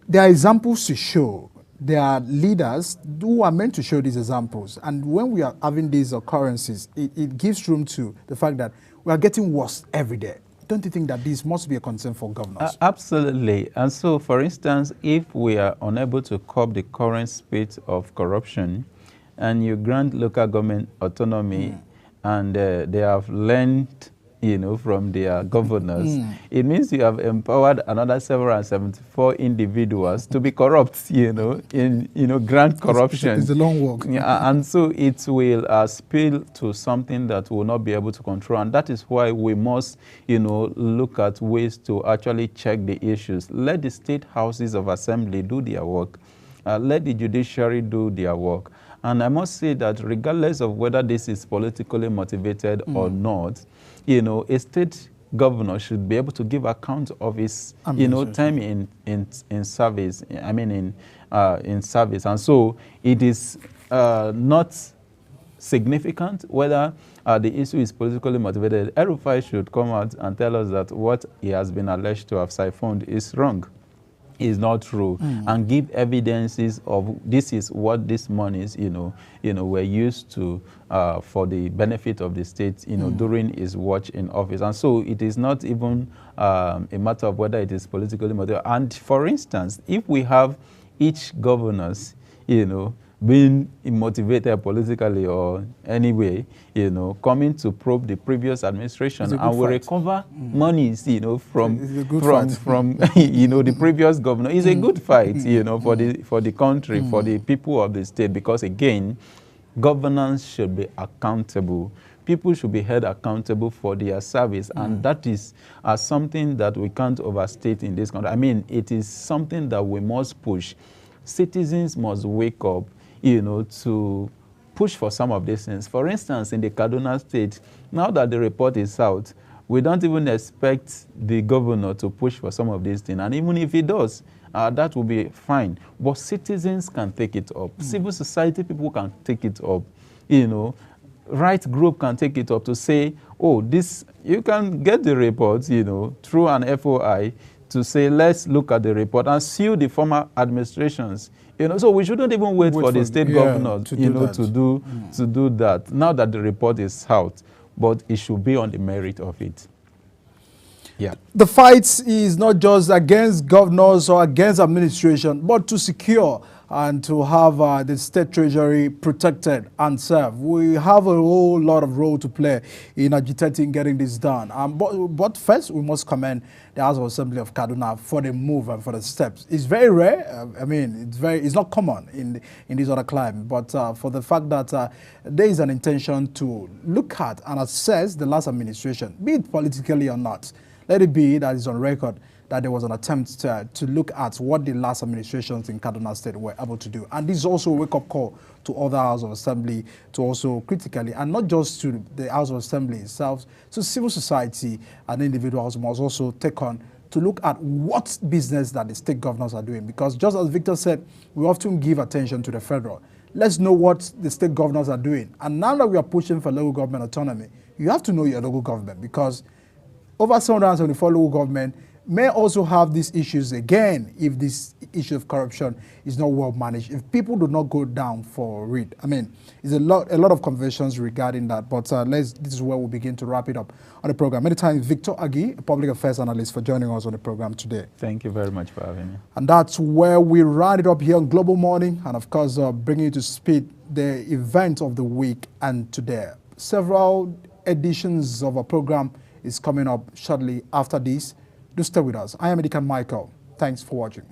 there are examples to show. There are leaders who are meant to show these examples. And when we are having these occurrences, it gives room to the fact that we are getting worse every day. Don't you think that this must be a concern for governors? Absolutely. And so, for instance, if we are unable to curb the current spate of corruption, and you grant local government autonomy, and they have learned, from their governors, it means you have empowered another 774 individuals to be corrupt, grant corruption. It's a long walk. And so it will spill to something that will not be able to control. And that is why we must, look at ways to actually check the issues. Let the state houses of assembly do their work. Let the judiciary do their work. And I must say that regardless of whether this is politically motivated or not, a state governor should be able to give account of his, time in service. I mean, in service. And so it is not significant whether the issue is politically motivated. El-Rufai should come out and tell us that what he has been alleged to have siphoned is wrong, is not true, and give evidences of this is what these monies, were used to for the benefit of the state, during his watch in office. And so it is not even a matter of whether it is politically motivated. And for instance, if we have each governors, being motivated politically or anyway, coming to probe the previous administration, and will recover monies, from the previous governor. It's a good fight, for the country, for the people of the state, because again, governance should be accountable. People should be held accountable for their service, and that is something that we can't overstate in this country. I mean, it is something that we must push. Citizens must wake up, to push for some of these things. For instance, in the Kaduna State, now that the report is out, we don't even expect the governor to push for some of these things. And even if he does, that will be fine. But citizens can take it up. Civil society people can take it up. Right group can take it up to say, oh, this, you can get the report, through an FOI to say, let's look at the report and sue the former administrations. So we shouldn't even wait for the state governor, to do that. Now that the report is out, but it should be on the merit of it. Yeah. The fight is not just against governors or against administration, but to secure and to have the state treasury protected and served. We have a whole lot of role to play in agitating getting this done. But first, we must commend the House of Assembly of Kaduna for the move and for the steps. It's very rare. It's not common in this other climate. But for the fact that there is an intention to look at and assess the last administration, be it politically or not, let it be that is on record that there was an attempt to look at what the last administrations in Kaduna State were able to do. And this is also a wake-up call to other House of Assembly to also critically, and not just to the House of Assembly itself, to civil society and individuals must also take on to look at what business that the state governors are doing. Because just as Victor said, we often give attention to the federal. Let's know what the state governors are doing. And now that we are pushing for local government autonomy, you have to know your local government, because over 774 local government may also have these issues again if this issue of corruption is not well managed, if people do not go down for it. I mean, there's a lot of conversations regarding that, but this is where we'll begin to wrap it up on the program. Many thanks, Victor Agi, a public affairs analyst, for joining us on the program today. Thank you very much for having me. And that's where we round it up here on Global Morning, and of course, bringing you to speed the event of the week and today. Several editions of our program is coming up shortly after this. Do stay with us. I am Edikan Michael. Thanks for watching.